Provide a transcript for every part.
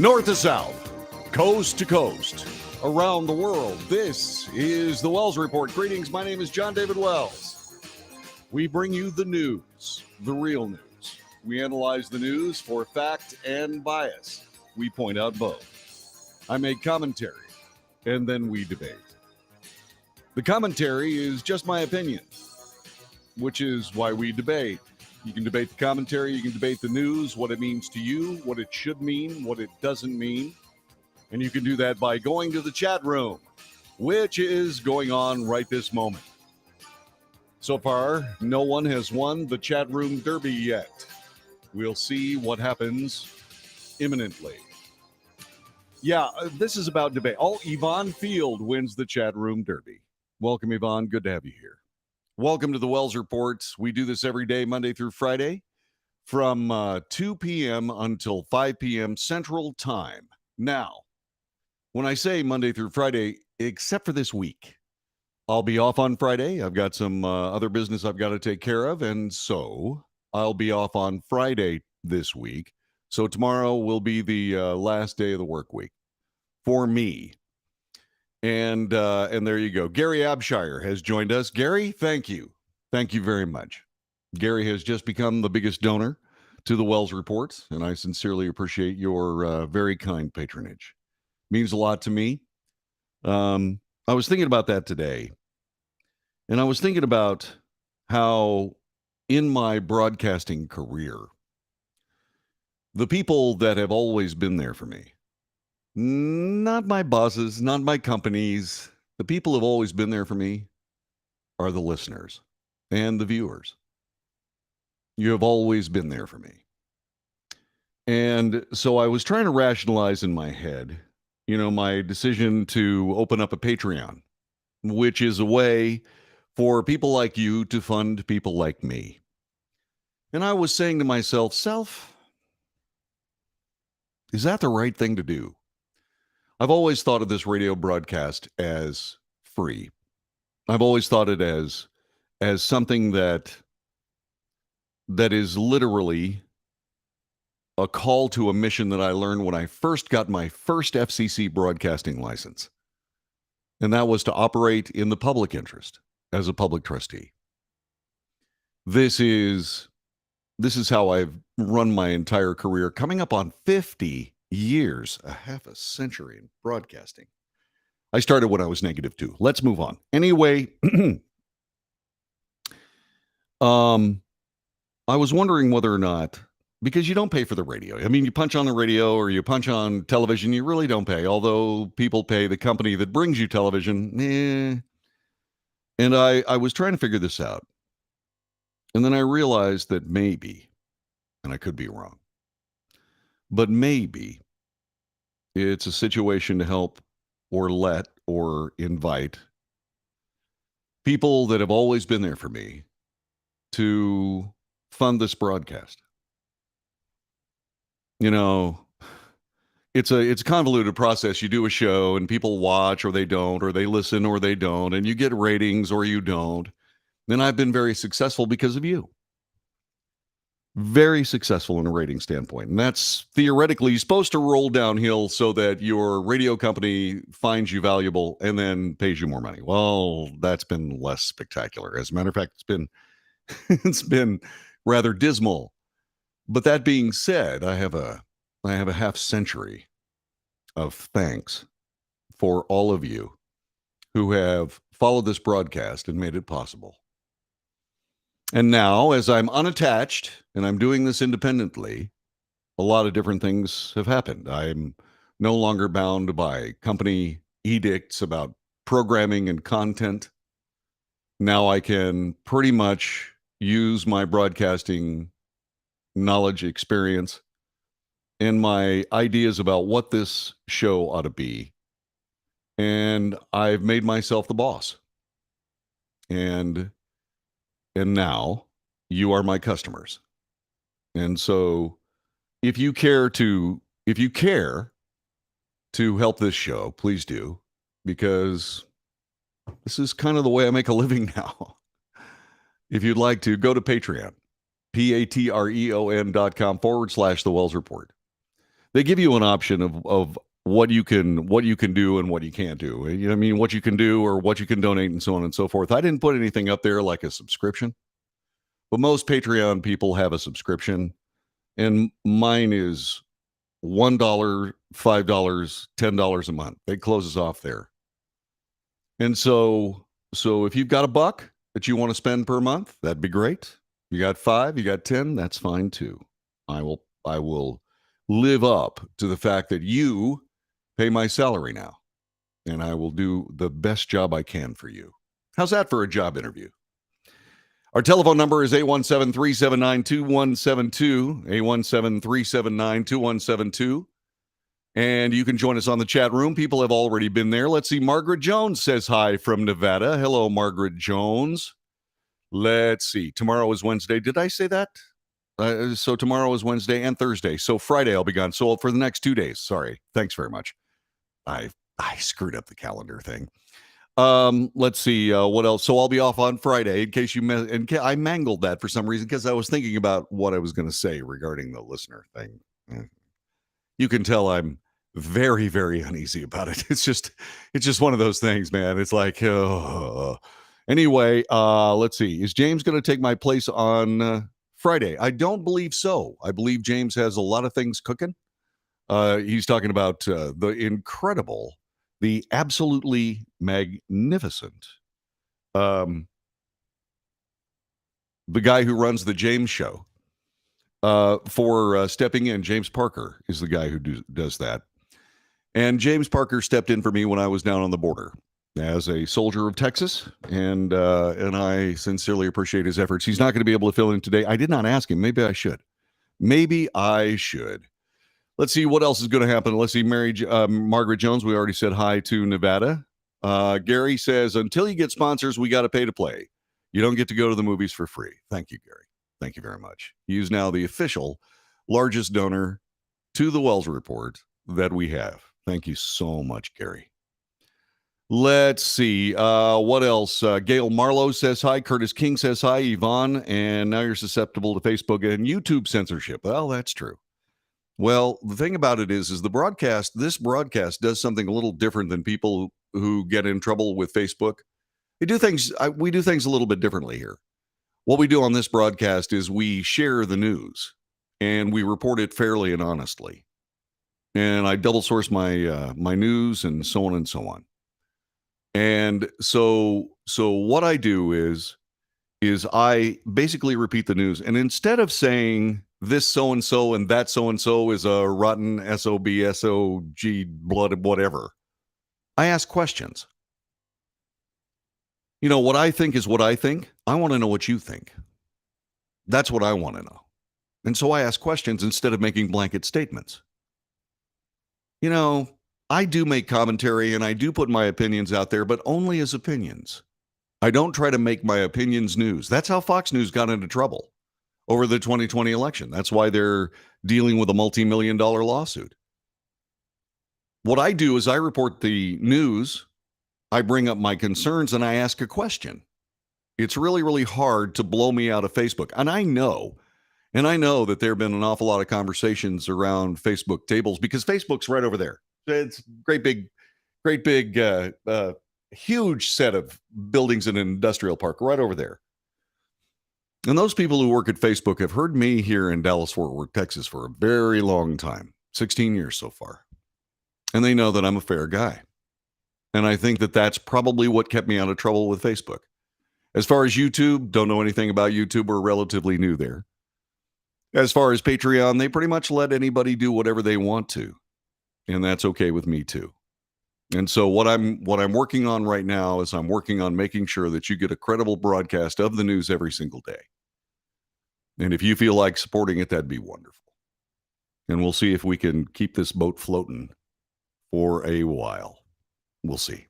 North to south, coast to coast, around the world, this is the Wells Report. Greetings, my name is John David Wells. We bring you the news, the real news. We analyze the news for fact and bias. We point out both. I make commentary, and then we debate. The commentary is just my opinion, which is why we debate. You can debate the commentary, you can debate the news, what it means to you, what it should mean, what it doesn't mean. And you can do that by going to the chat room, which is going on right this moment. So far, no one has won the chat room derby yet. We'll see what happens imminently. Yeah, this is about debate. Oh, Yvonne Field wins the chat room derby. Welcome, Yvonne. Good to have you here. Welcome to the Wells Report. We do this every day, Monday through Friday, from 2 p.m. until 5 p.m. Central Time. Now, when I say Monday through Friday, except for this week, I'll be off on Friday. I've got some other business I've got to take care of, and so I'll be off on Friday this week. So tomorrow will be the last day of the work week for me. And there you go. Gary Abshire has joined us. Gary, thank you. Thank you very much. Gary has just become the biggest donor to the Wells Report, and I sincerely appreciate your very kind patronage. Means a lot to me. I was thinking about that today, and I was thinking about how in my broadcasting career, the people that have always been there for me, not my bosses, not my companies. The people who have always been there for me are the listeners and the viewers. You have always been there for me. And so I was trying to rationalize in my head, my decision to open up a Patreon, which is a way for people like you to fund people like me. And I was saying to myself, is that the right thing to do? I've always thought of this radio broadcast as free. I've always thought it as something that is literally a call to a mission that I learned when I first got my first FCC broadcasting license. And that was to operate in the public interest as a public trustee. This is how I've run my entire career, coming up on 50 years, a half a century in broadcasting. I started when I was -2. Let's move on. Anyway, I was wondering whether or not, because you don't pay for the radio. I mean, you punch on the radio or you punch on television, you really don't pay, although people pay the company that brings you television. And I was trying to figure this out. And then I realized that maybe, and I could be wrong, but maybe it's a situation to help or let or invite people that have always been there for me to fund this broadcast. It's a convoluted process. You do a show and people watch or they don't, or they listen or they don't, and you get ratings or you don't. Then I've been very successful because of you. Very successful in a rating standpoint. And that's theoretically supposed to roll downhill so that your radio company finds you valuable and then pays you more money. Well, that's been less spectacular. As a matter of fact, it's been rather dismal. But that being said, I have a half century of thanks for all of you who have followed this broadcast and made it possible. And now, as I'm unattached and I'm doing this independently, a lot of different things have happened. I'm no longer bound by company edicts about programming and content. Now I can pretty much use my broadcasting knowledge, experience, and my ideas about what this show ought to be. And I've made myself the boss. And now you are my customers. And so if you care to help this show, please do, because this is kind of the way I make a living now. If you'd like to, go to Patreon, patreon.com/The Wells Report. they give you an option of what you can do and what you can't do. You know what I mean? What you can do or what you can donate and so on and so forth. I didn't put anything up there like a subscription, but most Patreon people have a subscription, and mine is $1, $5, $10 a month. It closes off there. And so if you've got a buck that you want to spend per month, that'd be great. You got 5, you got 10, that's fine too. I will live up to the fact that you pay my salary now, and I will do the best job I can for you. How's that for a job interview? Our telephone number is 817-379-2172, 817-379-2172. And you can join us on the chat room. People have already been there. Let's see. Margaret Jones says hi from Nevada. Hello, Margaret Jones. Let's see. Tomorrow is Wednesday. Did I say that? So tomorrow is Wednesday and Thursday. So Friday I'll be gone. So for the next 2 days. Sorry. Thanks very much. I screwed up the calendar thing. Let's see. What else? So I'll be off on Friday in case I mangled that for some reason because I was thinking about what I was going to say regarding the listener thing. You can tell I'm very, very uneasy about it. It's just one of those things, man. It's like, anyway, let's see. Is James going to take my place on Friday? I don't believe so. I believe James has a lot of things cooking. He's talking about the absolutely magnificent, the guy who runs the James Show. For stepping in, James Parker is the guy who does that. And James Parker stepped in for me when I was down on the border as a soldier of Texas, and I sincerely appreciate his efforts. He's not going to be able to fill in today. I did not ask him. Maybe I should. Let's see what else is going to happen. Let's see. Margaret Jones, we already said hi to Nevada. Gary says, until you get sponsors, we got to pay to play. You don't get to go to the movies for free. Thank you, Gary. Thank you very much. He is now the official largest donor to the Wells Report that we have. Thank you so much, Gary. Let's see. What else? Gail Marlowe says hi. Curtis King says hi. Yvonne, and now you're susceptible to Facebook and YouTube censorship. Well, that's true. Well, the thing about it is this broadcast does something a little different than people who get in trouble with Facebook. We do things a little bit differently here. What we do on this broadcast is we share the news and we report it fairly and honestly. And I double source my news and so on and so on. And so what I do is I basically repeat the news. And instead of saying this so-and-so and that so-and-so is a rotten SOB, SOG, blood, whatever, I ask questions. You know, what I think is what I think. I want to know what you think. That's what I want to know. And so I ask questions instead of making blanket statements. You know, I do make commentary and I do put my opinions out there, but only as opinions. I don't try to make my opinions news. That's how Fox News got into trouble over the 2020 election. That's why they're dealing with a multi-million-dollar lawsuit. What I do is I report the news, I bring up my concerns, and I ask a question. It's really, really hard to blow me out of Facebook. And I know that there have been an awful lot of conversations around Facebook tables because Facebook's right over there. It's great big, huge set of buildings in an industrial park right over there. And those people who work at Facebook have heard me here in Dallas-Fort Worth, Texas for a very long time, 16 years so far. And they know that I'm a fair guy. And I think that that's probably what kept me out of trouble with Facebook. As far as YouTube, don't know anything about YouTube. We're relatively new there. As far as Patreon, they pretty much let anybody do whatever they want to. And that's okay with me too. And so what I'm working on right now is I'm working on making sure that you get a credible broadcast of the news every single day. And if you feel like supporting it, that'd be wonderful. And we'll see if we can keep this boat floating for a while. We'll see.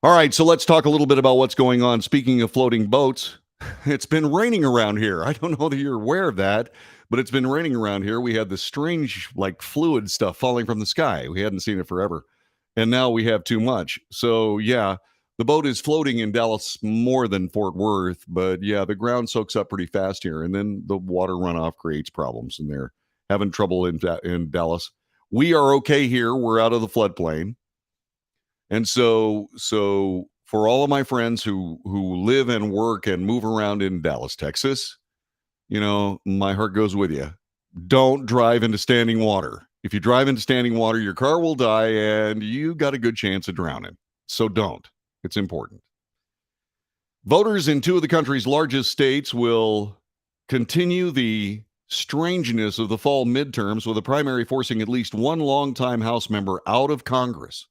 All right, so let's talk a little bit about what's going on. Speaking of floating boats, it's been raining around here. I don't know that you're aware of that, but it's been raining around here. We had this strange, like, fluid stuff falling from the sky. We hadn't seen it forever. And now we have too much. So, yeah, the boat is floating in Dallas more than Fort Worth. But, yeah, the ground soaks up pretty fast here. And then the water runoff creates problems. And they're having trouble in Dallas. We are okay here. We're out of the floodplain. And so for all of my friends who live and work and move around in Dallas, Texas, my heart goes with you. Don't drive into standing water. If you drive into standing water, your car will die and you got a good chance of drowning. So don't. It's important. Voters in two of the country's largest states will continue the strangeness of the fall midterms with a primary forcing at least one longtime House member out of Congress.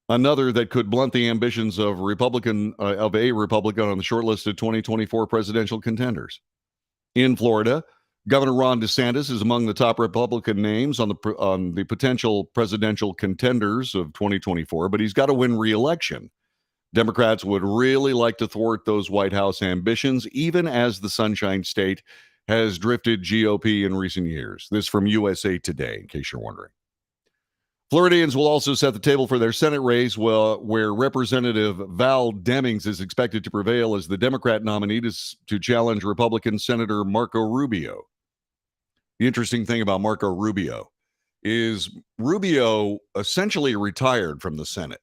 Another that could blunt the ambitions of a Republican on the shortlisted 2024 presidential contenders. In Florida, Governor Ron DeSantis is among the top Republican names on the potential presidential contenders of 2024, but he's got to win re-election. Democrats would really like to thwart those White House ambitions, even as the Sunshine State has drifted GOP in recent years. This from USA Today, in case you're wondering. Floridians will also set the table for their Senate race, where Representative Val Demings is expected to prevail as the Democrat nominee to challenge Republican Senator Marco Rubio. The interesting thing about Marco Rubio is Rubio essentially retired from the Senate.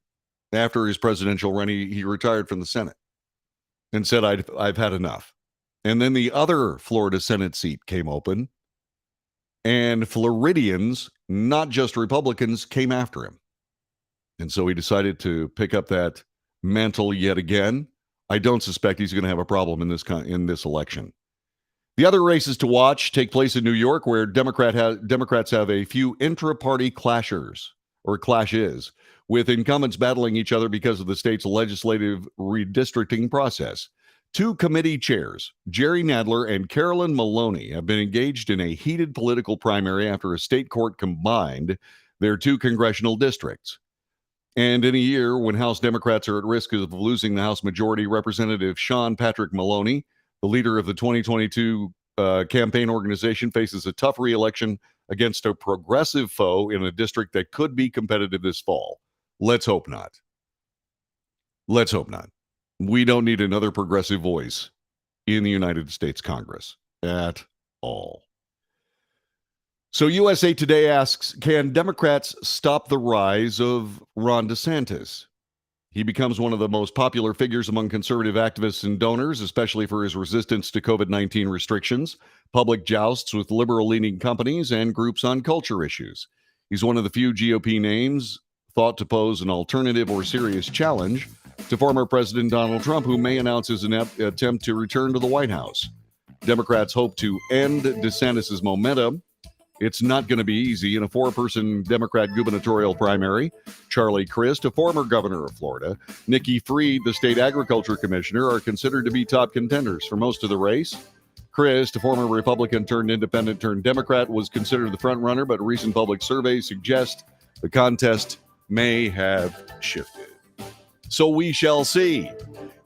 After his presidential run, he retired from the Senate and said, I've had enough. And then the other Florida Senate seat came open, and Floridians, not just Republicans, came after him. And so he decided to pick up that mantle yet again. I don't suspect he's going to have a problem in this election. The other races to watch take place in New York, where Democrats have a few intra-party clashes, with incumbents battling each other because of the state's legislative redistricting process. Two committee chairs, Jerry Nadler and Carolyn Maloney, have been engaged in a heated political primary after a state court combined their two congressional districts. And in a year when House Democrats are at risk of losing the House majority, Representative Sean Patrick Maloney, the leader of the 2022 campaign organization, faces a tough re-election against a progressive foe in a district that could be competitive this fall. Let's hope not. Let's hope not. We don't need another progressive voice in the United States Congress at all. So USA Today asks, can Democrats stop the rise of Ron DeSantis? He becomes one of the most popular figures among conservative activists and donors, especially for his resistance to COVID-19 restrictions, public jousts with liberal-leaning companies, and groups on culture issues. He's one of the few GOP names thought to pose an alternative or serious challenge to former President Donald Trump, who may announce his attempt to return to the White House. Democrats hope to end DeSantis' momentum. It's not going to be easy. In a four-person Democrat gubernatorial primary, Charlie Crist, a former governor of Florida, Nikki Fried, the state agriculture commissioner, are considered to be top contenders for most of the race. Crist, a former Republican turned independent turned Democrat, was considered the front runner, but recent public surveys suggest the contest may have shifted. So we shall see.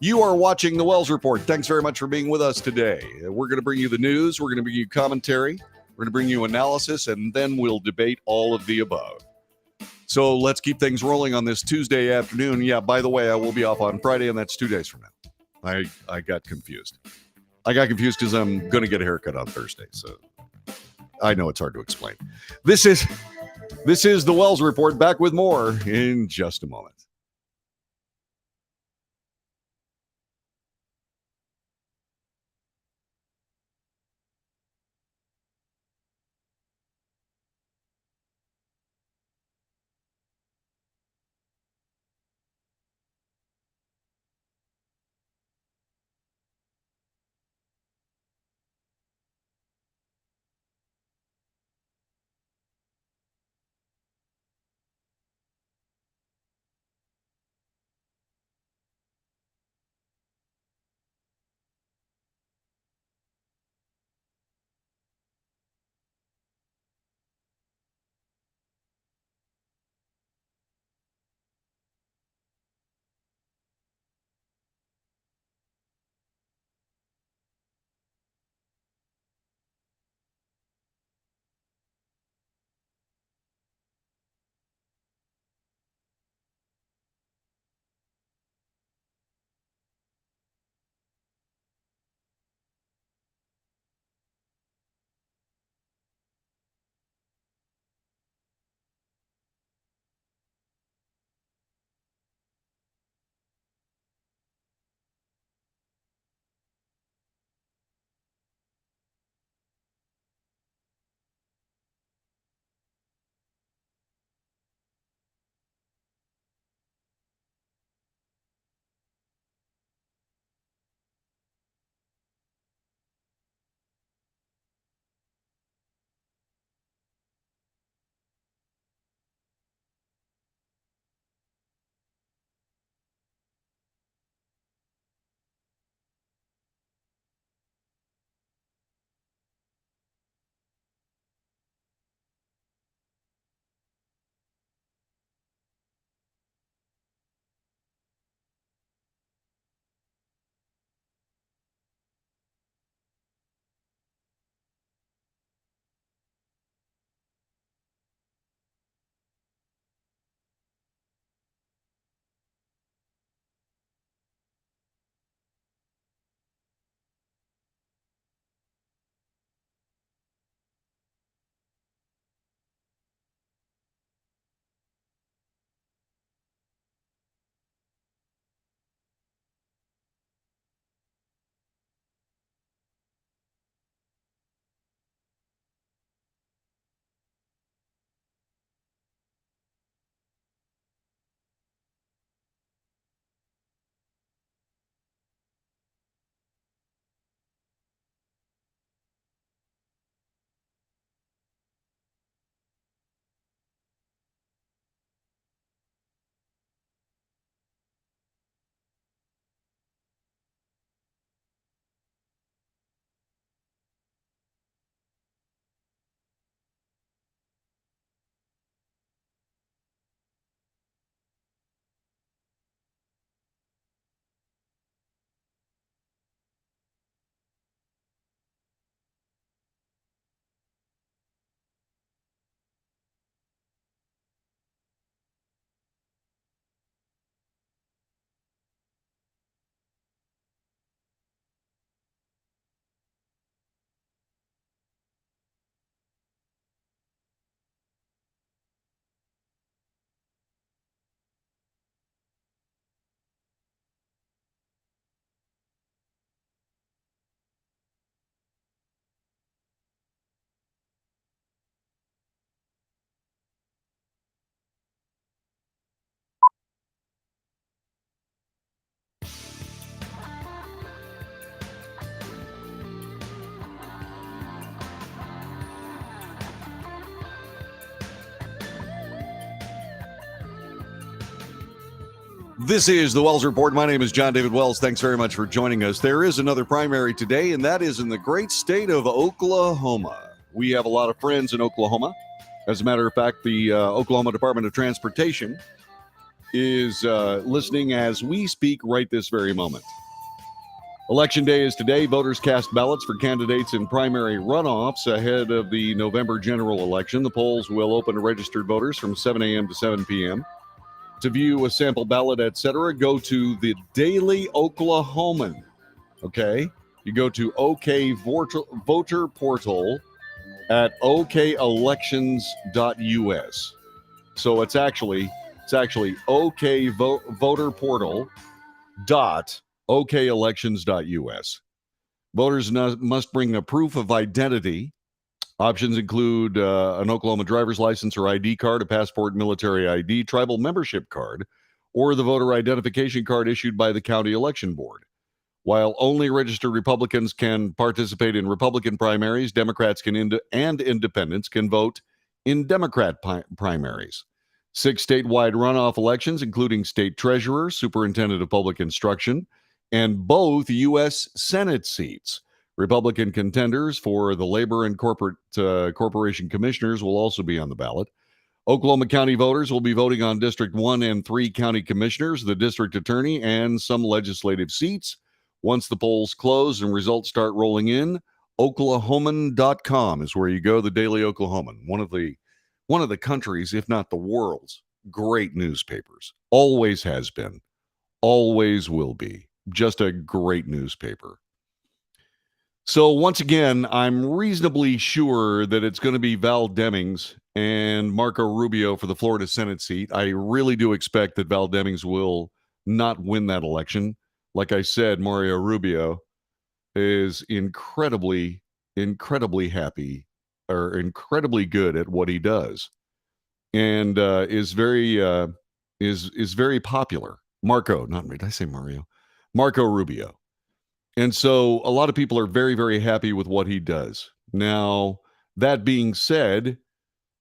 You are watching the Wells Report. Thanks very much for being with us today. We're going to bring you the news. We're going to bring you commentary. We're going to bring you analysis, and then we'll debate all of the above. So let's keep things rolling on this Tuesday afternoon. Yeah, by the way, I will be off on Friday, and that's 2 days from now. I got confused. I got confused because I'm going to get a haircut on Thursday. So I know it's hard to explain. This is the Wells Report. Back with more in just a moment. This is the Wells Report. My name is John David Wells. Thanks very much for joining us. There is another primary today, and that is in the great state of Oklahoma. We have a lot of friends in Oklahoma. As a matter of fact, the Oklahoma Department of Transportation is listening as we speak right this very moment. Election day is today. Voters cast ballots for candidates in primary runoffs ahead of the November general election. The polls will open to registered voters from 7 a.m. to 7 p.m. To view a sample ballot, etc., go to the Daily Oklahoman. Okay? You go to OK Voter Portal at okelections.us. So it's actually OK Voter Portal dot okelections.us. Voters must bring a proof of identity. Options include an Oklahoma driver's license or ID card, a passport, military ID, tribal membership card, or the voter identification card issued by the county election board. While only registered Republicans can participate in Republican primaries, Democrats and independents can vote in Democrat primaries. 6 statewide runoff elections, including state treasurer, superintendent of public instruction, and both U.S. Senate seats. Republican contenders for the labor and corporation commissioners will also be on the ballot. Oklahoma County voters will be voting on District 1 and 3 county commissioners, the district attorney, and some legislative seats. Once the polls close and results start rolling in, Oklahoman.com is where you go, the Daily Oklahoman, one of the country's, if not the world's, great newspapers. Always has been, always will be. Just a great newspaper. So once again, I'm reasonably sure that it's going to be Val Demings and Marco Rubio for the Florida Senate seat. I really do expect that Val Demings will not win that election. Like I said, Mario Rubio is incredibly happy or incredibly good at what he does, and is very popular. Marco, not me. Did I say Mario? Marco Rubio. And so a lot of people are very, very happy with what he does. Now, that being said,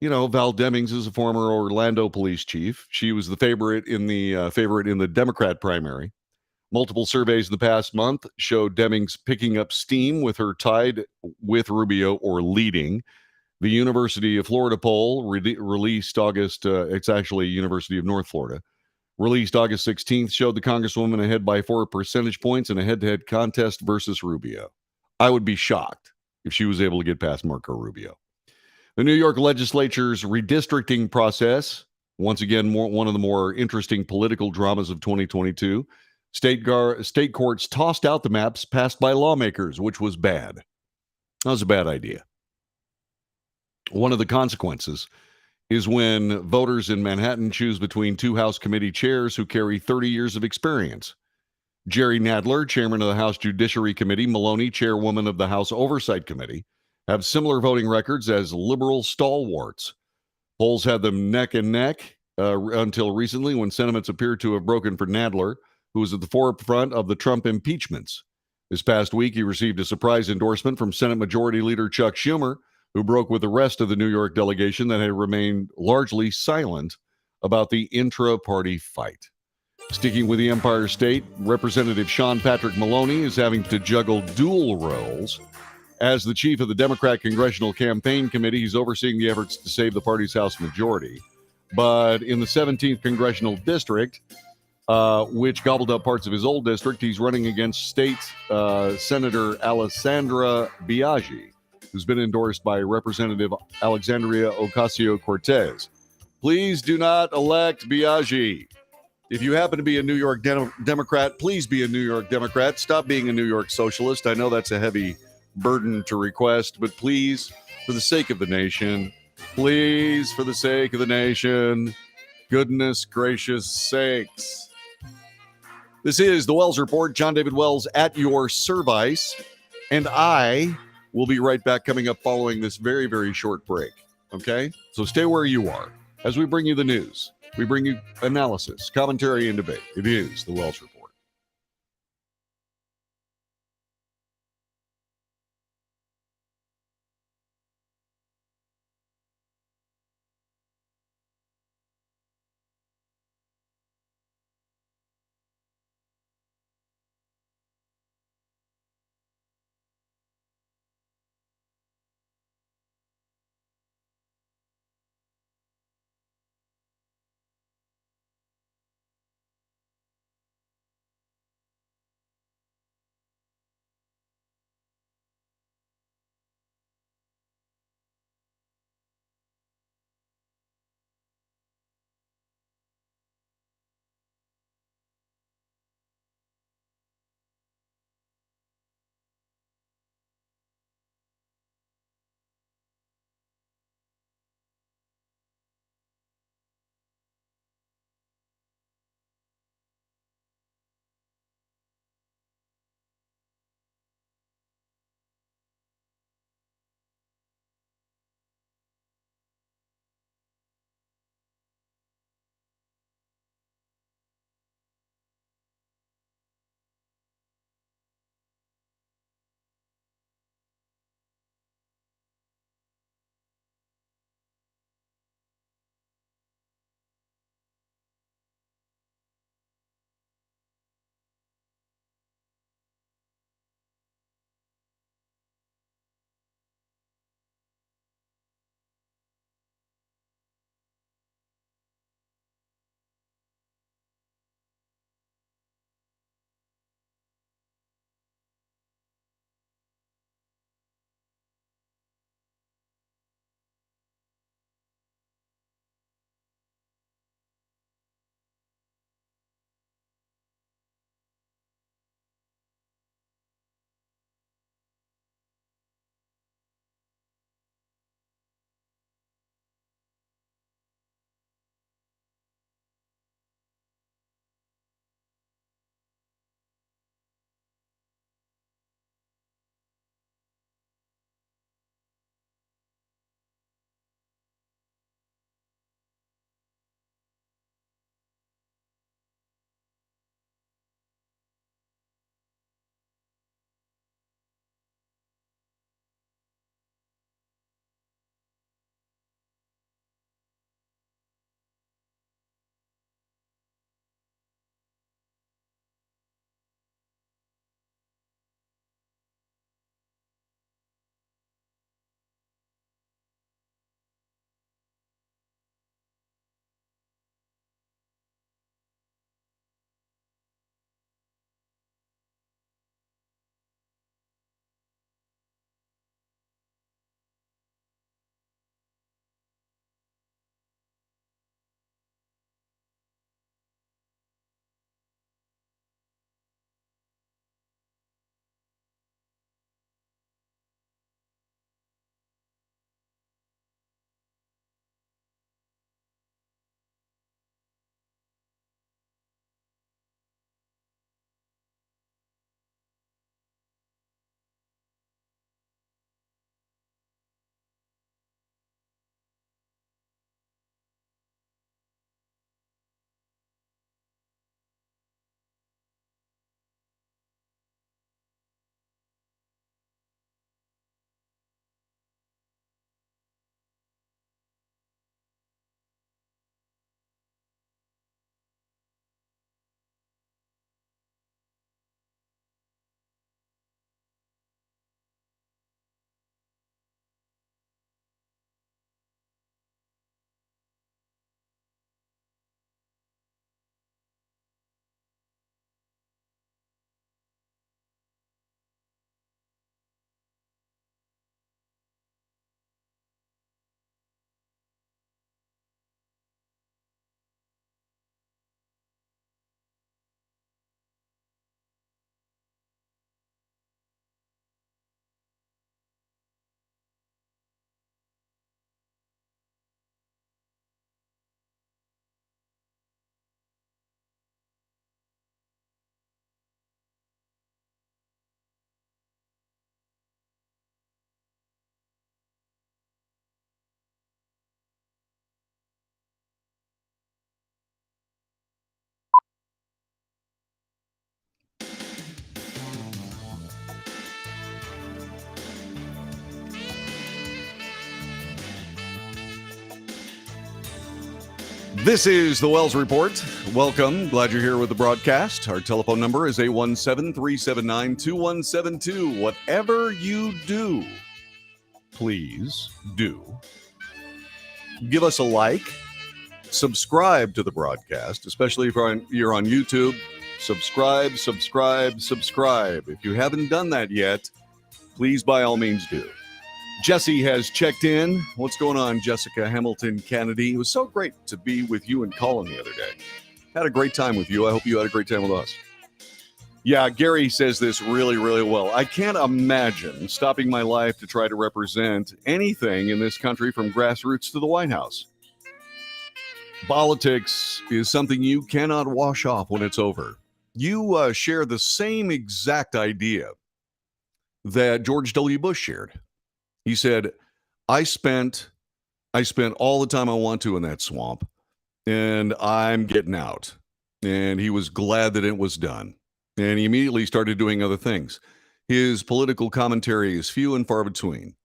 Val Demings is a former Orlando police chief. She was the favorite in the Democrat primary. Multiple surveys in the past month showed Demings picking up steam with her tied with Rubio or leading. The University of Florida poll released August, it's actually University of North Florida, released August 16th, showed the Congresswoman ahead by 4 percentage points in a head-to-head contest versus Rubio. I would be shocked if she was able to get past Marco Rubio. The New York legislature's redistricting process, once again, one of the more interesting political dramas of 2022. State courts tossed out the maps passed by lawmakers, which was bad. That was a bad idea. One of the consequences is when voters in Manhattan choose between 2 House committee chairs who carry 30 years of experience. Jerry Nadler, chairman of the House Judiciary Committee, Maloney, chairwoman of the House Oversight Committee, have similar voting records as liberal stalwarts. Polls had them neck and neck until recently, when sentiments appeared to have broken for Nadler, who was at the forefront of the Trump impeachments. This past week, he received a surprise endorsement from Senate Majority Leader Chuck Schumer, who broke with the rest of the New York delegation that had remained largely silent about the intra-party fight. Sticking with the Empire State, Representative Sean Patrick Maloney is having to juggle dual roles. As the chief of the Democrat Congressional Campaign Committee, he's overseeing the efforts to save the party's House majority. But in the 17th Congressional District, which gobbled up parts of his old district, he's running against State Senator Alessandra Biaggi, who's been endorsed by Representative Alexandria Ocasio-Cortez. Please do not elect Biaggi. If you happen to be a New York Democrat, please be a New York Democrat. Stop being a New York socialist. I know that's a heavy burden to request, but please, for the sake of the nation, please, for the sake of the nation, goodness gracious sakes. This is the Wells Report. John David Wells at your service, and I will be right back coming up following this very, very short break. Okay? So stay where you are as we bring you the news. We bring you analysis, commentary, and debate. It is the Wells Report. This is the Wells Report. Welcome. Glad you're here with the broadcast. Our telephone number is 817-379-2172. Whatever you do, please do give us a like, subscribe to the broadcast, especially if you're on YouTube. Subscribe. If you haven't done that yet, please by all means do. Jesse has checked in. What's going on, Jessica Hamilton Kennedy? It was so great to be with you and Colin the other day. Had a great time with you. I hope you had a great time with us. Yeah, Gary says this really, really well. I can't imagine stopping my life to try to represent anything in this country from grassroots to the White House. Politics is something you cannot wash off when it's over. You share the same exact idea that George W. Bush shared. He said, I spent all the time I want to in that swamp, and I'm getting out. And he was glad that it was done. And he immediately started doing other things. His political commentary is few and far between.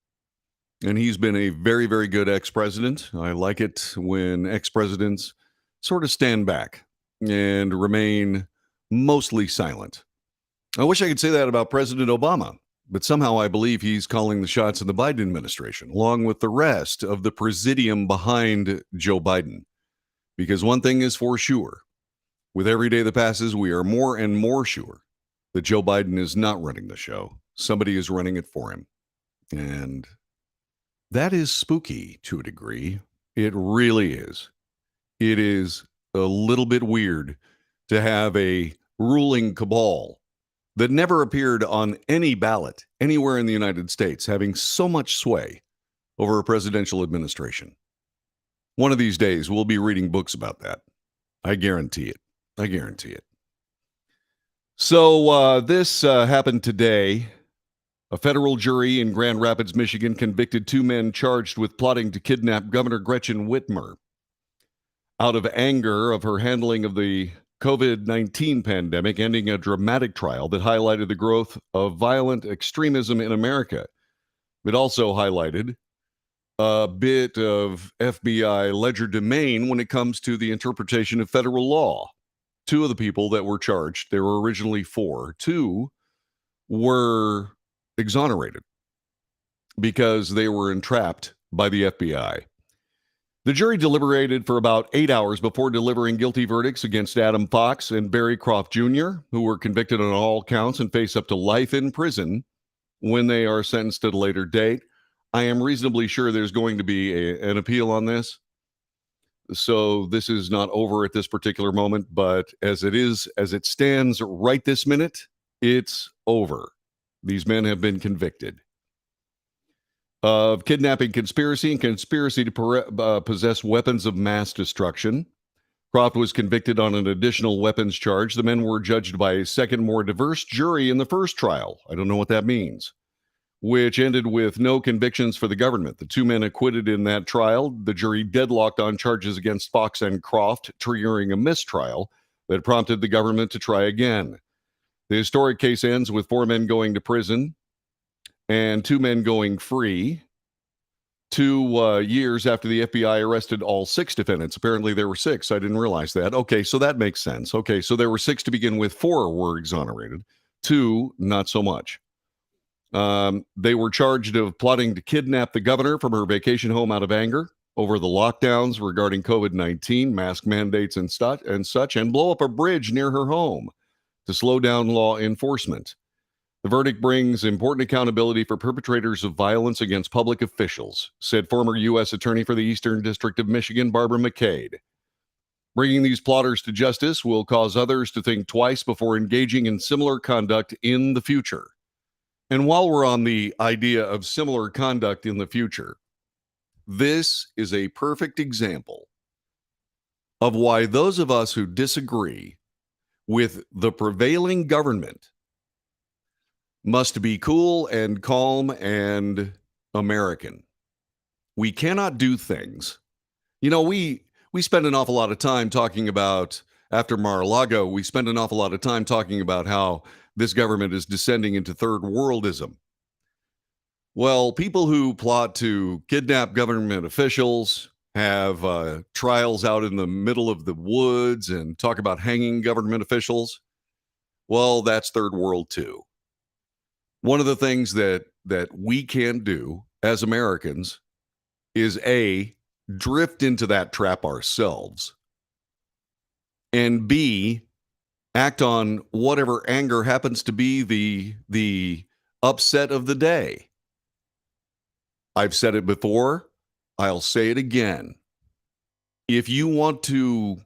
And he's been a very, very good ex-president. I like it when ex-presidents sort of stand back and remain mostly silent. I wish I could say that about President Obama. But somehow I believe he's calling the shots in the Biden administration, along with the rest of the presidium behind Joe Biden. Because one thing is for sure, with every day that passes, we are more and more sure that Joe Biden is not running the show. Somebody is running it for him. And that is spooky to a degree. It really is. It is a little bit weird to have a ruling cabal that never appeared on any ballot anywhere in the United States, having so much sway over a presidential administration. One of these days, we'll be reading books about that. I guarantee it. I guarantee it. So this happened today. A federal jury in Grand Rapids, Michigan, convicted two men charged with plotting to kidnap Governor Gretchen Whitmer out of anger of her handling of the COVID-19 pandemic, ending a dramatic trial that highlighted the growth of violent extremism in America. It also highlighted a bit of FBI legerdemain when it comes to the interpretation of federal law. Two of the people that were charged, there were originally four, two were exonerated because they were entrapped by the FBI. The jury deliberated for about 8 hours before delivering guilty verdicts against Adam Fox and Barry Croft Jr., who were convicted on all counts and face up to life in prison when they are sentenced at a later date. I am reasonably sure there's going to be an appeal on this. So this is not over at this particular moment, but as it stands right this minute, it's over. These men have been convicted of kidnapping conspiracy and conspiracy to possess weapons of mass destruction. Croft was convicted on an additional weapons charge. The men were judged by a second, more diverse jury in the first trial. I don't know what that means, which ended with no convictions for the government. The two men acquitted in that trial. The jury deadlocked on charges against Fox and Croft, triggering a mistrial that prompted the government to try again. The historic case ends with four men going to prison and two men going free 2 years after the FBI arrested all six defendants. Apparently there were six. I didn't realize that. Okay, so that makes sense. Okay, so there were six to begin with. Four were exonerated. Two, not so much. They were charged of plotting to kidnap the governor from her vacation home out of anger over the lockdowns regarding COVID-19, mask mandates and such, and blow up a bridge near her home to slow down law enforcement. The verdict brings important accountability for perpetrators of violence against public officials, said former U.S. Attorney for the Eastern District of Michigan, Barbara McCade. Bringing these plotters to justice will cause others to think twice before engaging in similar conduct in the future. And while we're on the idea of similar conduct in the future, this is a perfect example of why those of us who disagree with the prevailing government must be cool and calm and American. We cannot do things. You know, we spend an awful lot of time talking about, after Mar-a-Lago, we spend an awful lot of time talking about how this government is descending into third worldism. Well, people who plot to kidnap government officials, have trials out in the middle of the woods and talk about hanging government officials. Well, that's third world too. One of the things that we can do as Americans is A, drift into that trap ourselves, and B, act on whatever anger happens to be the upset of the day. I've said it before, I'll say it again. If you want to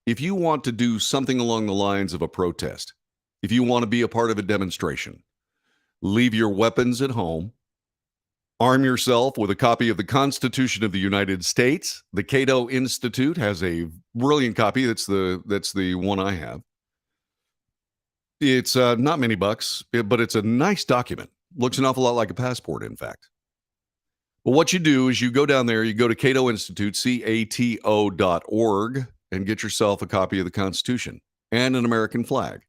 do something along the lines of a protest, if you want to be a part of a demonstration, leave your weapons at home. Arm yourself with a copy of the Constitution of the United States. The Cato Institute has a brilliant copy. That's the one I have. It's not many bucks, but it's a nice document. Looks an awful lot like a passport, in fact. But what you do is you go down there, you go to Cato Institute, cato.org, and get yourself a copy of the Constitution and an American flag,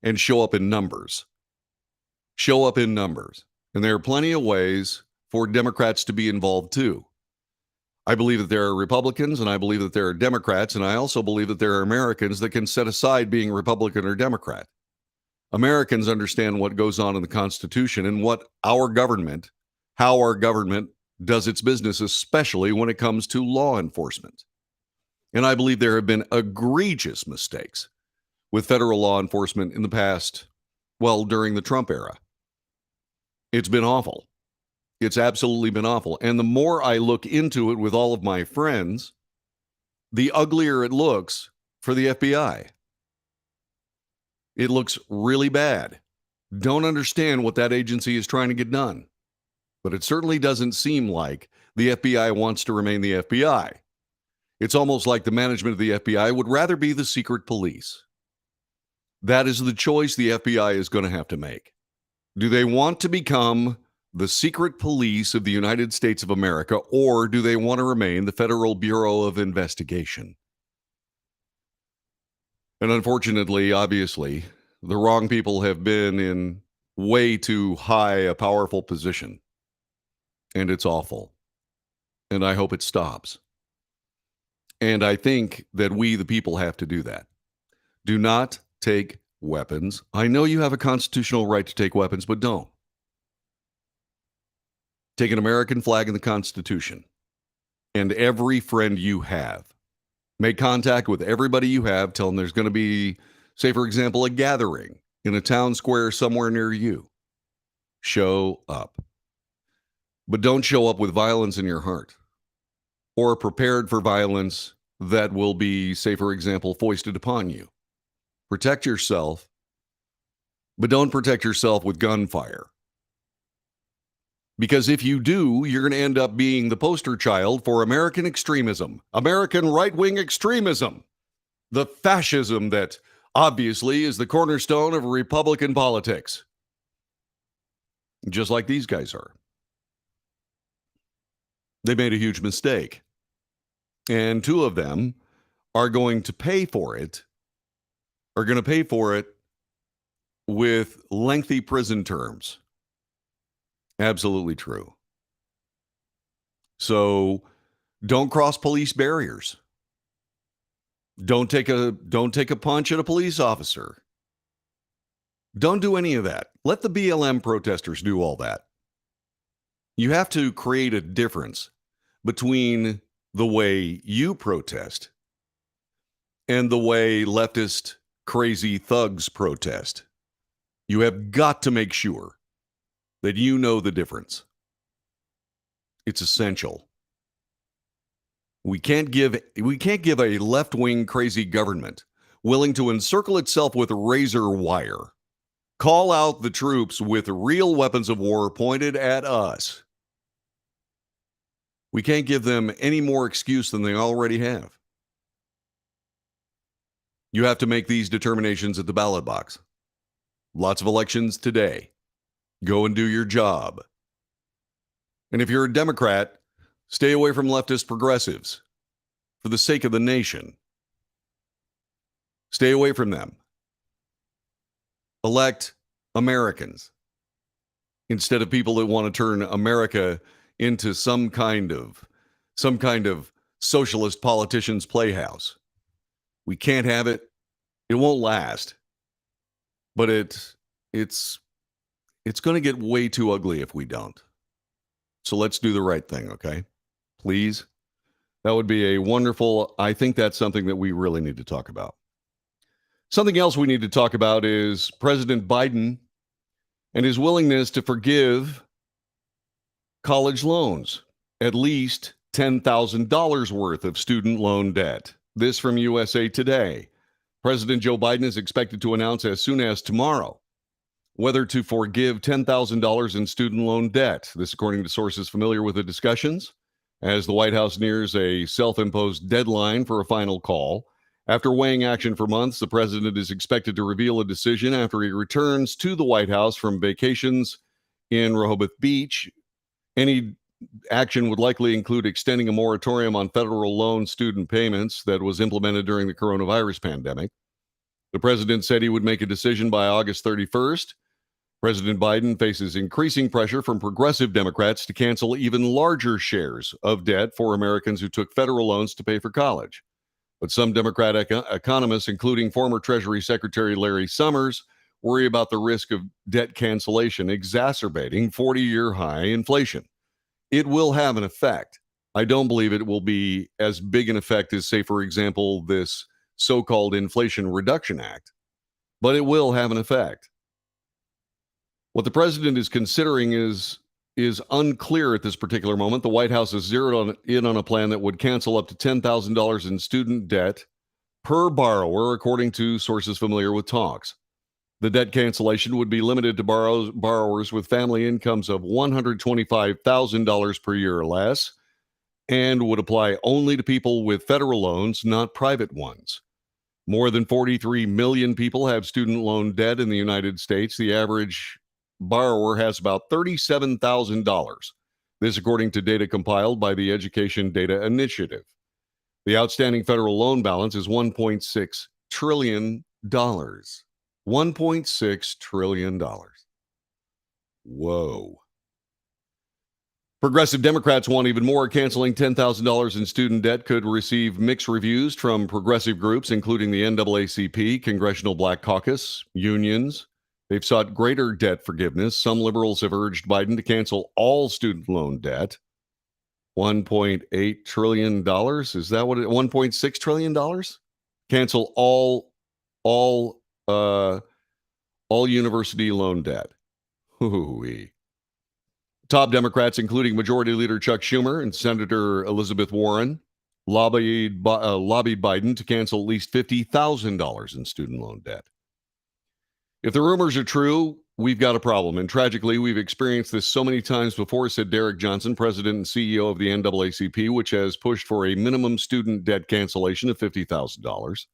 and show up in numbers. Show up in numbers. And there are plenty of ways for Democrats to be involved too. I believe that there are Republicans, and I believe that there are Democrats, and I also believe that there are Americans that can set aside being Republican or Democrat. Americans understand what goes on in the Constitution and what our government, how our government does its business, especially when it comes to law enforcement. And I believe there have been egregious mistakes with federal law enforcement in the past, well, during the Trump era. It's been awful. It's absolutely been awful. And the more I look into it with all of my friends, the uglier it looks for the FBI. It looks really bad. Don't understand what that agency is trying to get done. But it certainly doesn't seem like the FBI wants to remain the FBI. It's almost like the management of the FBI would rather be the secret police. That is the choice the FBI is going to have to make. Do they want to become the secret police of the United States of America, or do they want to remain the Federal Bureau of Investigation? And unfortunately, obviously, the wrong people have been in way too high a powerful position. And it's awful. And I hope it stops. And I think that we, the people, have to do that. Do not take weapons. I know you have a constitutional right to take weapons, but don't. Take an American flag and the Constitution and every friend you have. Make contact with everybody you have. Tell them there's going to be, say, for example, a gathering in a town square somewhere near you. Show up. But don't show up with violence in your heart or prepared for violence that will be, say, for example, foisted upon you. Protect yourself, but don't protect yourself with gunfire. Because if you do, you're going to end up being the poster child for American extremism, American right-wing extremism, the fascism that obviously is the cornerstone of Republican politics, just like these guys are. They made a huge mistake, and two of them are going to pay for it, with lengthy prison terms. Absolutely true. So don't cross police barriers. Don't take a punch at a police officer. Don't do any of that. Let the BLM protesters do all that. You have to create a difference between the way you protest and the way leftist crazy thugs protest. You have got to make sure that you know the difference. It's essential. We can't give a left-wing crazy government willing to encircle itself with razor wire, call out the troops with real weapons of war pointed at us. We can't give them any more excuse than they already have. You have to make these determinations at the ballot box. Lots of elections today. Go and do your job. And if you're a Democrat, stay away from leftist progressives for the sake of the nation. Stay away from them. Elect Americans instead of people that want to turn America into some kind of socialist politicians' playhouse. We can't have it. It won't last. But it's going to get way too ugly if we don't. So let's do the right thing, okay? Please. That would be a wonderful, I think that's something that we really need to talk about. Something else we need to talk about is President Biden and his willingness to forgive college loans, at least $10,000 worth of student loan debt. This from USA Today. President Joe Biden is expected to announce as soon as tomorrow whether to forgive $10,000 in student loan debt. This, according to sources familiar with the discussions, as the White House nears a self-imposed deadline for a final call. After weighing action for months, the president is expected to reveal a decision after he returns to the White House from vacations in Rehoboth Beach. Any action would likely include extending a moratorium on federal loan student payments that was implemented during the coronavirus pandemic. The president said he would make a decision by August 31st. President Biden faces increasing pressure from progressive Democrats to cancel even larger shares of debt for Americans who took federal loans to pay for college. But some Democratic economists, including former Treasury Secretary Larry Summers, worry about the risk of debt cancellation exacerbating 40-year high inflation. It will have an effect. I don't believe it will be as big an effect as, say, for example, this so-called Inflation Reduction Act, but it will have an effect. What the president is considering is unclear at this particular moment. The White House has zeroed in on a plan that would cancel up to $10,000 in student debt per borrower, according to sources familiar with talks. The debt cancellation would be limited to borrowers with family incomes of $125,000 per year or less, and would apply only to people with federal loans, not private ones. More than 43 million people have student loan debt in the United States. The average borrower has about $37,000. This, according to data compiled by the Education Data Initiative. The outstanding federal loan balance is $1.6 trillion. $1.6 trillion. Whoa. Progressive Democrats want even more. Canceling $10,000 in student debt could receive mixed reviews from progressive groups, including the NAACP, Congressional Black Caucus, unions. They've sought greater debt forgiveness. Some liberals have urged Biden to cancel all student loan debt. $1.8 trillion. Is that what it? $1.6 trillion? Cancel all university loan debt. Hoo-wee. Top Democrats, including Majority Leader Chuck Schumer and Senator Elizabeth Warren, lobbied Biden to cancel at least $50,000 in student loan debt. If the rumors are true, we've got a problem. And tragically, we've experienced this so many times before, said Derek Johnson, president and CEO of the NAACP, which has pushed for a minimum student debt cancellation of $50,000.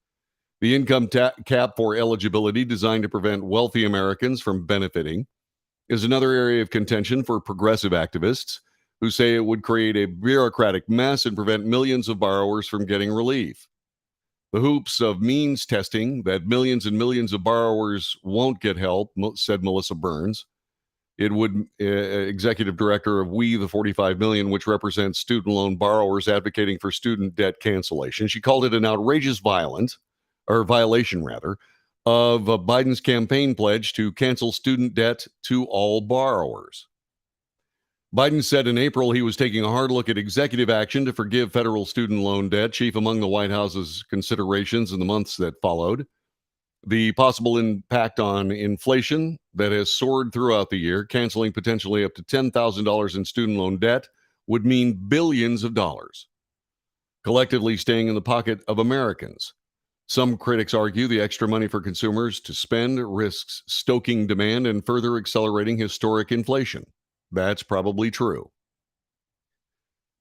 The income cap for eligibility, designed to prevent wealthy Americans from benefiting, is another area of contention for progressive activists who say it would create a bureaucratic mess and prevent millions of borrowers from getting relief. The hoops of means testing that millions and millions of borrowers won't get help, said Melissa Burns. It would, executive director of We the 45 Million, which represents student loan borrowers advocating for student debt cancellation. She called it an outrageous violation of Biden's campaign pledge to cancel student debt to all borrowers. Biden said in April he was taking a hard look at executive action to forgive federal student loan debt, chief among the White House's considerations in the months that followed. The possible impact on inflation that has soared throughout the year, canceling potentially up to $10,000 in student loan debt, would mean billions of dollars, collectively staying in the pocket of Americans. Some critics argue the extra money for consumers to spend risks stoking demand and further accelerating historic inflation. That's probably true.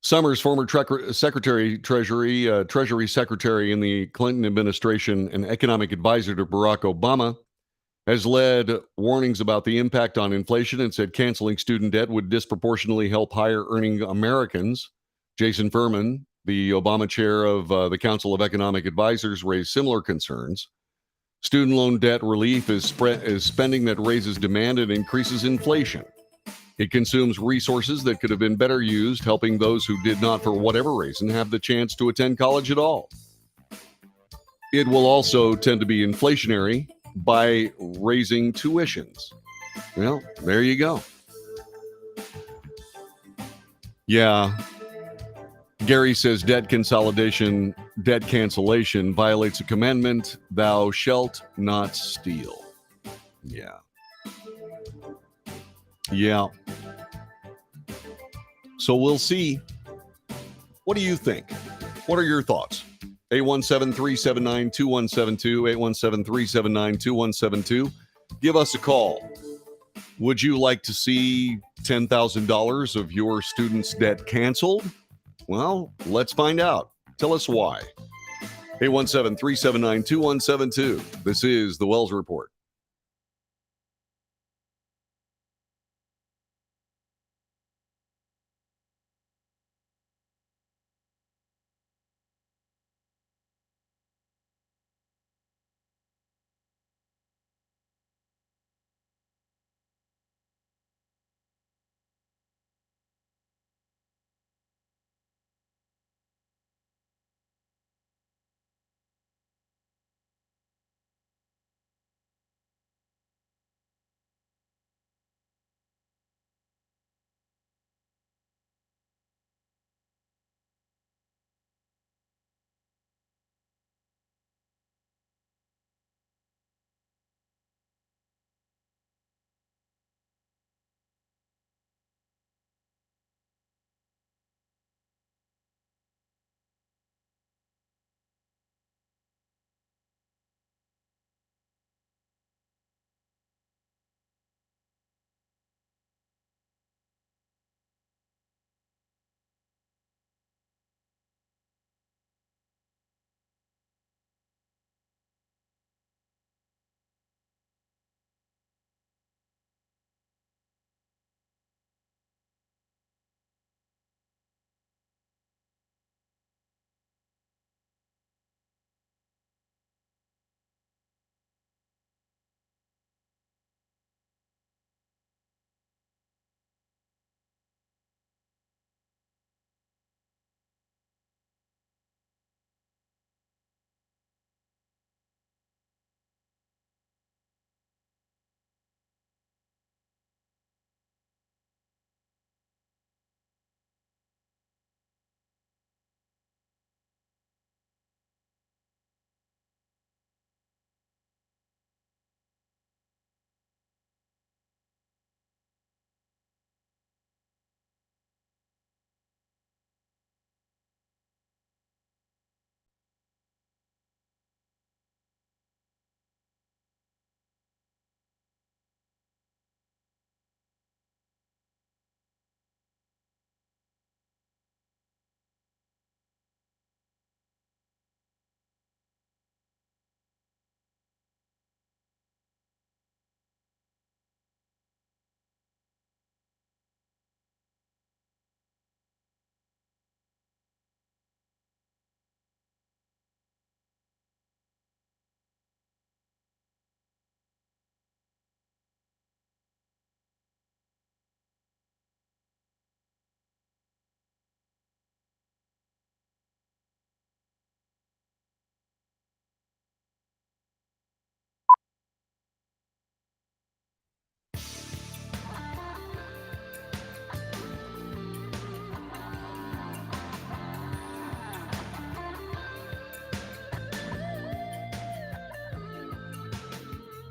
Summers, former Treasury Secretary in the Clinton administration and economic advisor to Barack Obama, has led warnings about the impact on inflation and said canceling student debt would disproportionately help higher-earning Americans. Jason Furman, the Obama chair of the Council of Economic Advisors, raised similar concerns. Student loan debt relief is spending that raises demand and increases inflation. It consumes resources that could have been better used helping those who did not, for whatever reason, have the chance to attend college at all. It will also tend to be inflationary by raising tuitions. Well, there you go. Yeah. Gary says debt cancellation violates a commandment, thou shalt not steal. Yeah. Yeah. So we'll see. What do you think? What are your thoughts? 817-379-2172, 817-379-2172. Give us a call. Would you like to see $10,000 of your student's debt canceled? Well, let's find out. Tell us why. 817-379-2172. This is the Wells Report.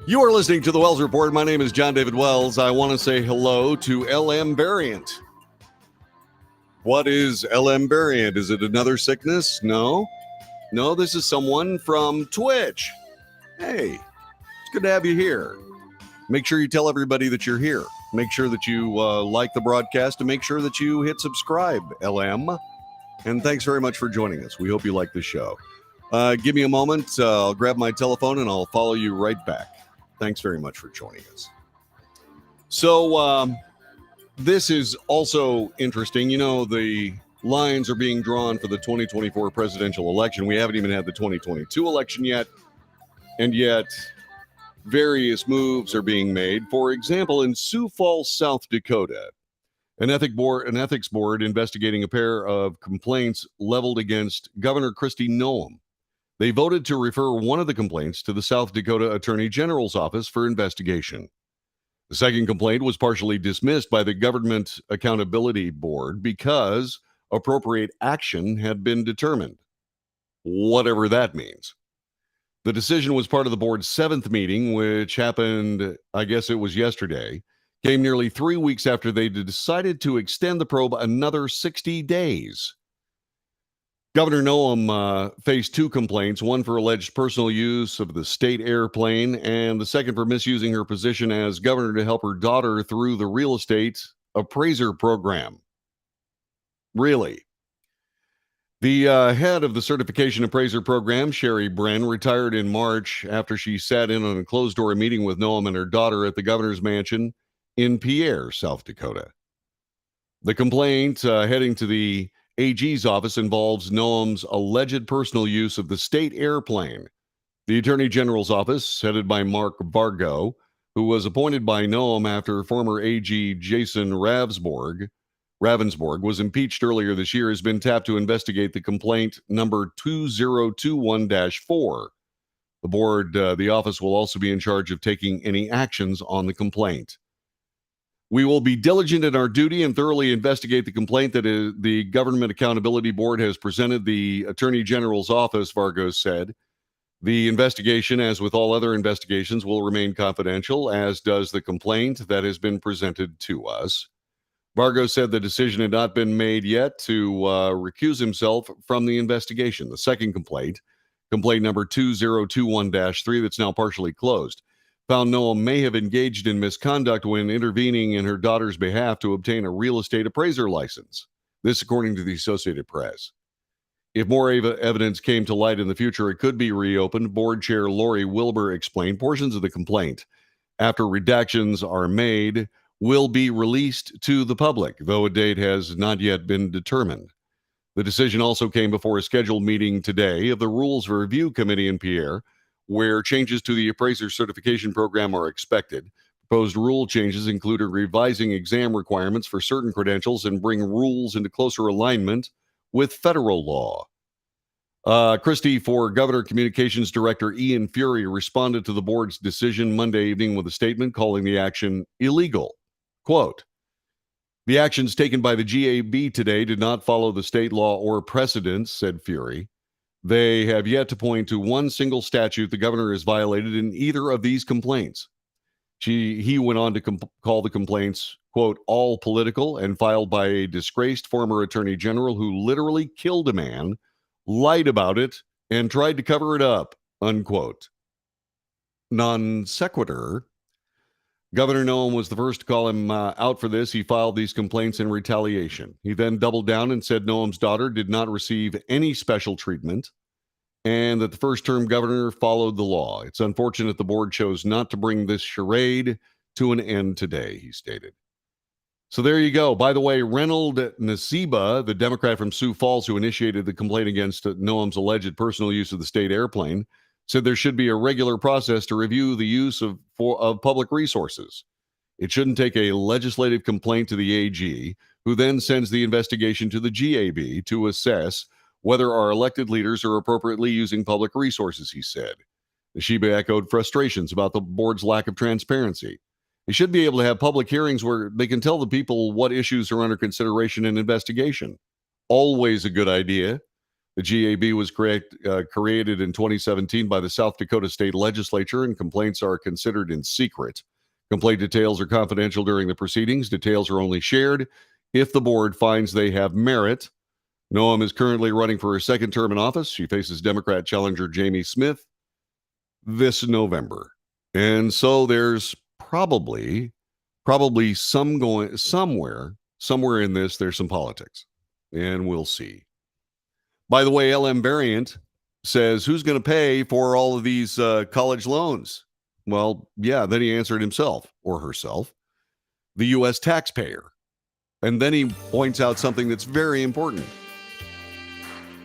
You are listening to the Wells Report. My name is John David Wells. I want to say hello to LM Variant. What is LM Variant? Is it another sickness? No, this is someone from Twitch. Hey, it's good to have you here. Make sure you tell everybody that you're here. Make sure that you like the broadcast and make sure that you hit subscribe, LM. And thanks very much for joining us. We hope you like the show. Give me a moment. I'll grab my telephone and I'll follow you right back. Thanks very much for joining us. So this is also interesting. You know, the lines are being drawn for the 2024 presidential election. We haven't even had the 2022 election yet. And yet various moves are being made. For example, in Sioux Falls, South Dakota, An ethics board investigating a pair of complaints leveled against Governor Kristi Noem. They voted to refer one of the complaints to the South Dakota Attorney General's office for investigation. The second complaint was partially dismissed by the Government Accountability Board because appropriate action had been determined, whatever that means. The decision was part of the board's seventh meeting, which happened, I guess it was yesterday, came nearly 3 weeks after they decided to extend the probe another 60 days. Governor Noem faced two complaints, one for alleged personal use of the state airplane and the second for misusing her position as governor to help her daughter through the real estate appraiser program. Really? The head of the certification appraiser program, Sherry Bren, retired in March after she sat in on a closed-door meeting with Noem and her daughter at the governor's mansion in Pierre, South Dakota. The complaint heading to the AG's office involves Noem's alleged personal use of the state airplane. The Attorney General's office, headed by Mark Vargo, who was appointed by Noem after former AG Jason Ravnsborg was impeached earlier this year, has been tapped to investigate the complaint number 2021-4. The office will also be in charge of taking any actions on the complaint. We will be diligent in our duty and thoroughly investigate the complaint that the Government Accountability Board has presented the Attorney General's office, Vargos said. The investigation, as with all other investigations, will remain confidential, as does the complaint that has been presented to us. Vargo said the decision had not been made yet to recuse himself from the investigation. The second complaint number 2021-3, that's now partially closed, found Noem may have engaged in misconduct when intervening in her daughter's behalf to obtain a real estate appraiser license. This, according to the Associated Press. If more evidence came to light in the future, it could be reopened. Board Chair Lori Wilbur explained portions of the complaint, after redactions are made, will be released to the public, though a date has not yet been determined. The decision also came before a scheduled meeting today of the Rules Review Committee in Pierre, where changes to the appraiser certification program are expected. Proposed rule changes include revising exam requirements for certain credentials and bring rules into closer alignment with federal law. Kristi for Governor Communications Director Ian Fury responded to the board's decision Monday evening with a statement calling the action illegal. Quote, "The actions taken by the GAB today did not follow the state law or precedents," said Fury. "They have yet to point to one single statute the governor has violated in either of these complaints." He went on to call the complaints, quote, "all political and filed by a disgraced former attorney general who literally killed a man, lied about it, and tried to cover it up," unquote. Non sequitur. Governor Noem was the first to call him out for this. He filed these complaints in retaliation. He then doubled down and said Noem's daughter did not receive any special treatment and that the first-term governor followed the law. "It's unfortunate the board chose not to bring this charade to an end today," he stated. So there you go. By the way, Reynold Nasiba, the Democrat from Sioux Falls who initiated the complaint against Noem's alleged personal use of the state airplane, said there should be a regular process to review the use of public resources. It shouldn't take a legislative complaint to the AG, who then sends the investigation to the GAB to assess whether our elected leaders are appropriately using public resources, he said. Nasiba echoed frustrations about the board's lack of transparency. They should be able to have public hearings where they can tell the people what issues are under consideration and investigation. Always a good idea. The GAB was created in 2017 by the South Dakota State Legislature, and complaints are considered in secret. Complaint details are confidential during the proceedings. Details are only shared if the board finds they have merit. Noem is currently running for her second term in office. She faces Democrat challenger Jamie Smith this November. And so there's probably somewhere in this, there's some politics. And we'll see. By the way, LM Variant says, who's going to pay for all of these college loans? Well, yeah, then he answered himself or herself, the U.S. taxpayer. And then he points out something that's very important.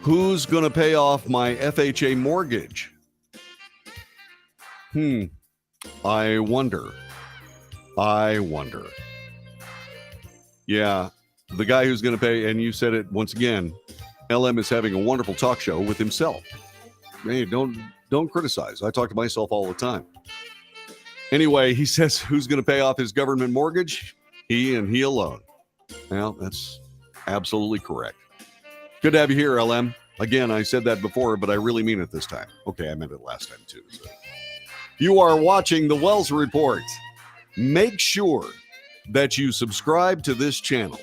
Who's going to pay off my FHA mortgage? I wonder. Yeah, the guy who's going to pay, and you said it once again, LM is having a wonderful talk show with himself. Hey, don't criticize. I talk to myself all the time. Anyway, he says who's going to pay off his government mortgage? He and he alone. Well, that's absolutely correct. Good to have you here, LM. Again, I said that before, but I really mean it this time. Okay, I meant it last time too. So. You are watching the Wells Report. Make sure that you subscribe to this channel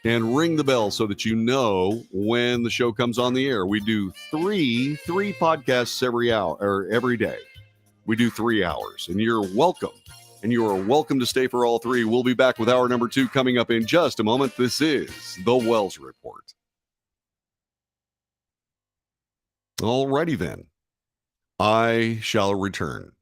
and ring the bell so that you know when the show comes on the air. We do three podcasts every hour or every day. We do 3 hours, and you're welcome. And you are welcome to stay for all three. We'll be back with hour number 2 coming up in just a moment. This is the Wells Report. Alrighty then. I shall return.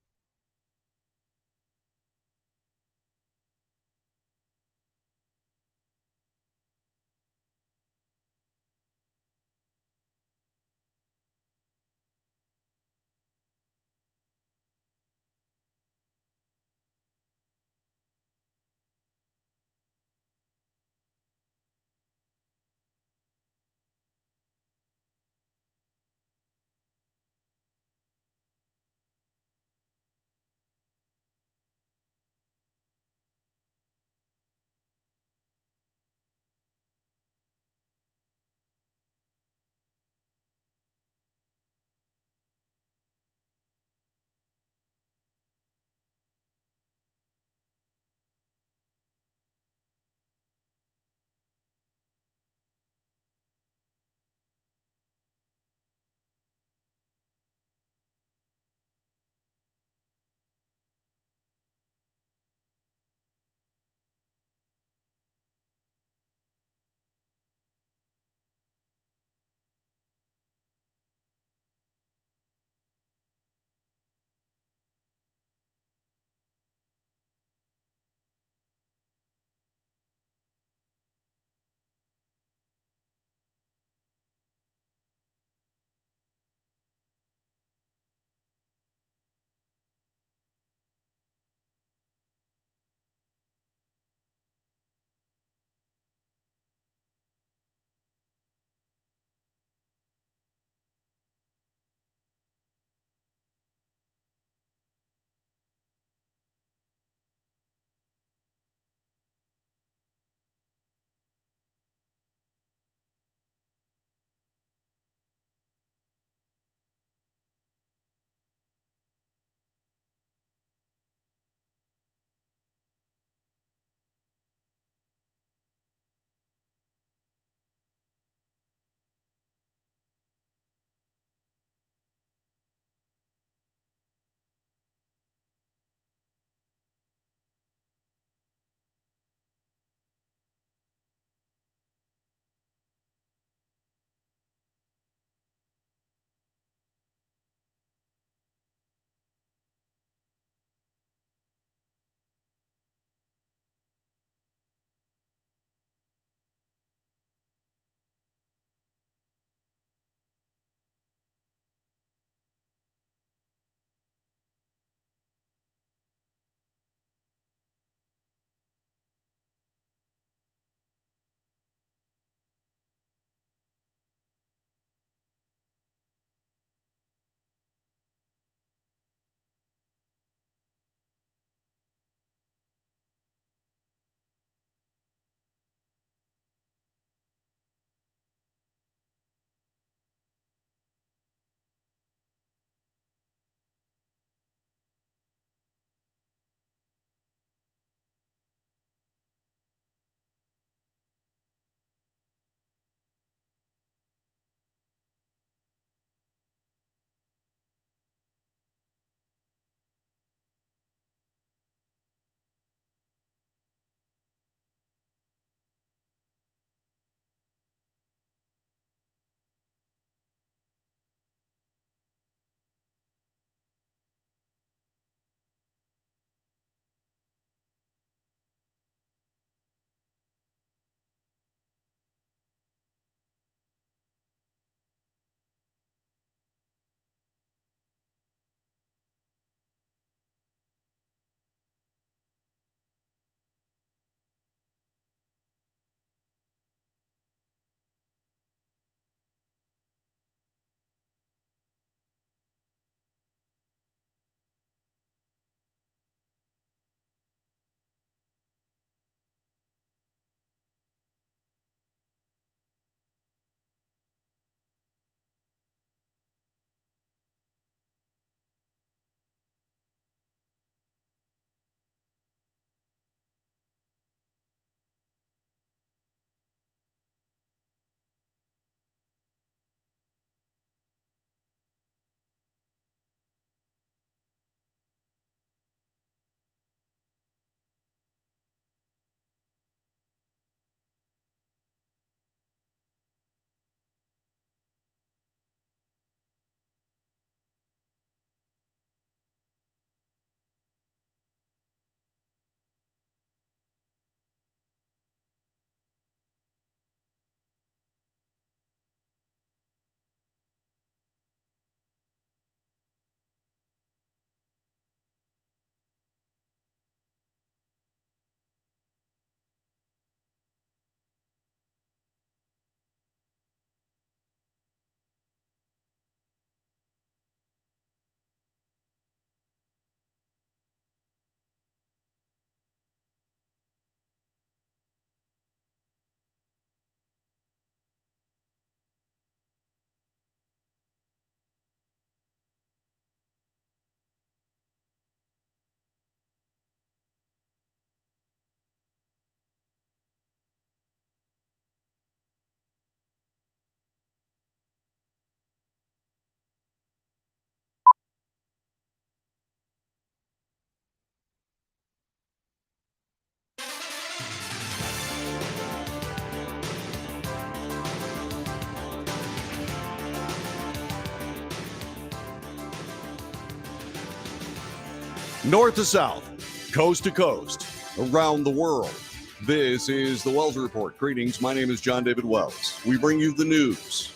North to south, coast to coast, around the world. This is the Wells Report. Greetings. My name is John David Wells. We bring you the news,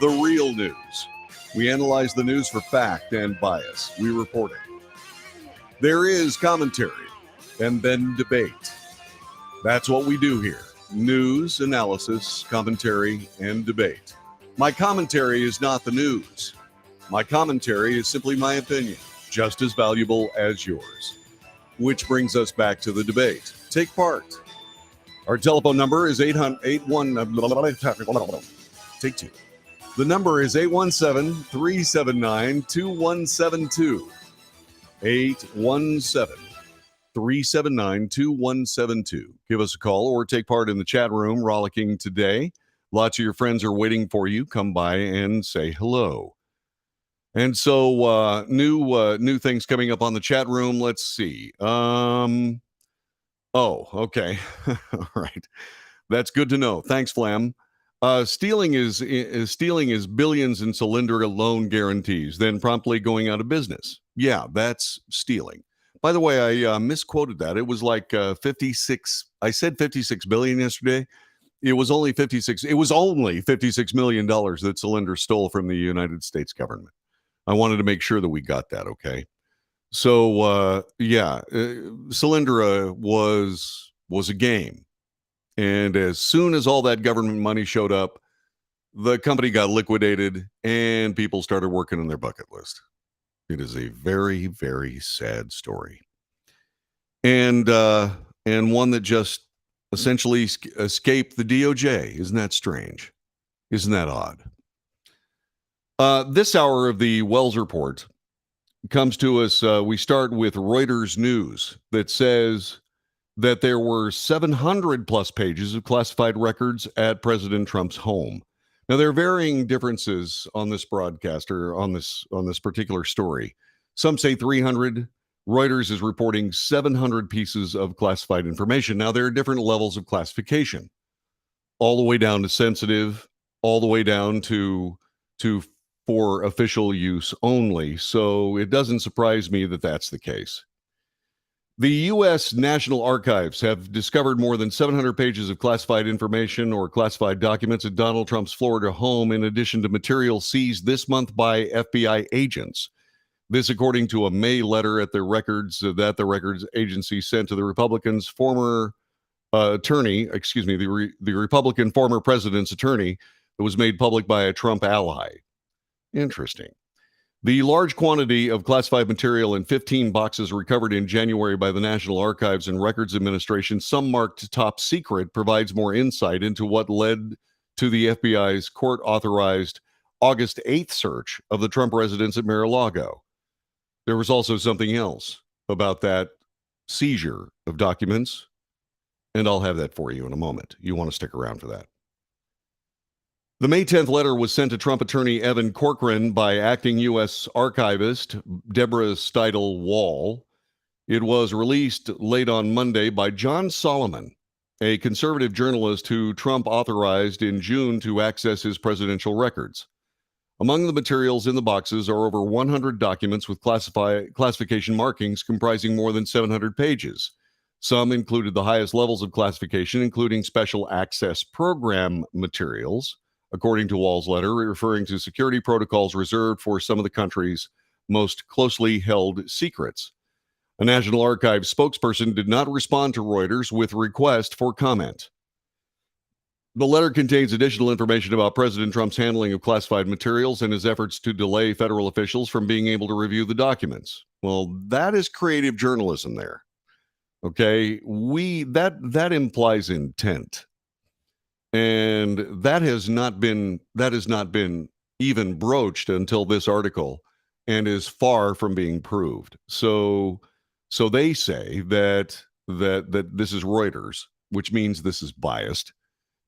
the real news. We analyze the news for fact and bias. We report it. There is commentary and then debate. That's what we do here. News, analysis, commentary, and debate. My commentary is not the news. My commentary is simply my opinion, just as valuable as yours. Which brings us back to the debate. Take part. Our telephone number is 800-81... Take two. The number is 817-379-2172. 817-379-2172. Give us a call or take part in the chat room rollicking today. Lots of your friends are waiting for you. Come by and say hello. And so new things coming up on the chat room. Let's see. Oh, okay. All right. That's good to know. Thanks, Flam. Stealing is billions in Solyndra loan guarantees, then promptly going out of business. Yeah, that's stealing. By the way, I misquoted that. It was like 56. I said 56 billion yesterday. It was only 56. It was only $56 million that Solyndra stole from the United States government. I wanted to make sure that we got that. Okay. So Solyndra was a game. And as soon as all that government money showed up, the company got liquidated and people started working on their bucket list. It is a very, very sad story. And one that just essentially escaped the DOJ. Isn't that strange? Isn't that odd? This hour of the Wells Report comes to us. We start with Reuters News that says that there were 700 plus pages of classified records at President Trump's home. Now, there are varying differences on this broadcast or on this particular story. Some say 300. Reuters is reporting 700 pieces of classified information. Now, there are different levels of classification, all the way down to sensitive, all the way down to for official use only. So it doesn't surprise me that that's the case. The U.S. National Archives have discovered more than 700 pages of classified information or classified documents at Donald Trump's Florida home, in addition to material seized this month by FBI agents. This, according to a May letter that the records agency sent to the Republican's former attorney, the Republican former president's attorney, that was made public by a Trump ally. Interesting. The large quantity of classified material in 15 boxes recovered in January by the National Archives and Records Administration, some marked top secret, provides more insight into what led to the FBI's court-authorized August 8th search of the Trump residence at Mar-a-Lago. There was also something else about that seizure of documents, and I'll have that for you in a moment. You want to stick around for that. The May 10th letter was sent to Trump attorney Evan Corcoran by acting U.S. archivist Deborah Steidel Wall. It was released late on Monday by John Solomon, a conservative journalist who Trump authorized in June to access his presidential records. Among the materials in the boxes are over 100 documents with classification markings comprising more than 700 pages. Some included the highest levels of classification, including special access program materials, according to Wall's letter, referring to security protocols reserved for some of the country's most closely held secrets. A National Archives spokesperson did not respond to Reuters with request for comment. The letter contains additional information about President Trump's handling of classified materials and his efforts to delay federal officials from being able to review the documents. Well, that is creative journalism there. Okay, that implies intent. And that has not been even broached until this article, and is far from being proved. So they say that this is Reuters, which means this is biased.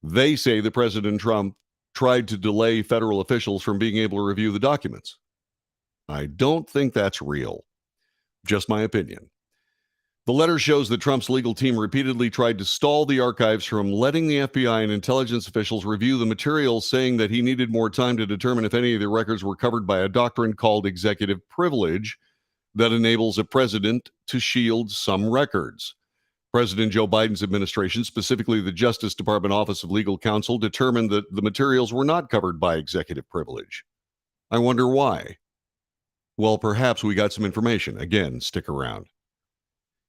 They say that President Trump tried to delay federal officials from being able to review the documents. I don't think that's real. Just my opinion. The letter shows that Trump's legal team repeatedly tried to stall the archives from letting the FBI and intelligence officials review the materials, saying that he needed more time to determine if any of the records were covered by a doctrine called executive privilege that enables a president to shield some records. President Joe Biden's administration, specifically the Justice Department Office of Legal Counsel, determined that the materials were not covered by executive privilege. I wonder why. Well, perhaps we got some information. Again, stick around.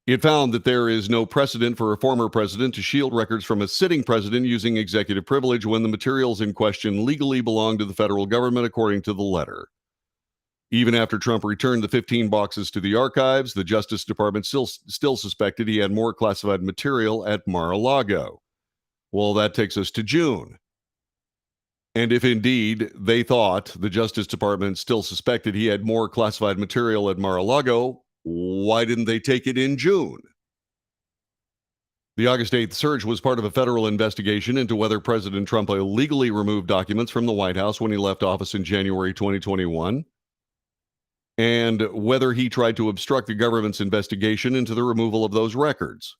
It found that there is no precedent for a former president to shield records from a sitting president using executive privilege when the materials in question legally belong to the federal government, according to the letter. Even after Trump returned the 15 boxes to the archives, the Justice Department still suspected he had more classified material at Mar-a-Lago. Well, that takes us to June. And if indeed they thought the Justice Department still suspected he had more classified material at Mar-a-Lago, why didn't they take it in June? The August 8th search was part of a federal investigation into whether President Trump illegally removed documents from the White House when he left office in January 2021, and whether he tried to obstruct the government's investigation into the removal of those records.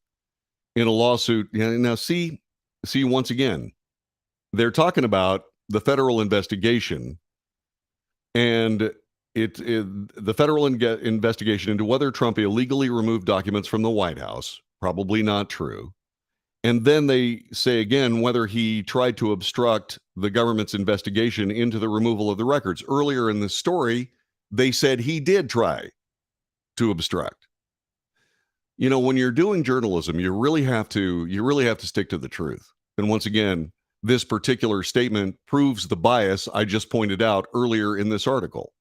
In a lawsuit, now see once again, they're talking about the federal investigation, and the federal investigation into whether Trump illegally removed documents from the White House, probably not true. And then they say again whether he tried to obstruct the government's investigation into the removal of the records. Earlier in the story, they said he did try to obstruct. You know, when you're doing journalism, you really have to stick to the truth. And once again, this particular statement proves the bias I just pointed out earlier in this article.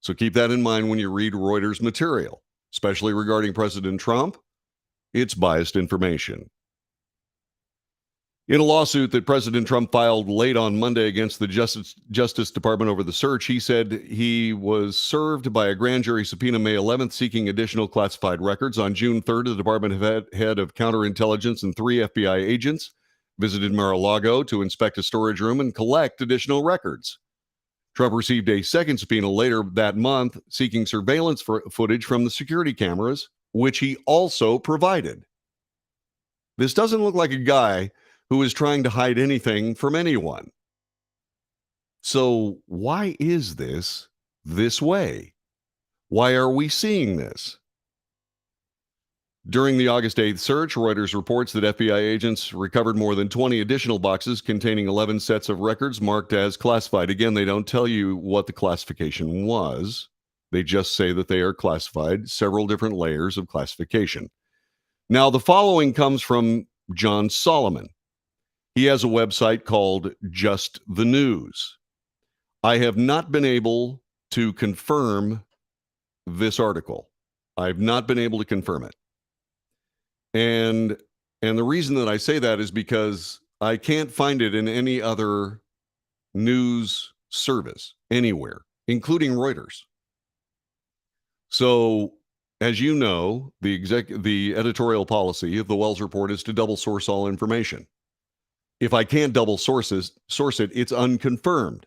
So keep that in mind when you read Reuters material, especially regarding President Trump. It's biased information. In a lawsuit that President Trump filed late on Monday against the Justice Department over the search, he said he was served by a grand jury subpoena May 11th seeking additional classified records. On June 3rd, the department head of counterintelligence and 3 FBI agents visited Mar-a-Lago to inspect a storage room and collect additional records. Trump received a second subpoena later that month seeking surveillance footage from the security cameras, which he also provided. This doesn't look like a guy who is trying to hide anything from anyone. So why is this way? Why are we seeing this? During the August 8th search, Reuters reports that FBI agents recovered more than 20 additional boxes containing 11 sets of records marked as classified. Again, they don't tell you what the classification was. They just say that they are classified, several different layers of classification. Now, the following comes from John Solomon. He has a website called Just the News. I have not been able to confirm this article. I've not been able to confirm it. And the reason that I say that is because I can't find it in any other news service anywhere, including Reuters. So, as you know, the editorial policy of the Wells Report is to double source all information. If I can't double source it, it's unconfirmed.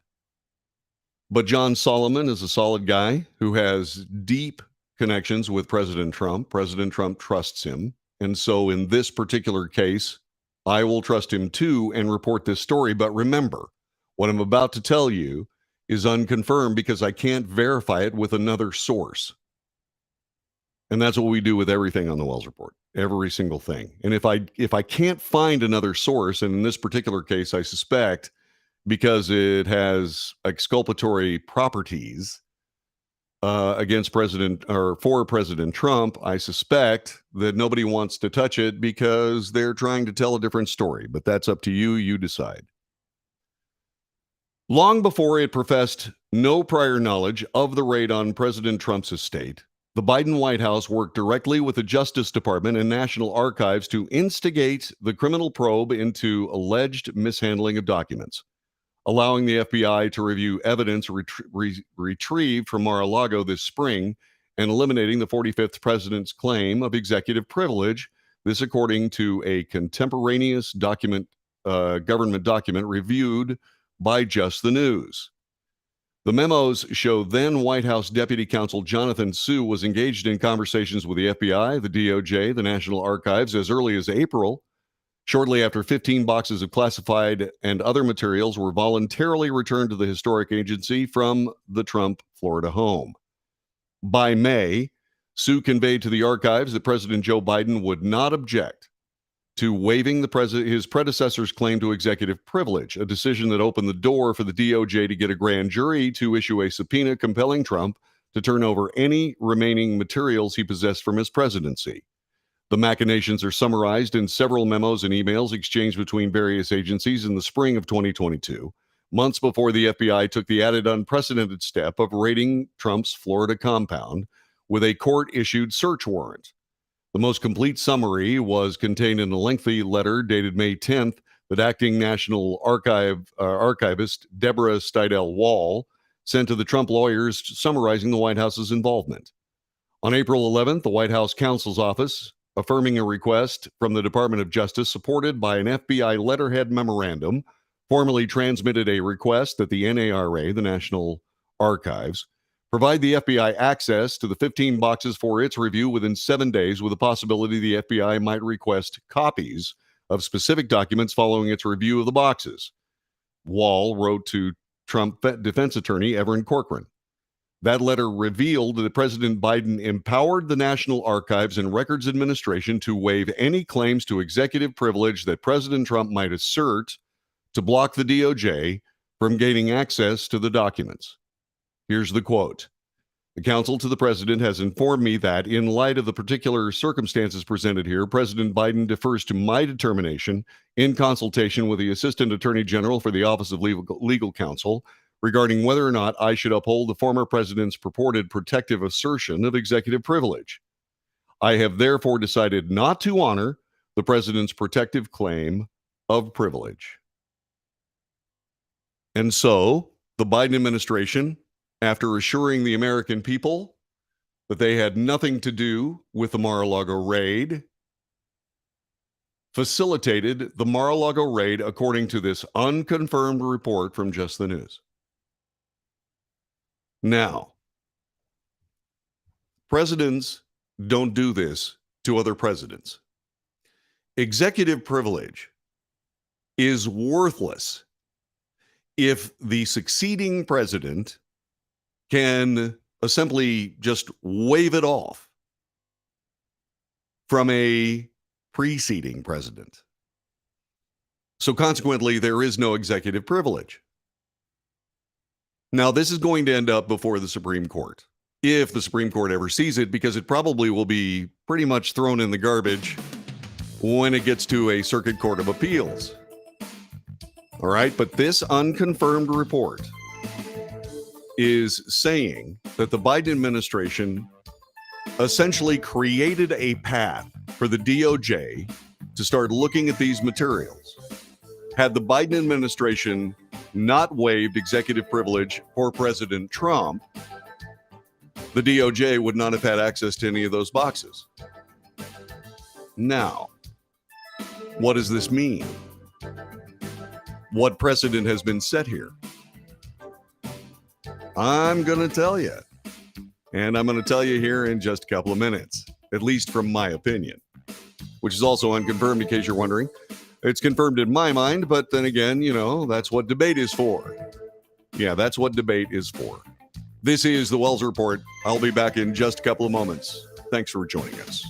But John Solomon is a solid guy who has deep connections with President Trump. President Trump trusts him. And so in this particular case, I will trust him too and report this story. But remember, what I'm about to tell you is unconfirmed because I can't verify it with another source. And that's what we do with everything on the Wells Report, every single thing. And if I can't find another source, and in this particular case, I suspect because it has exculpatory properties against President or for President Trump, I suspect that nobody wants to touch it because they're trying to tell a different story. But that's up to you. You decide. Long before it professed no prior knowledge of the raid on President Trump's estate, the Biden White House worked directly with the Justice Department and National Archives to instigate the criminal probe into alleged mishandling of documents, allowing the FBI to review evidence retrieved from Mar-a-Lago this spring and eliminating the 45th president's claim of executive privilege. This according to a contemporaneous government document reviewed by Just the News. The memos show then White House Deputy Counsel Jonathan Su was engaged in conversations with the FBI, the DOJ, the National Archives as early as April, shortly after 15 boxes of classified and other materials were voluntarily returned to the historic agency from the Trump Florida home. By May, Sue conveyed to the archives that President Joe Biden would not object to waiving his predecessor's claim to executive privilege, a decision that opened the door for the DOJ to get a grand jury to issue a subpoena compelling Trump to turn over any remaining materials he possessed from his presidency. The machinations are summarized in several memos and emails exchanged between various agencies in the spring of 2022, months before the FBI took the added unprecedented step of raiding Trump's Florida compound with a court-issued search warrant. The most complete summary was contained in a lengthy letter dated May 10th that acting National Archivist Deborah Steidel Wall sent to the Trump lawyers summarizing the White House's involvement. On April 11th, the White House counsel's office, affirming a request from the Department of Justice supported by an FBI letterhead memorandum, formally transmitted a request that the NARA, the National Archives, provide the FBI access to the 15 boxes for its review within 7 days, with the possibility the FBI might request copies of specific documents following its review of the boxes. Wall wrote to Trump defense attorney Evan Corcoran. That letter revealed that President Biden empowered the National Archives and Records Administration to waive any claims to executive privilege that President Trump might assert to block the DOJ from gaining access to the documents. Here's the quote. The counsel to the president has informed me that, in light of the particular circumstances presented here, President Biden defers to my determination, in consultation with the Assistant Attorney General for the Office of Legal Counsel, regarding whether or not I should uphold the former president's purported protective assertion of executive privilege. I have therefore decided not to honor the president's protective claim of privilege. And so, the Biden administration, after assuring the American people that they had nothing to do with the Mar-a-Lago raid, facilitated the Mar-a-Lago raid according to this unconfirmed report from Just the News. Now, presidents don't do this to other presidents. Executive privilege is worthless if the succeeding president can simply just wave it off from a preceding president. So consequently, there is no executive privilege. Now, this is going to end up before the Supreme Court, if the Supreme Court ever sees it, because it probably will be pretty much thrown in the garbage when it gets to a Circuit Court of Appeals. All right, but this unconfirmed report is saying that the Biden administration essentially created a path for the DOJ to start looking at these materials. Had the Biden administration not waived executive privilege for President Trump, the DOJ would not have had access to any of those boxes. Now, what does this mean? What precedent has been set here? I'm going to tell you. And I'm going to tell you here in just a couple of minutes, at least from my opinion, which is also unconfirmed in case you're wondering. It's confirmed in my mind, but then again, that's what debate is for. Yeah, that's what debate is for. This is the Wells Report. I'll be back in just a couple of moments. Thanks for joining us.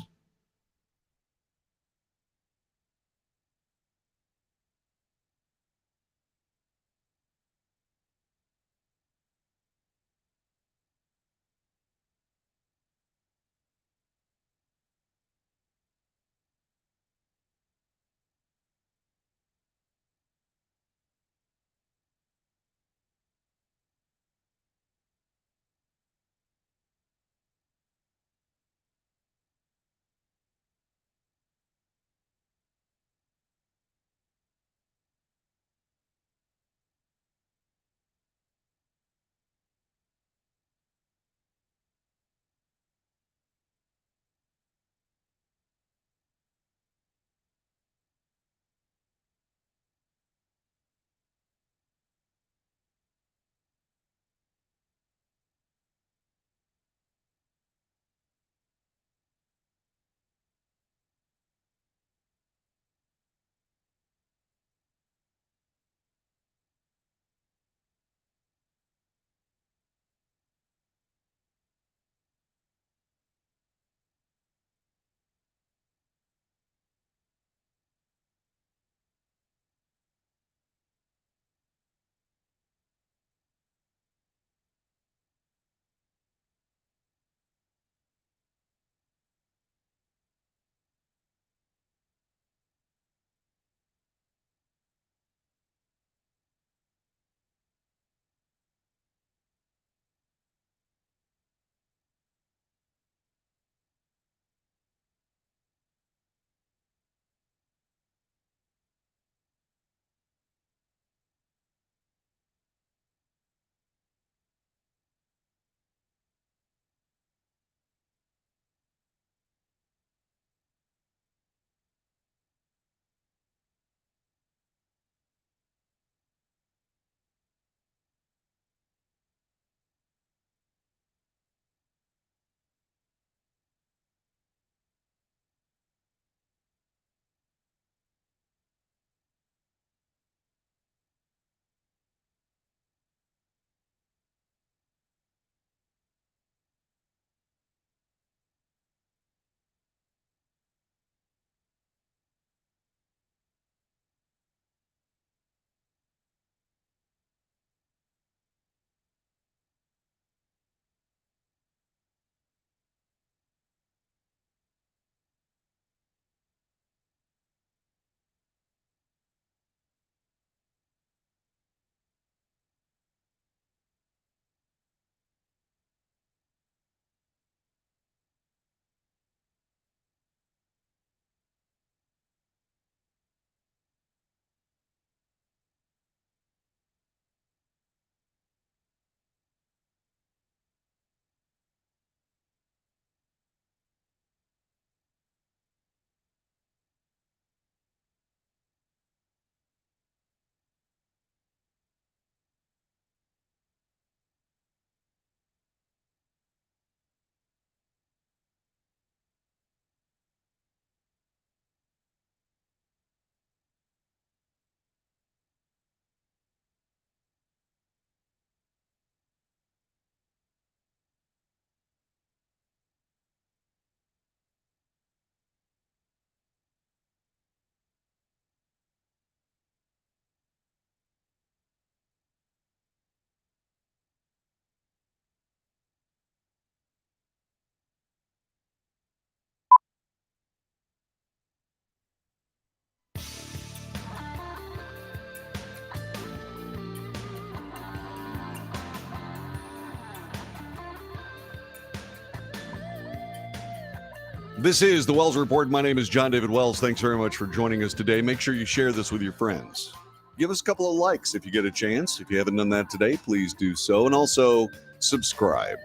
This is the Wells Report. My name is John David Wells. Thanks very much for joining us today. Make sure you share this with your friends. Give us a couple of likes if you get a chance. If you haven't done that today, please do so. And also subscribe.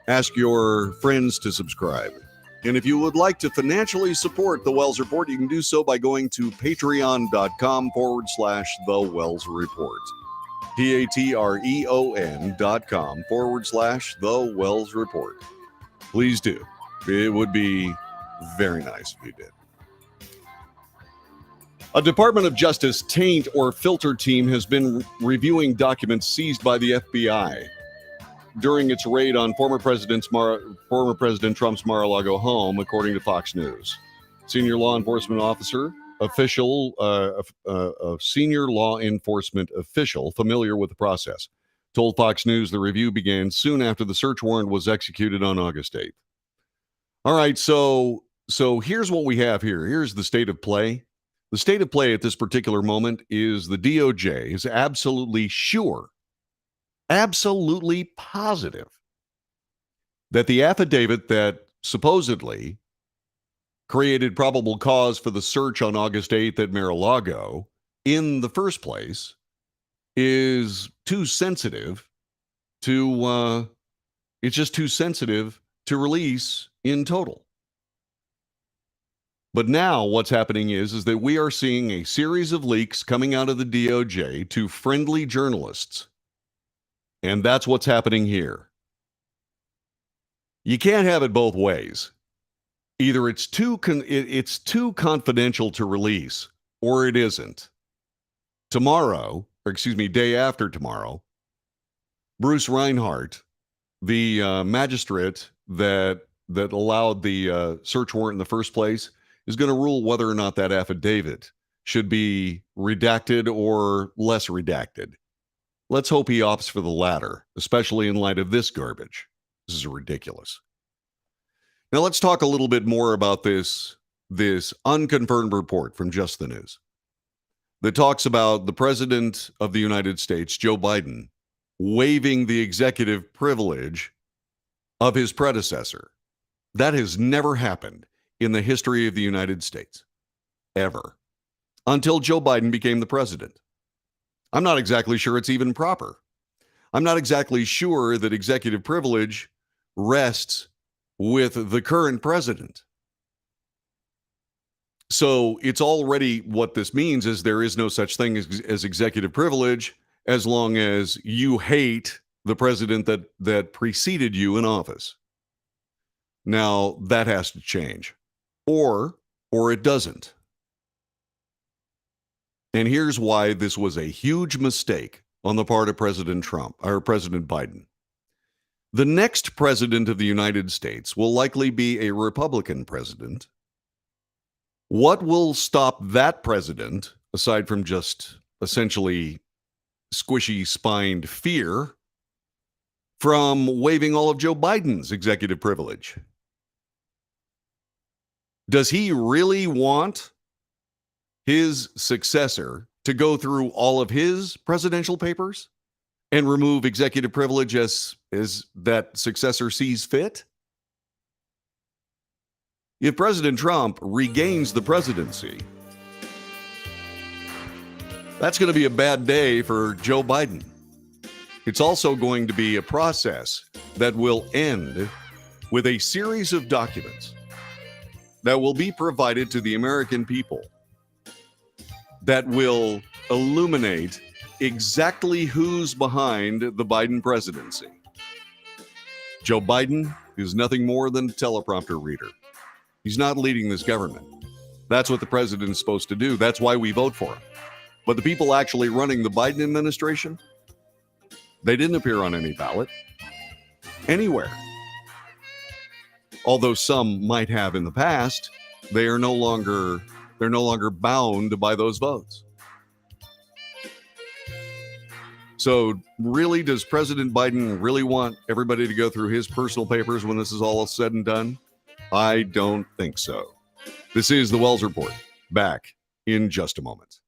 Ask your friends to subscribe. And if you would like to financially support the Wells Report, you can do so by going to patreon.com/the Wells Report. patreon.com/the Wells Report. Please do. It would be very nice if you did. A Department of Justice taint or filter team has been reviewing documents seized by the FBI during its raid on former President Trump's Mar-a-Lago home, according to Fox News. Senior law enforcement official familiar with the process told Fox News the review began soon after the search warrant was executed on August 8th. All right, so here's what we have here. Here's the state of play. The state of play at this particular moment is the DOJ is absolutely sure, absolutely positive that the affidavit that supposedly created probable cause for the search on August 8th at Mar-a-Lago in the first place is too sensitive to, it's just too sensitive to release in total. But now what's happening is that we are seeing a series of leaks coming out of the DOJ to friendly journalists. And that's what's happening here. You can't have it both ways. Either it's too confidential to release, or it isn't. Day after tomorrow, Bruce Reinhart, the magistrate that allowed the search warrant in the first place, is going to rule whether or not that affidavit should be redacted or less redacted. Let's hope he opts for the latter, especially in light of this garbage. This is ridiculous. Now let's talk a little bit more about this unconfirmed report from Just the News that talks about the President of the United States, Joe Biden, waiving the executive privilege of his predecessor. That has never happened in the history of the United States, ever, until Joe Biden became the president. I'm not exactly sure it's even proper. I'm not exactly sure that executive privilege rests with the current president. So it's already, what this means is there is no such thing as executive privilege as long as you hate the president that preceded you in office. Now, that has to change. Or it doesn't. And here's why this was a huge mistake on the part of President Biden. The next president of the United States will likely be a Republican president. What will stop that president, aside from just essentially squishy-spined fear, from waiving all of Joe Biden's executive privilege? Does he really want his successor to go through all of his presidential papers and remove executive privilege as that successor sees fit? If President Trump regains the presidency, that's going to be a bad day for Joe Biden. It's also going to be a process that will end with a series of documents that will be provided to the American people that will illuminate exactly who's behind the Biden presidency. Joe Biden is nothing more than a teleprompter reader. He's not leading this government. That's what the president is supposed to do. That's why we vote for him. But the people actually running the Biden administration, they didn't appear on any ballot anywhere. Although some might have in the past, they're no longer bound by those votes. So really, does President Biden really want everybody to go through his personal papers when this is all said and done? I don't think so. This is the Wells Report. Back in just a moment.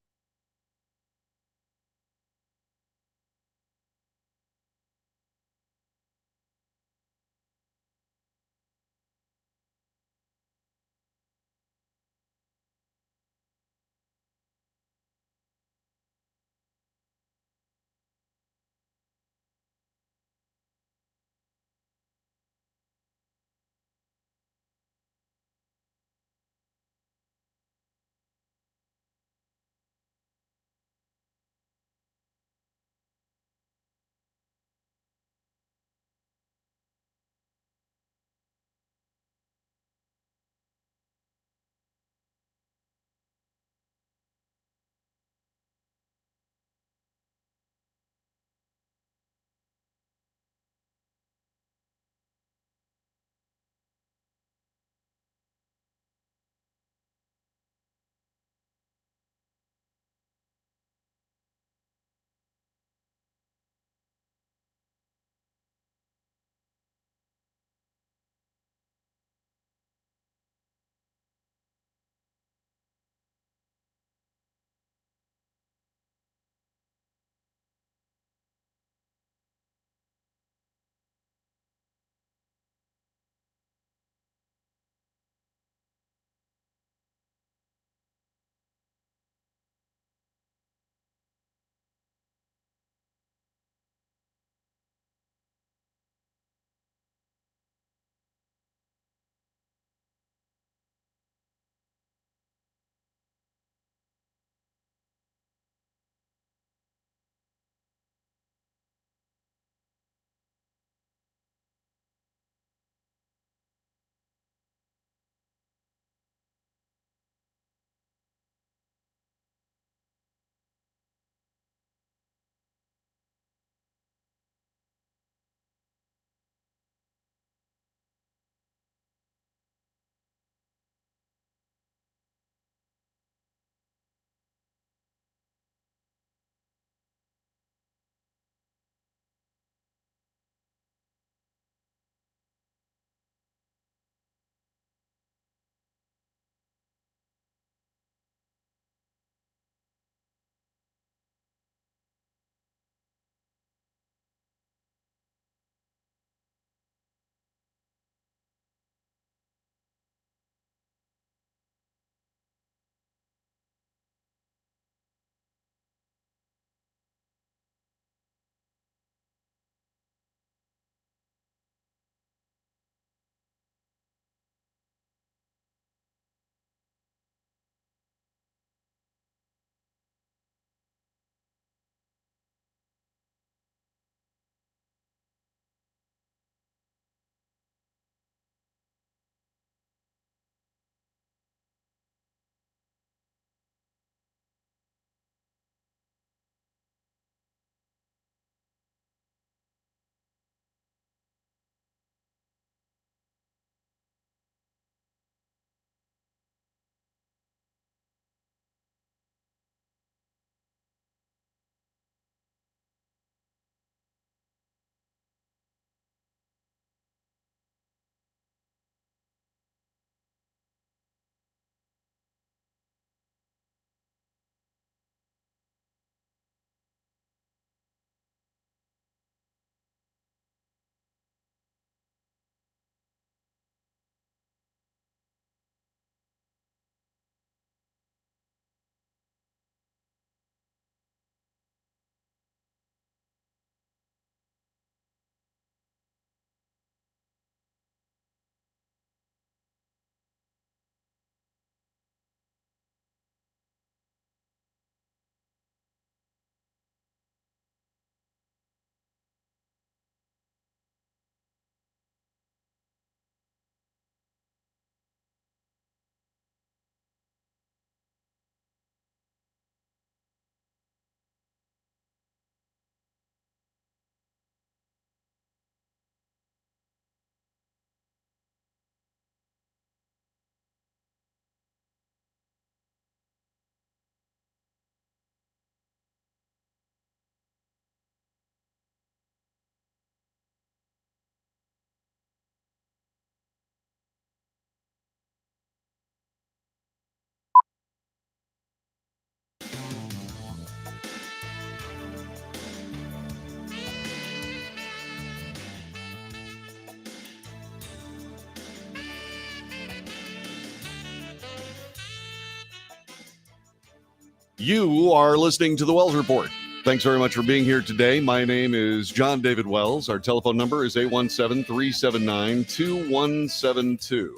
You are listening to the Wells Report. Thanks very much for being here today. My name is John David Wells. Our telephone number is 817-379-2172.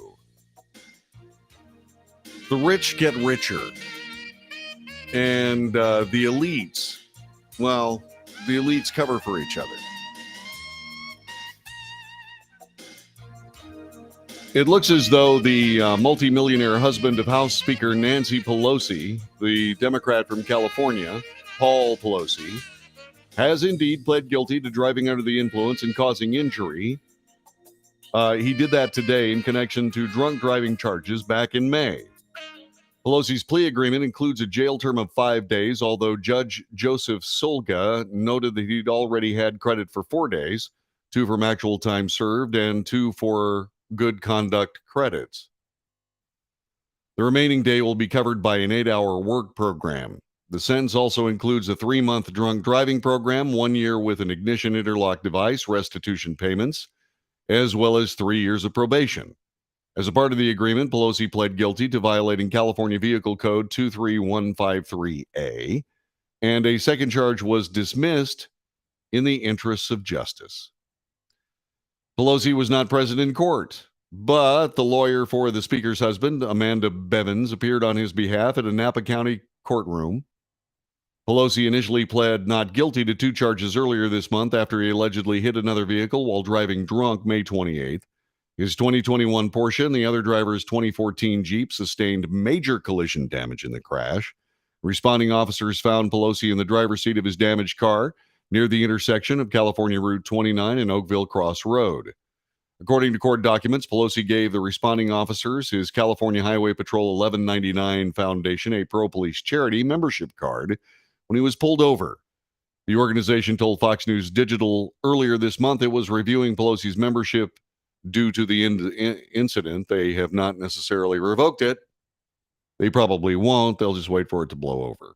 The rich get richer. And the elites, well, the elites cover for each other. It looks as though the multimillionaire husband of House Speaker Nancy Pelosi, the Democrat from California, Paul Pelosi, has indeed pled guilty to driving under the influence and causing injury. He did that today in connection to drunk driving charges back in May. Pelosi's plea agreement includes a jail term of 5 days, although Judge Joseph Solga noted that he'd already had credit for 4 days, 2 from actual time served and 2 for good conduct credits. The remaining day will be covered by an 8-hour work program. The sentence also includes a 3-month drunk driving program, 1 year with an ignition interlock device, restitution payments, as well as 3 years of probation. As a part of the agreement, Pelosi pled guilty to violating California Vehicle Code 23153A, and a second charge was dismissed in the interests of justice. Pelosi was not present in court, but the lawyer for the Speaker's husband, Amanda Bevins, appeared on his behalf at a Napa County courtroom. Pelosi initially pled not guilty to 2 charges earlier this month after he allegedly hit another vehicle while driving drunk May 28th. His 2021 Porsche and the other driver's 2014 Jeep sustained major collision damage in the crash. Responding officers found Pelosi in the driver's seat of his damaged car near the intersection of California Route 29 and Oakville Cross Road. According to court documents, Pelosi gave the responding officers his California Highway Patrol 1199 Foundation, a pro-police charity, membership card when he was pulled over. The organization told Fox News Digital earlier this month it was reviewing Pelosi's membership due to the incident. They have not necessarily revoked it. They probably won't. They'll just wait for it to blow over.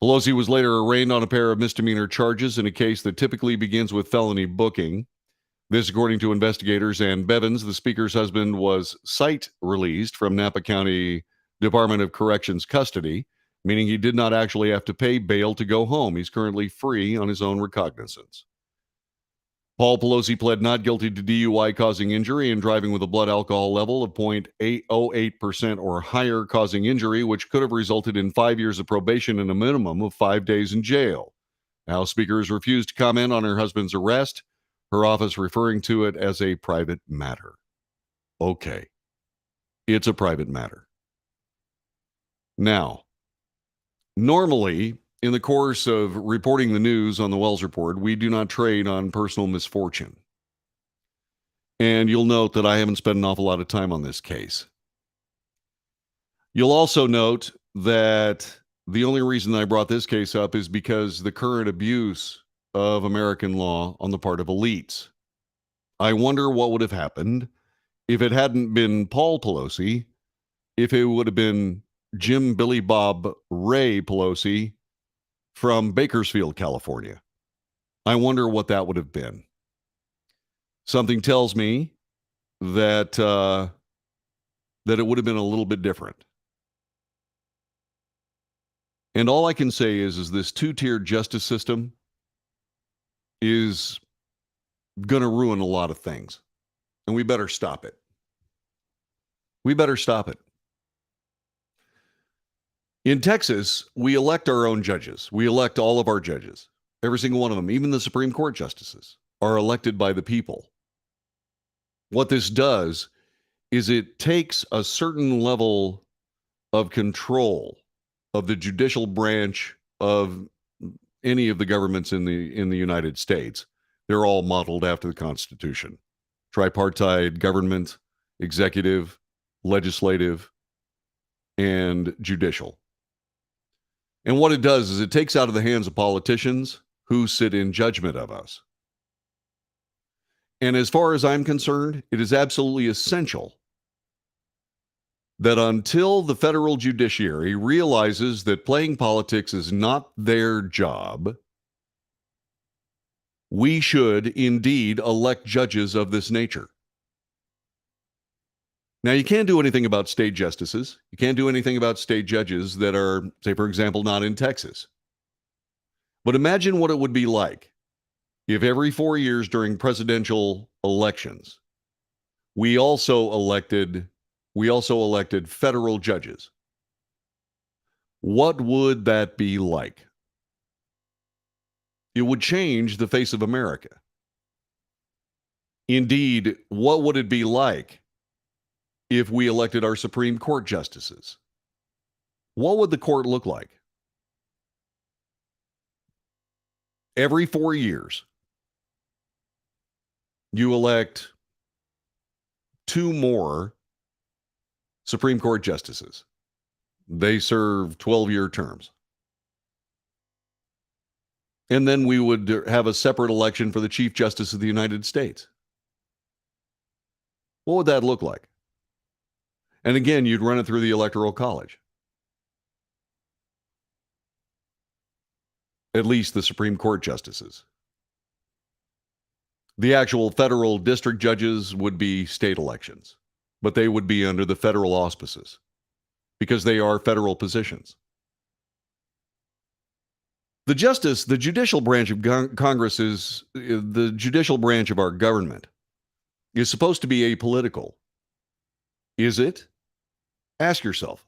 Pelosi was later arraigned on a pair of misdemeanor charges in a case that typically begins with felony booking. This, according to investigators, and Bevins, the Speaker's husband, was sight released from Napa County Department of Corrections custody, meaning he did not actually have to pay bail to go home. He's currently free on his own recognizance. Paul Pelosi pled not guilty to DUI causing injury and driving with a blood alcohol level of 0.808% or higher causing injury, which could have resulted in 5 years of probation and a minimum of 5 days in jail. The House Speaker has refused to comment on her husband's arrest, her office referring to it as a private matter. Okay, it's a private matter. Now, normally, in the course of reporting the news on the Wells Report, we do not trade on personal misfortune. And you'll note that I haven't spent an awful lot of time on this case. You'll also note that the only reason I brought this case up is because the current abuse of American law on the part of elites. I wonder what would have happened if it hadn't been Paul Pelosi, if it would have been Jim Billy Bob Ray Pelosi from Bakersfield, California. I wonder what that would have been. Something tells me that it would have been a little bit different. And all I can say is this two-tiered justice system is going to ruin a lot of things. And we better stop it. We better stop it. In Texas, we elect our own judges. We elect all of our judges. Every single one of them, even the Supreme Court justices, are elected by the people. What this does is it takes a certain level of control of the judicial branch of any of the governments in the United States. They're all modeled after the Constitution. Tripartite government, executive, legislative, and judicial. And what it does is it takes out of the hands of politicians who sit in judgment of us. And as far as I'm concerned, it is absolutely essential that until the federal judiciary realizes that playing politics is not their job, we should indeed elect judges of this nature. Now, you can't do anything about state justices. You can't do anything about state judges that are, say, for example, not in Texas. But imagine what it would be like if every 4 years during presidential elections, we also elected federal judges. What would that be like? It would change the face of America. Indeed, what would it be like if we elected our Supreme Court justices? What would the court look like? Every 4 years, you elect two more Supreme Court justices. They serve 12-year terms. And then we would have a separate election for the Chief Justice of the United States. What would that look like? And again, you'd run it through the Electoral College. At least the Supreme Court justices. The actual federal district judges would be state elections, but they would be under the federal auspices because they are federal positions. The judicial branch of Congress is the judicial branch of our government is supposed to be apolitical. Is it? Ask yourself.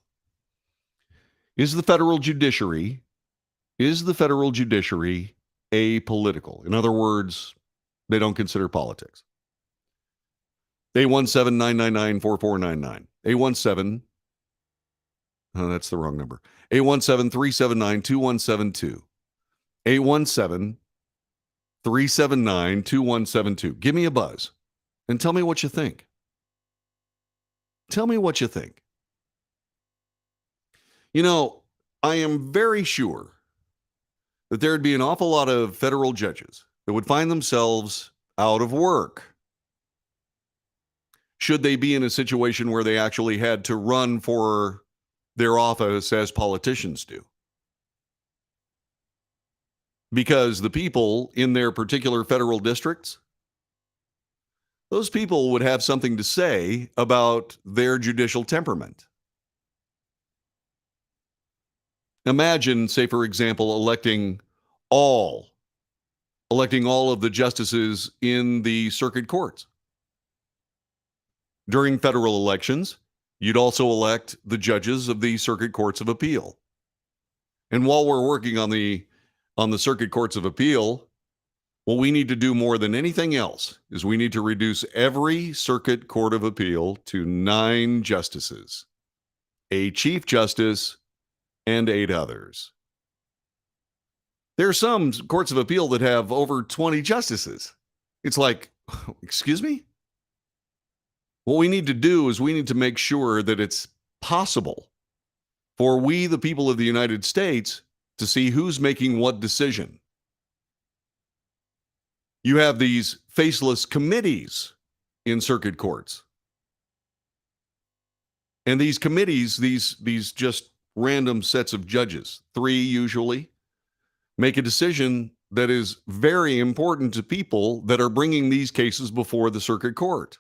Is the federal judiciary apolitical? In other words, they don't consider politics. A17-999-4499. A17, oh, that's the wrong number. A17-379-2172. A17-379-2172. Give me a buzz and tell me what you think. Tell me what you think. You know, I am very sure that there'd be an awful lot of federal judges that would find themselves out of work should they be in a situation where they actually had to run for their office as politicians do. Because the people in their particular federal districts, those people would have something to say about their judicial temperament. Imagine, say, for example, electing all of the justices in the circuit courts. During federal elections, you'd also elect the judges of the circuit courts of appeal. And while we're working on the circuit courts of appeal, what we need to do more than anything else is we need to reduce every circuit court of appeal to 9 justices, a chief justice, and 8 others. There are some courts of appeal that have over 20 justices. It's like, excuse me? What we need to do is we need to make sure that it's possible for we, the people of the United States, to see who's making what decision. You have these faceless committees in circuit courts. And these committees, these just random sets of judges, 3 usually, make a decision that is very important to people that are bringing these cases before the circuit court.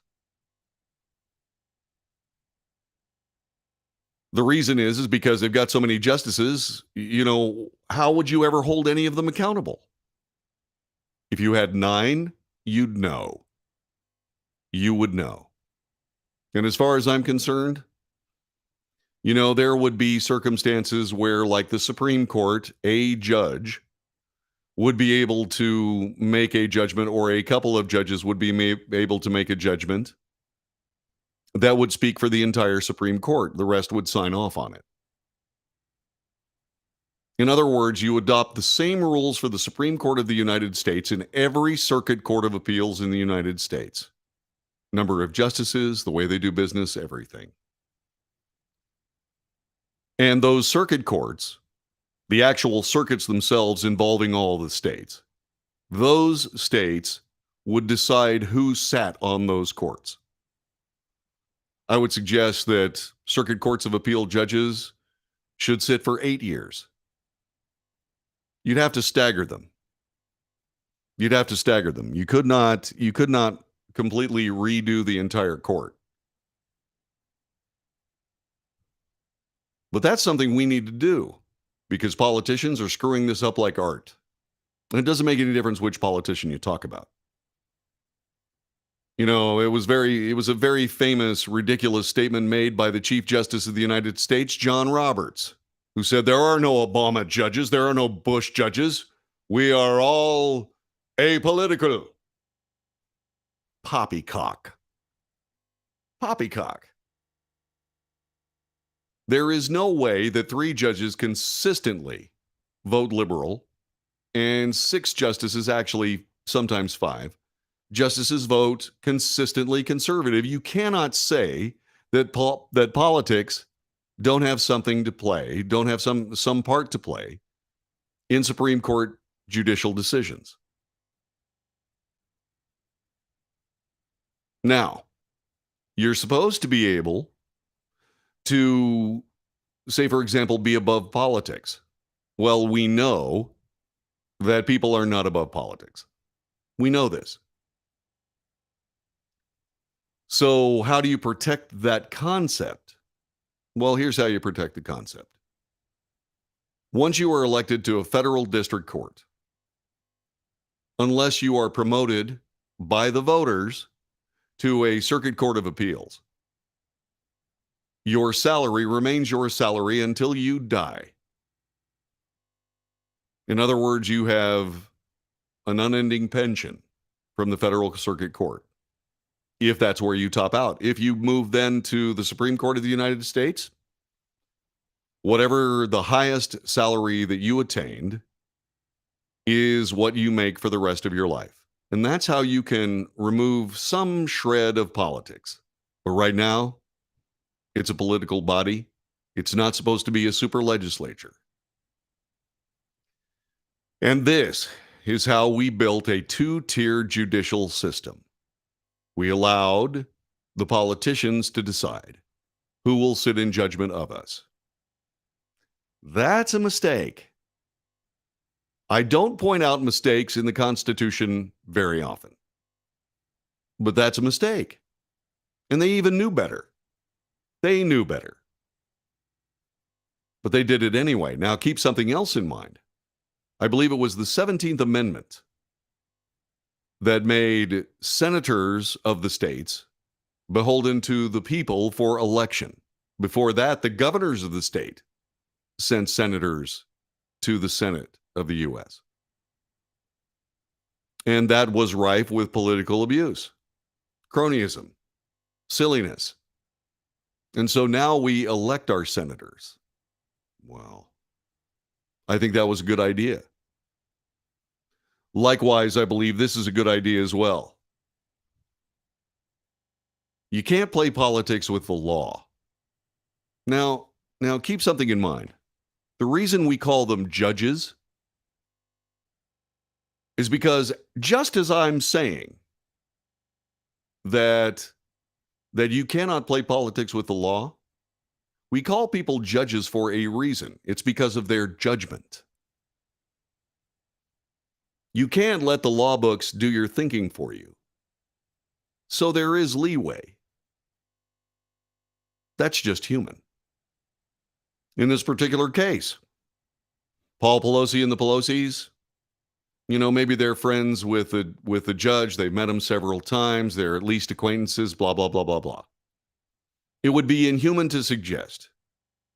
The reason is because they've got so many justices, how would you ever hold any of them accountable? If you had 9, you'd know. You would know. And as far as I'm concerned, there would be circumstances where, like the Supreme Court, a judge would be able to make a judgment, or a couple of judges would be able to make a judgment that would speak for the entire Supreme Court. The rest would sign off on it. In other words, you adopt the same rules for the Supreme Court of the United States in every circuit court of appeals in the United States. Number of justices, the way they do business, everything. And those circuit courts, the actual circuits themselves involving all the states, those states would decide who sat on those courts. I would suggest that circuit courts of appeal judges should sit for 8 years. You'd have to stagger them. You could not completely redo the entire court. But that's something we need to do because politicians are screwing this up like art. And it doesn't make any difference which politician you talk about. You know, it was a very famous, ridiculous statement made by the Chief Justice of the United States, John Roberts, who said, there are no Obama judges, there are no Bush judges. We are all apolitical. Poppycock. Poppycock. There is no way that 3 judges consistently vote liberal and 6 justices, actually sometimes 5, justices vote consistently conservative. You cannot say that politics don't have something to play, don't have some part to play in Supreme Court judicial decisions. Now, you're supposed to be able to, say, for example, be above politics. Well, we know that people are not above politics. We know this. So how do you protect that concept? Well, here's how you protect the concept. Once you are elected to a federal district court, unless you are promoted by the voters to a circuit court of appeals, your salary remains your salary until you die. In other words, you have an unending pension from the federal circuit court, if that's where you top out. If you move then to the Supreme Court of the United States, whatever the highest salary that you attained is what you make for the rest of your life. And that's how you can remove some shred of politics. But right now, it's a political body. It's not supposed to be a super legislature. And this is how we built a 2-tier judicial system. We allowed the politicians to decide who will sit in judgment of us. That's a mistake. I don't point out mistakes in the Constitution very often. But that's a mistake. And they even knew better. They knew better. But they did it anyway. Now keep something else in mind. I believe it was the 17th Amendment that made senators of the states beholden to the people for election. Before that, the governors of the state sent senators to the Senate of the U.S. And that was rife with political abuse, cronyism, silliness. And so now we elect our senators. Well, I think that was a good idea. Likewise, I believe this is a good idea as well. You can't play politics with the law. Now keep something in mind. The reason we call them judges is because just as I'm saying that you cannot play politics with the law, we call people judges for a reason. It's because of their judgment. You can't let the law books do your thinking for you. So there is leeway. That's just human. In this particular case, Paul Pelosi and the Pelosis, maybe they're friends with the judge. They've met him several times. They're at least acquaintances, blah, blah, blah, blah, blah. It would be inhuman to suggest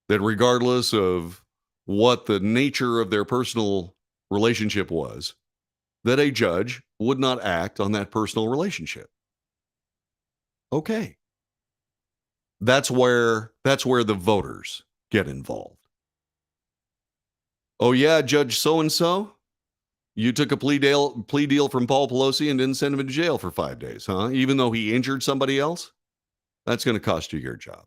that regardless of what the nature of their personal relationship was, that a judge would not act on that personal relationship. Okay. That's where the voters get involved. Oh yeah, Judge so-and-so, you took a plea deal from Paul Pelosi and didn't send him to jail for 5 days, huh? Even though he injured somebody else? That's going to cost you your job.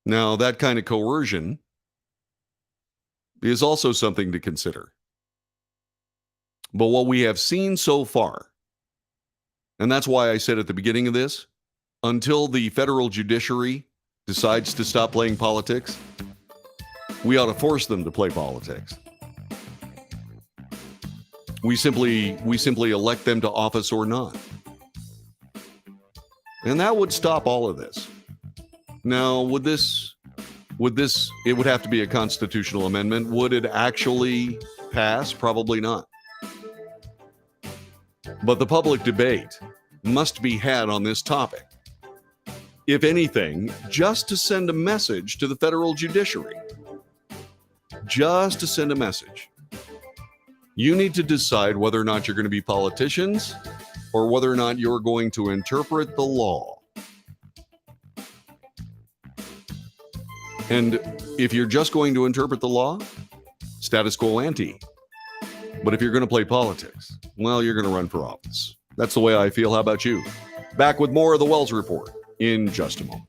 Now, that kind of coercion is also something to consider. But what we have seen so far, and that's why I said at the beginning of this, until the federal judiciary decides to stop playing politics, we ought to force them to play politics. We simply elect them to office or not. And that would stop all of this. Now, it would have to be a constitutional amendment. Would it actually pass? Probably not. But the public debate must be had on this topic. If anything, just to send a message to the federal judiciary. Just to send a message. You need to decide whether or not you're going to be politicians or whether or not you're going to interpret the law. And if you're just going to interpret the law, status quo ante. But if you're going to play politics, well, you're going to run for office. That's the way I feel. How about you? Back with more of the Wells Report in just a moment.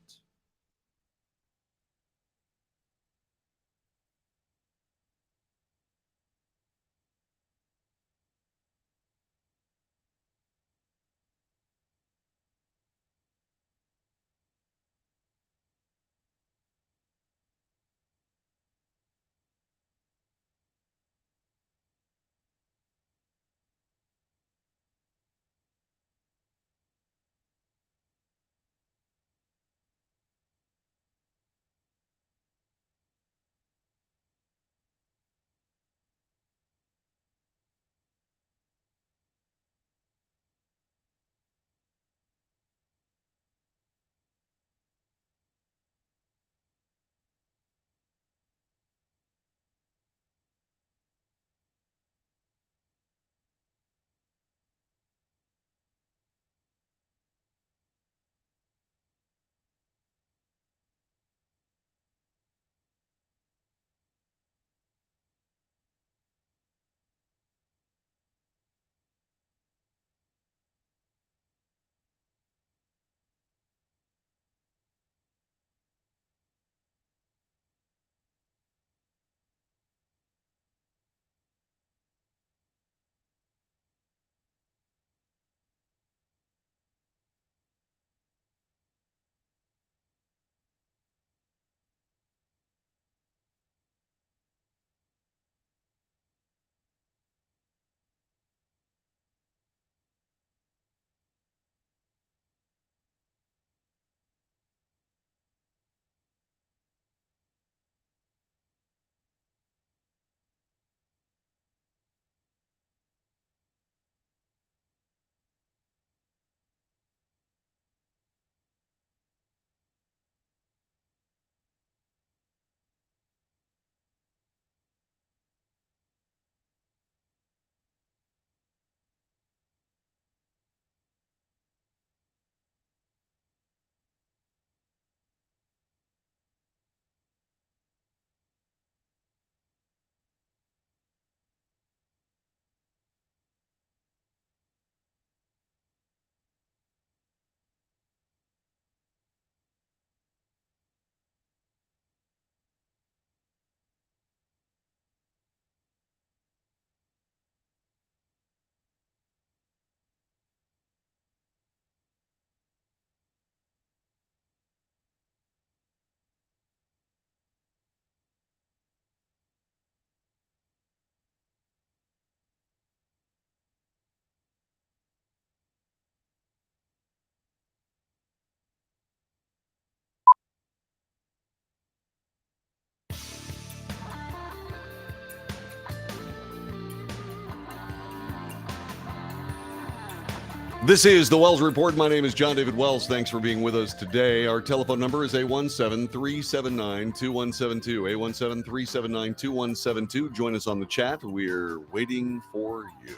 This is the Wells Report. My name is John David Wells. Thanks for being with us today. Our telephone number is 817-379-2172. 817-379-2172. Join us on the chat. We're waiting for you.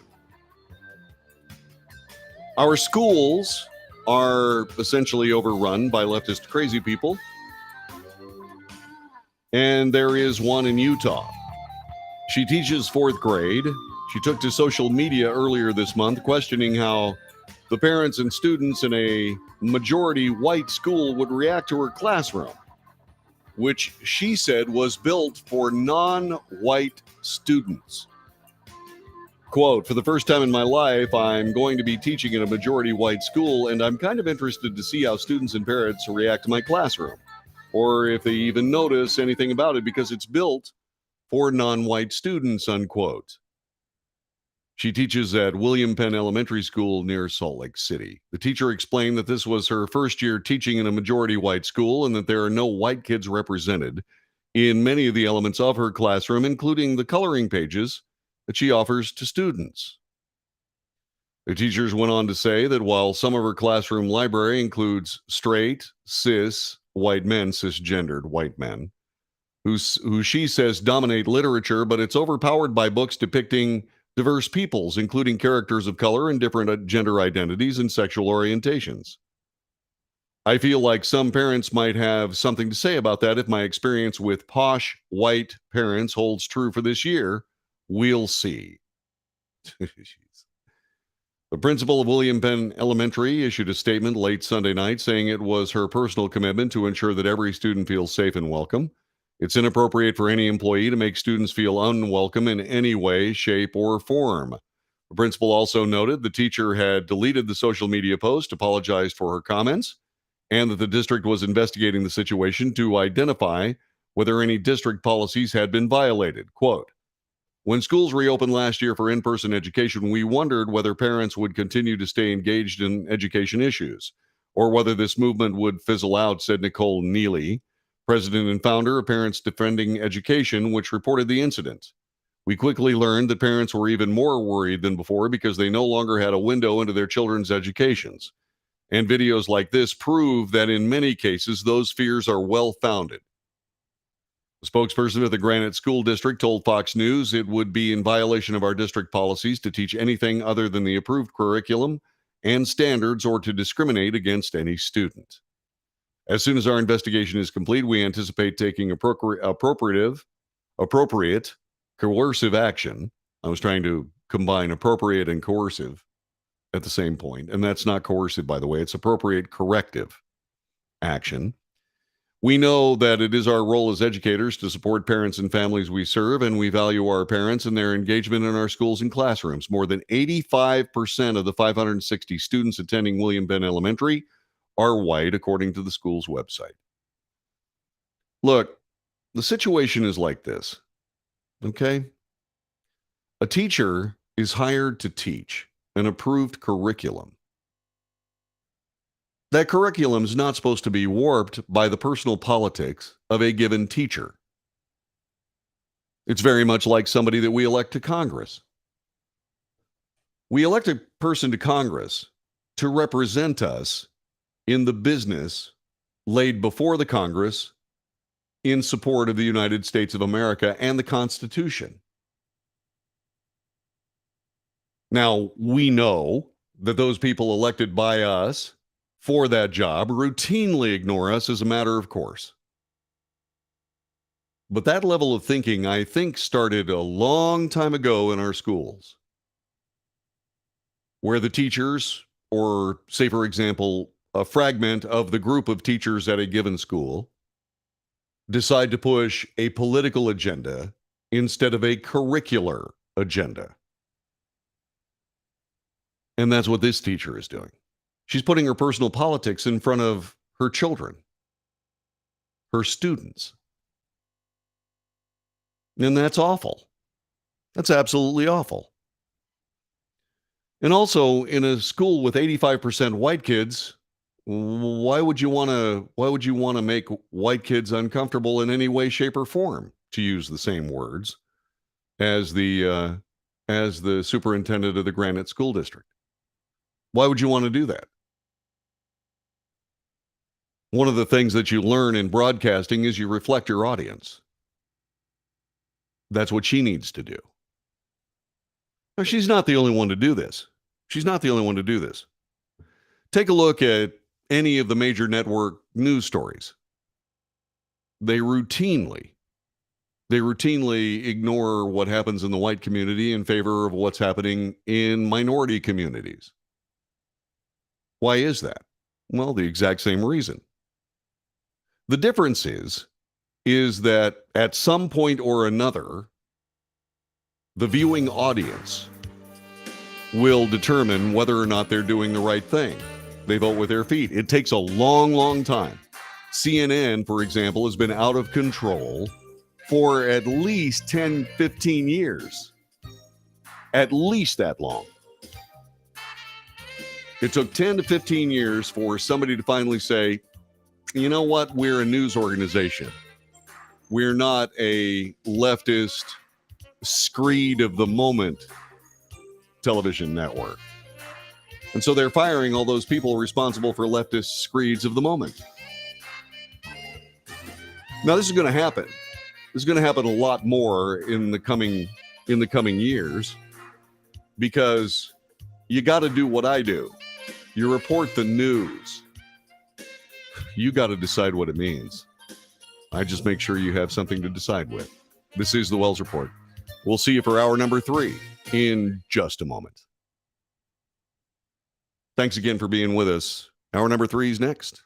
Our schools are essentially overrun by leftist crazy people. And there is one in Utah. She teaches fourth grade. She took to social media earlier this month questioning how the parents and students in a majority white school would react to her classroom, which she said was built for non-white students. Quote, "For the first time in my life, I'm going to be teaching in a majority white school, and I'm kind of interested to see how students and parents react to my classroom, or if they even notice anything about it because it's built for non-white students," unquote. She teaches at William Penn Elementary School near Salt Lake City. The teacher explained that this was her first year teaching in a majority white school and that there are no white kids represented in many of the elements of her classroom, including the coloring pages that she offers to students. The teachers went on to say that while some of her classroom library includes straight, cis, white men, cisgendered white men, who she says dominate literature, but it's overpowered by books depicting diverse peoples, including characters of color and different gender identities and sexual orientations. I feel like some parents might have something to say about that if my experience with posh white parents holds true for this year. We'll see. The principal of William Penn Elementary issued a statement late Sunday night saying it was her personal commitment to ensure that every student feels safe and welcome. It's inappropriate for any employee to make students feel unwelcome in any way, shape, or form. The principal also noted the teacher had deleted the social media post, apologized for her comments, and that the district was investigating the situation to identify whether any district policies had been violated. Quote, when schools reopened last year for in-person education, we wondered whether parents would continue to stay engaged in education issues or whether this movement would fizzle out, said Nicole Neely, president and founder of Parents Defending Education, which reported the incident. We quickly learned that parents were even more worried than before because they no longer had a window into their children's educations. And videos like this prove that in many cases, those fears are well-founded. The spokesperson of the Granite School District told Fox News it would be in violation of our district policies to teach anything other than the approved curriculum and standards or to discriminate against any student. As soon as our investigation is complete, we anticipate taking appropriate coercive action. I was trying to combine appropriate and coercive at the same point, and that's not coercive, by the way. It's appropriate corrective action. We know that it is our role as educators to support parents and families we serve, and we value our parents and their engagement in our schools and classrooms. More than 85% of the 560 students attending William Penn Elementary are white, according to the school's website. Look, the situation is like this, okay? A teacher is hired to teach an approved curriculum. That curriculum is not supposed to be warped by the personal politics of a given teacher. It's very much like somebody that we elect to Congress. We elect a person to Congress to represent us in the business laid before the Congress in support of the United States of America and the Constitution. Now, we know that those people elected by us for that job routinely ignore us as a matter of course. But that level of thinking, I think, started a long time ago in our schools, where the teachers, or say, for example, a fragment of the group of teachers at a given school, decide to push a political agenda instead of a curricular agenda. And that's what this teacher is doing. She's putting her personal politics in front of her children, her students. And that's awful. That's absolutely awful. And also, in a school with 85% white kids, why would you want to make white kids uncomfortable in any way, shape, or form, to use the same words as the superintendent of the Granite School District? Why would you want to do that? One of the things that you learn in broadcasting is you reflect your audience. That's what she needs to do. Now, she's not the only one to do this. Take a look at any of the major network news stories. They routinely ignore what happens in the white community in favor of what's happening in minority communities. Why is that? Well, the exact same reason. The difference is that at some point or another, the viewing audience will determine whether or not they're doing the right thing. They vote with their feet. It takes a long, long time. CNN, for example, has been out of control for at least 10, 15 years. At least that long. It took 10 to 15 years for somebody to finally say, you know what, we're a news organization. We're not a leftist screed of the moment television network. And so they're firing all those people responsible for leftist screeds of the moment. Now, this is going to happen. This is going to happen a lot more in the coming years, because you got to do what I do. You report the news. You got to decide what it means. I just make sure you have something to decide with. This is the Wells Report. We'll see you for hour number 3 in just a moment. Thanks again for being with us. Hour number 3 is next.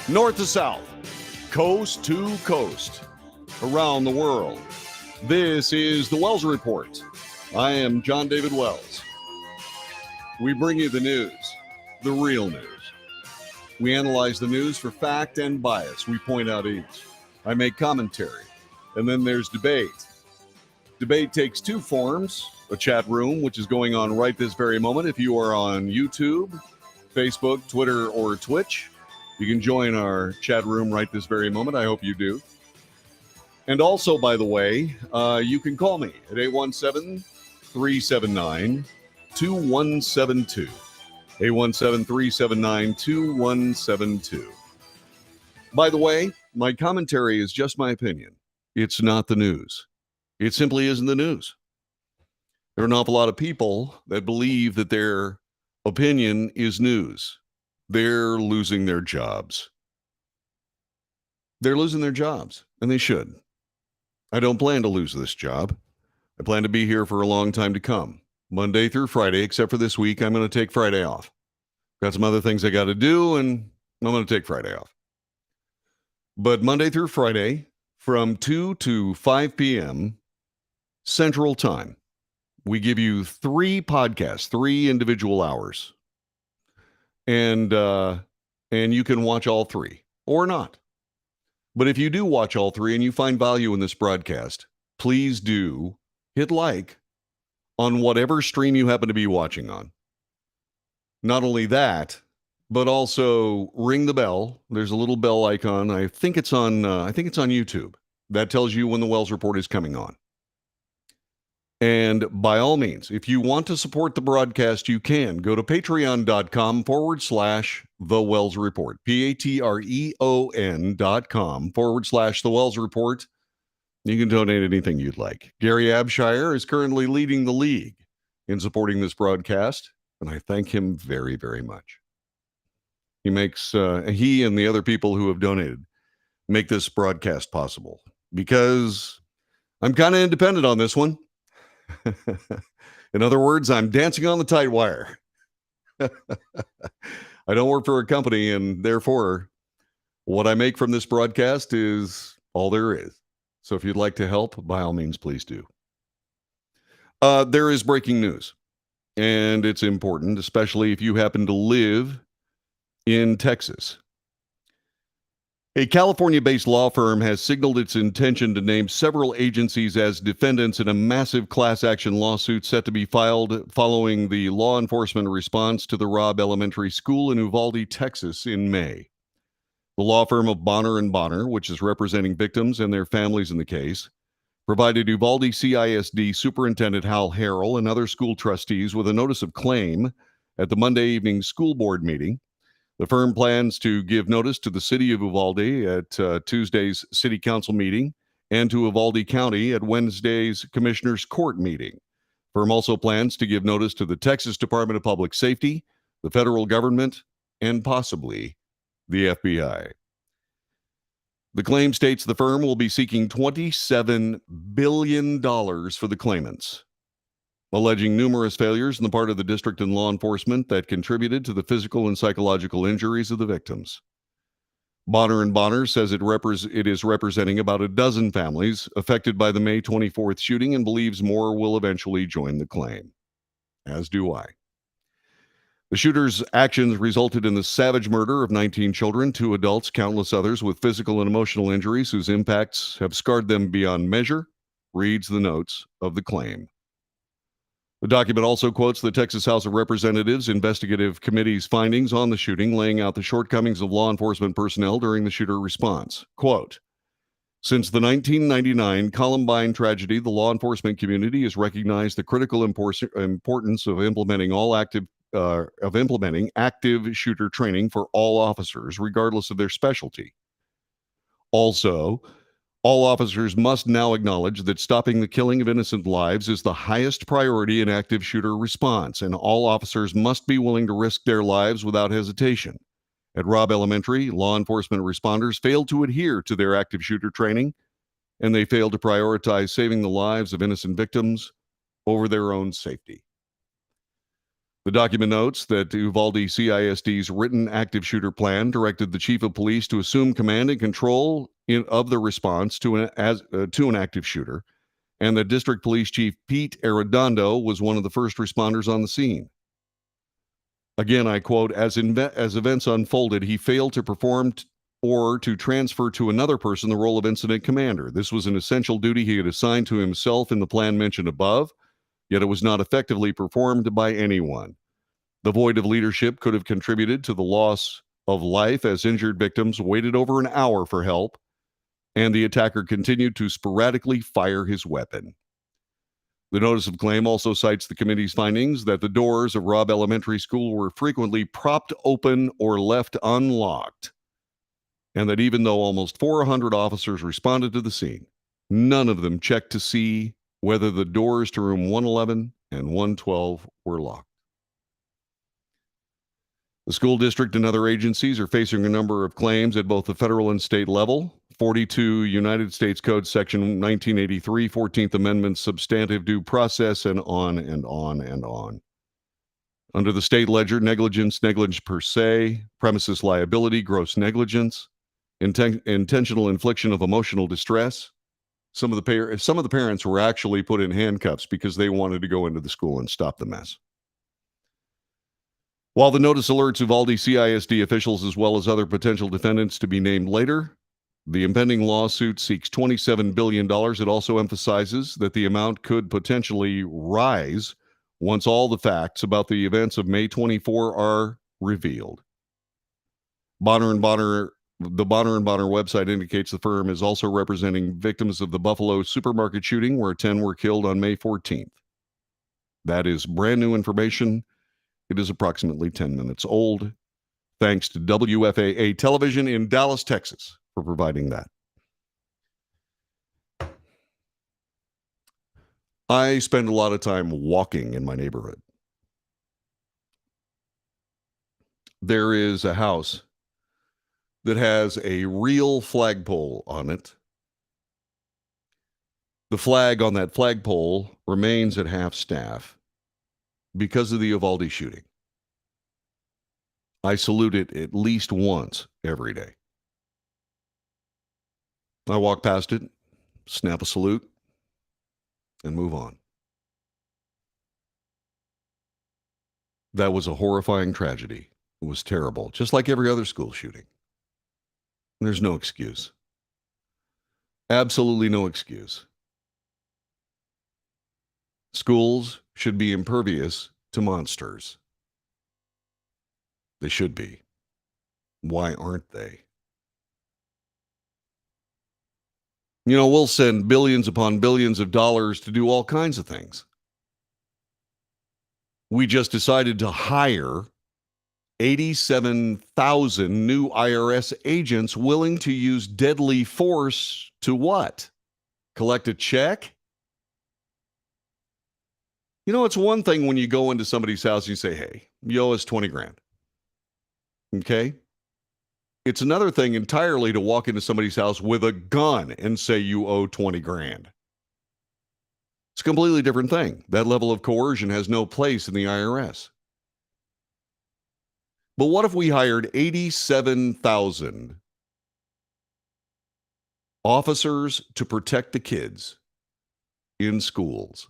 north to south, coast to coast, around the world. This is the Wells Report. I am John David Wells. We bring you the news, the real news. We analyze the news for fact and bias. We point out each. I make commentary. And then there's debate. Debate takes two forms. A chat room, which is going on right this very moment. If you are on YouTube, Facebook, Twitter, or Twitch, you can join our chat room right this very moment. I hope you do. And also, by the way, you can call me at 817-379-2172. 817-379-2172. By the way, my commentary is just my opinion. It's not the news. It simply isn't the news. There are an awful lot of people that believe that their opinion is news. They're losing their jobs. They're losing their jobs, and they should. I don't plan to lose this job. I plan to be here for a long time to come. Monday through Friday, except for this week, I'm going to take Friday off. Got some other things I got to do, and I'm going to take Friday off. But Monday through Friday, from 2 to 5 p.m. Central Time, we give you 3 podcasts, 3 individual hours. And you can watch all 3 or not. But if you do watch all 3 and you find value in this broadcast, please do hit like on whatever stream you happen to be watching on. Not only that, but also ring the bell. There's a little bell icon. I think it's on YouTube. That tells you when the Wells Report is coming on. And by all means, if you want to support the broadcast, you can go to patreon.com/The Wells Report. patreon.com/The Wells Report. You can donate anything you'd like. Gary Abshire is currently leading the league in supporting this broadcast, and I thank him very, very much. He makes, he and the other people who have donated make this broadcast possible because I'm kind of independent on this one. In other words, I'm dancing on the tight wire. I don't work for a company, and therefore, what I make from this broadcast is all there is. So if you'd like to help, by all means, please do. There is breaking news, and it's important, especially if you happen to live in Texas. A California-based law firm has signaled its intention to name several agencies as defendants in a massive class action lawsuit set to be filed following the law enforcement response to the Robb Elementary School in Uvalde, Texas in May. The law firm of Bonner & Bonner, which is representing victims and their families in the case, provided Uvalde CISD Superintendent Hal Harrell and other school trustees with a notice of claim at the Monday evening school board meeting. The firm plans to give notice to the city of Uvalde at Tuesday's city council meeting and to Uvalde County at Wednesday's commissioner's court meeting. The firm also plans to give notice to the Texas Department of Public Safety, the federal government, and possibly the FBI. The claim states the firm will be seeking $27 billion for the claimants, alleging numerous failures on the part of the district and law enforcement that contributed to the physical and psychological injuries of the victims. Bonner & Bonner says it is representing about a dozen families affected by the May 24th shooting and believes more will eventually join the claim, as do I. The shooter's actions resulted in the savage murder of 19 children, 2 adults, countless others with physical and emotional injuries whose impacts have scarred them beyond measure, reads the notes of the claim. The document also quotes the Texas House of Representatives Investigative Committee's findings on the shooting, laying out the shortcomings of law enforcement personnel during the shooter response. Quote, since the 1999 Columbine tragedy, the law enforcement community has recognized the critical importance of implementing active shooter training for all officers, regardless of their specialty. Also, all officers must now acknowledge that stopping the killing of innocent lives is the highest priority in active shooter response, and all officers must be willing to risk their lives without hesitation. At Robb Elementary, law enforcement responders failed to adhere to their active shooter training, and they failed to prioritize saving the lives of innocent victims over their own safety. The document notes that Uvalde CISD's written active shooter plan directed the chief of police to assume command and control of the response to an active shooter, and that District Police Chief Pete Arredondo was one of the first responders on the scene. Again, I quote, as events unfolded, he failed to perform or to transfer to another person the role of incident commander. This was an essential duty he had assigned to himself in the plan mentioned above, yet it was not effectively performed by anyone. The void of leadership could have contributed to the loss of life as injured victims waited over an hour for help, and the attacker continued to sporadically fire his weapon. The notice of claim also cites the committee's findings that the doors of Robb Elementary School were frequently propped open or left unlocked, and that even though almost 400 officers responded to the scene, none of them checked to see whether the doors to room 111 and 112 were locked. The school district and other agencies are facing a number of claims at both the federal and state level. 42 United States Code Section 1983, 14th Amendment, substantive due process, and on and on and on. Under the state ledger, negligence per se, premises liability, gross negligence, intentional infliction of emotional distress. Some of the parents were actually put in handcuffs because they wanted to go into the school and stop the mess. While the notice alerts Uvalde CISD officials as well as other potential defendants to be named later, the impending lawsuit seeks $27 billion. It also emphasizes that the amount could potentially rise once all the facts about the events of May 24 are revealed. The Bonner & Bonner website indicates the firm is also representing victims of the Buffalo supermarket shooting, where 10 were killed on May 14th. That is brand new information. It is approximately 10 minutes old. Thanks to WFAA Television in Dallas, Texas, for providing that. I spend a lot of time walking in my neighborhood. There is a house that has a real flagpole on it. The flag on that flagpole remains at half staff because of the Uvalde shooting. I salute it at least once every day. I walk past it, snap a salute, and move on. That was a horrifying tragedy. It was terrible, just like every other school shooting. There's no excuse. Absolutely no excuse. Schools should be impervious to monsters. They should be. Why aren't they? You know, we'll send billions upon billions of dollars to do all kinds of things. We just decided to hire 87,000 new IRS agents willing to use deadly force to what? Collect a check? You know, it's one thing when you go into somebody's house and you say, hey, you owe us 20 grand. Okay? It's another thing entirely to walk into somebody's house with a gun and say you owe 20 grand. It's a completely different thing. That level of coercion has no place in the IRS. But what if we hired 87,000 officers to protect the kids in schools?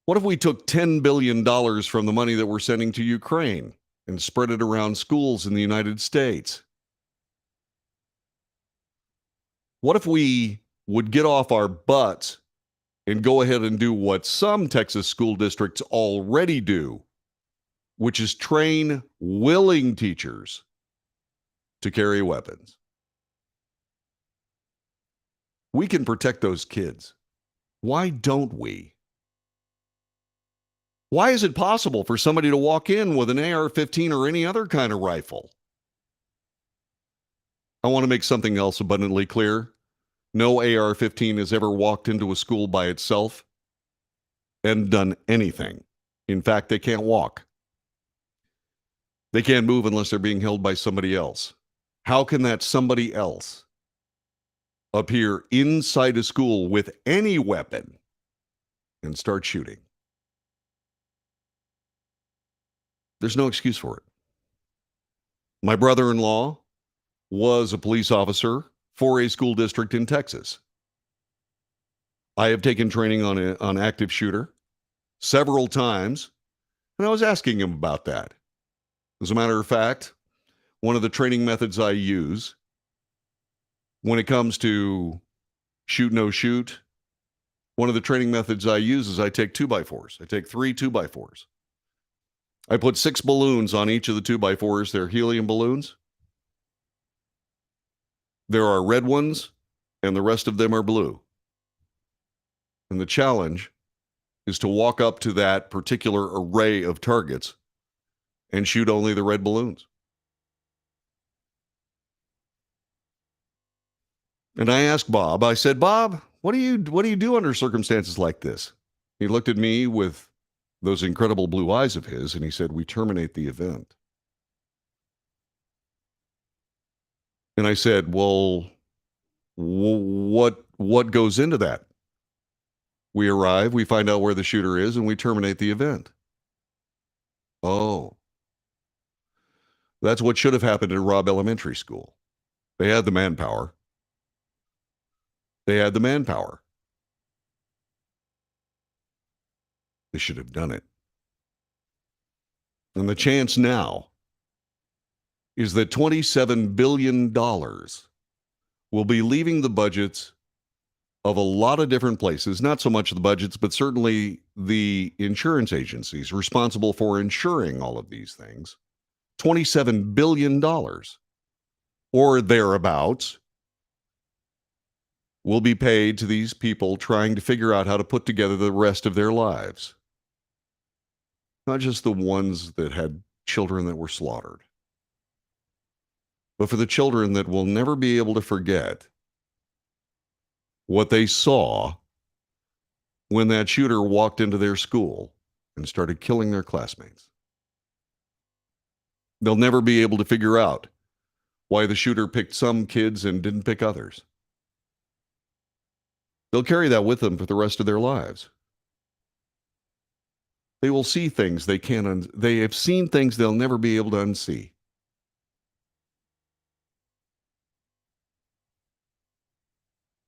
What if we took $10 billion from the money that we're sending to Ukraine and spread it around schools in the United States? What if we would get off our butts and go ahead and do what some Texas school districts already do, which is train willing teachers to carry weapons? We can protect those kids. Why don't we? Why is it possible for somebody to walk in with an AR-15 or any other kind of rifle? I want to make something else abundantly clear. No AR-15 has ever walked into a school by itself and done anything. In fact, they can't walk. They can't move unless they're being held by somebody else. How can that somebody else appear inside a school with any weapon and start shooting? There's no excuse for it. My brother-in-law was a police officer for a school district in Texas. I have taken training on active shooter several times, and I was asking him about that. As a matter of fact, one of the training methods I use when it comes to shoot, no shoot, one of the training methods I use is I take 2x4s. I take 3 2x4s. I put 6 balloons on each of the 2x4s. They're helium balloons. There are red ones, and the rest of them are blue. And the challenge is to walk up to that particular array of targets and shoot only the red balloons. And I asked Bob, I said, Bob, what do you do under circumstances like this? He looked at me with those incredible blue eyes of his, and he said, we terminate the event. And I said, well, what goes into that? We arrive, we find out where the shooter is, and we terminate the event. Oh, that's what should have happened at Robb Elementary School. They had the manpower. They should have done it. And the chance now is that $27 billion will be leaving the budgets of a lot of different places, not so much the budgets, but certainly the insurance agencies responsible for insuring all of these things. $27 billion or thereabouts will be paid to these people trying to figure out how to put together the rest of their lives. Not just the ones that had children that were slaughtered, but for the children that will never be able to forget what they saw when that shooter walked into their school and started killing their classmates. They'll never be able to figure out why the shooter picked some kids and didn't pick others. They'll carry that with them for the rest of their lives. They will see things they can't, they have seen things they'll never be able to unsee.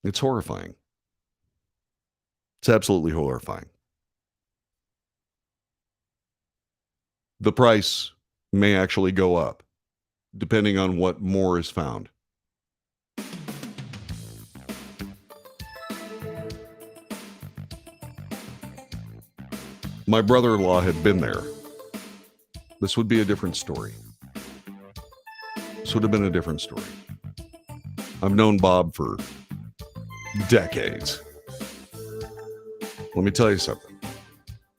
It's horrifying. It's absolutely horrifying. The price may actually go up, depending on what more is found. My brother-in-law had been there. This would be a different story. This would have been a different story. I've known Bob for decades. Let me tell you something.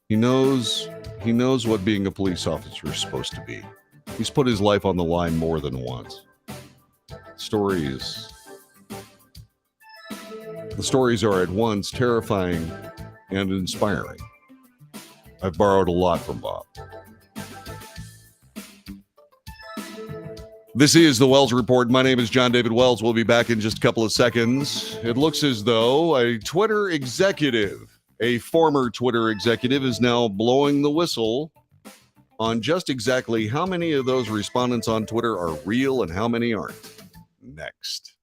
He knows what being a police officer is supposed to be. He's put his life on the line more than once. The stories are at once terrifying and inspiring. I've borrowed a lot from Bob. This is the Wells Report. My name is John David Wells. We'll be back in just a couple of seconds. It looks as though a former Twitter executive, is now blowing the whistle on just exactly how many of those respondents on Twitter are real and how many aren't. Next.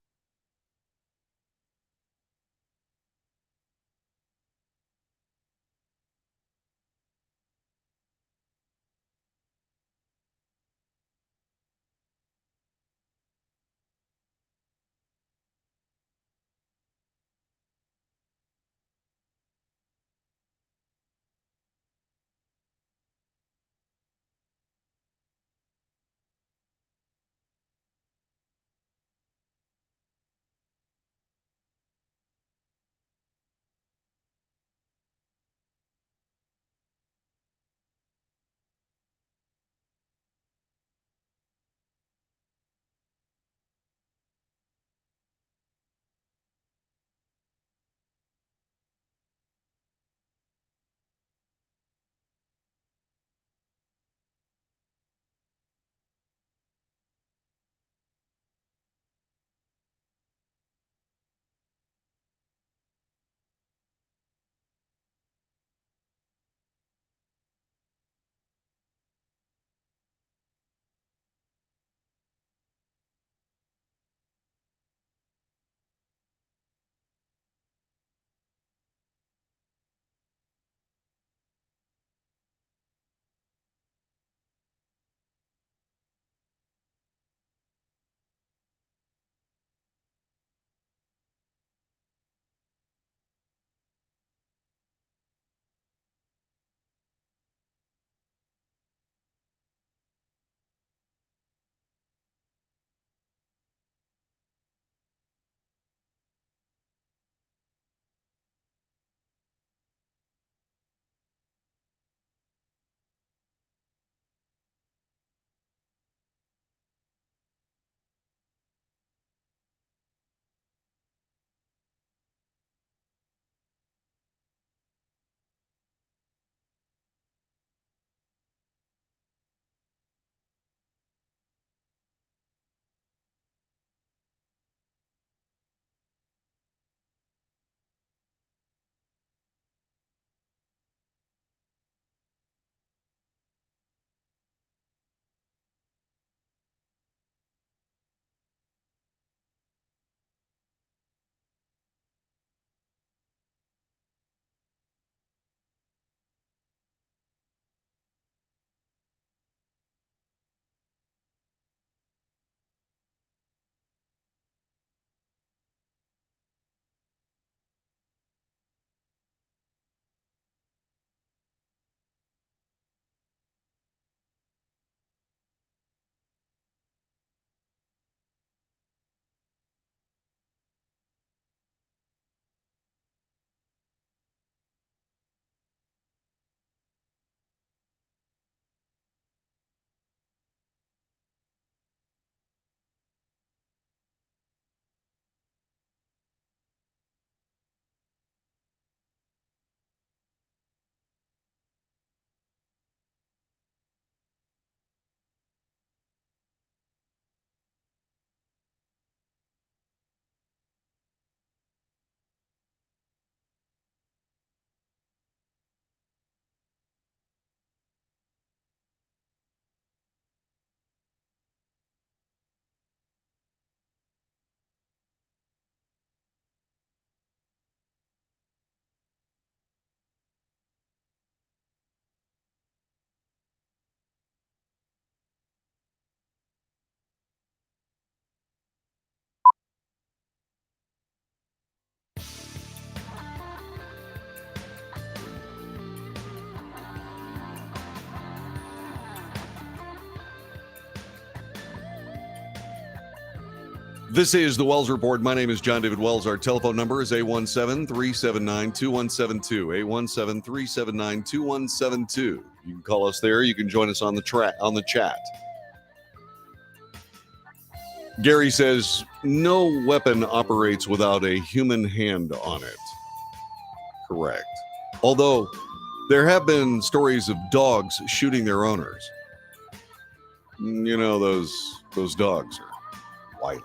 This is the Wells Report. My name is John David Wells. Our telephone number is 817-379-2172. 817-379-2172. You can call us there. You can join us on the chat. Gary says, no weapon operates without a human hand on it. Correct. Although there have been stories of dogs shooting their owners. You know, those dogs are wily.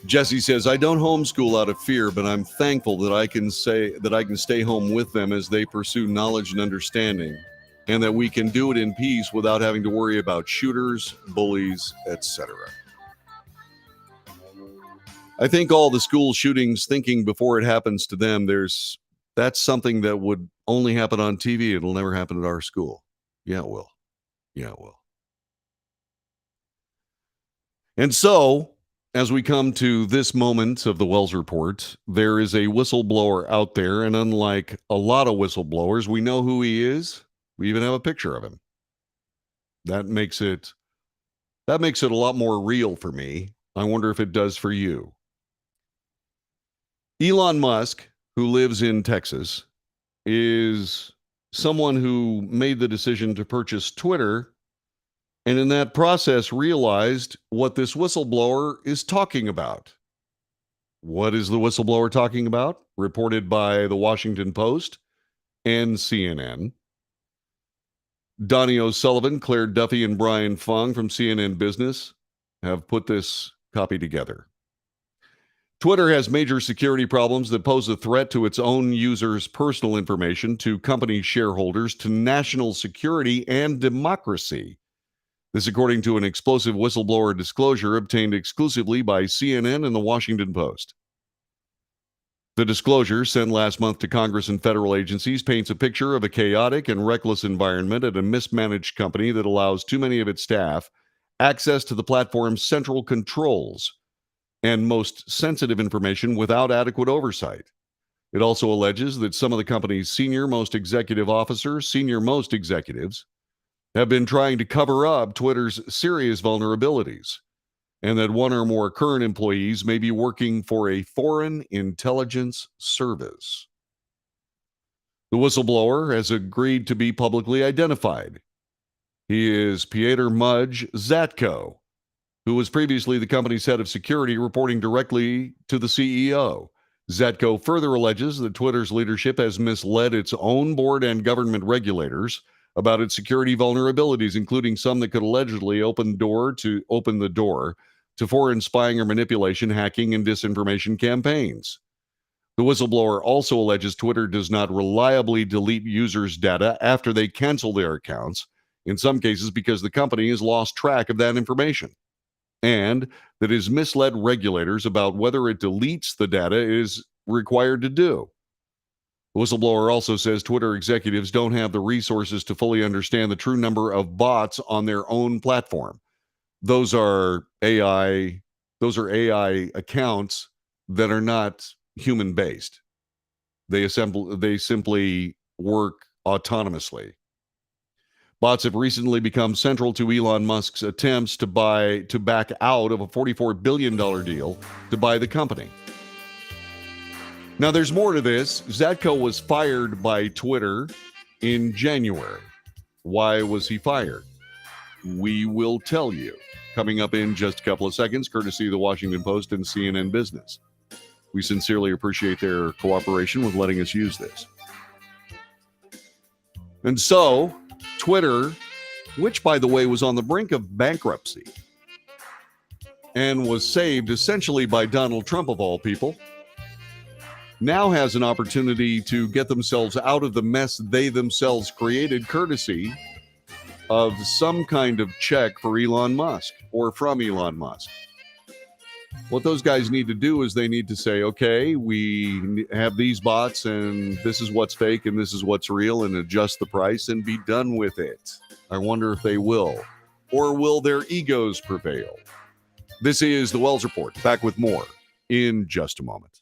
Jesse says, I don't homeschool out of fear, but I'm thankful that I can stay home with them as they pursue knowledge and understanding, and that we can do it in peace without having to worry about shooters, bullies, etc. I think all the school shootings, thinking before it happens to them, that's something that would only happen on TV. It'll never happen at our school. Yeah, it will. Yeah, it will. And so, as we come to this moment of the Wells Report, there is a whistleblower out there, and unlike a lot of whistleblowers, we know who he is. We even have a picture of him. That makes it a lot more real for me. I wonder if it does for you. Elon Musk, who lives in Texas, is someone who made the decision to purchase Twitter, and in that process realized what this whistleblower is talking about. What is the whistleblower talking about? Reported by the Washington Post and CNN. Donnie O'Sullivan, Claire Duffy, and Brian Fung from CNN Business have put this copy together. Twitter has major security problems that pose a threat to its own users' personal information, to company shareholders, to national security and democracy. This according to an explosive whistleblower disclosure obtained exclusively by CNN and the Washington Post. The disclosure, sent last month to Congress and federal agencies, paints a picture of a chaotic and reckless environment at a mismanaged company that allows too many of its staff access to the platform's central controls and most sensitive information without adequate oversight. It also alleges that some of the company's senior most executives, have been trying to cover up Twitter's serious vulnerabilities, and that one or more current employees may be working for a foreign intelligence service. The whistleblower has agreed to be publicly identified. He is Pieter Mudge Zatko, who was previously the company's head of security, reporting directly to the CEO. Zatko further alleges that Twitter's leadership has misled its own board and government regulators about its security vulnerabilities, including some that could allegedly open the door to foreign spying or manipulation, hacking, and disinformation campaigns. The whistleblower also alleges Twitter does not reliably delete users' data after they cancel their accounts, in some cases because the company has lost track of that information, and that it has misled regulators about whether it deletes the data it is required to do. The whistleblower also says Twitter executives don't have the resources to fully understand the true number of bots on their own platform. Those are AI accounts that are not human-based. They simply work autonomously. Bots have recently become central to Elon Musk's attempts to back out of a $44 billion deal to buy the company. Now, there's more to this. Zatko was fired by Twitter in January. Why was he fired? We will tell you. Coming up in just a couple of seconds, courtesy of the Washington Post and CNN Business. We sincerely appreciate their cooperation with letting us use this. And so, Twitter, which, by the way, was on the brink of bankruptcy and was saved essentially by Donald Trump, of all people, now has an opportunity to get themselves out of the mess they themselves created, courtesy of some kind of check for Elon Musk or from Elon Musk. What those guys need to do is they need to say, okay, we have these bots and this is what's fake and this is what's real, and adjust the price and be done with it. I wonder if they will. Or will their egos prevail? This is the Wells Report. Back with more in just a moment.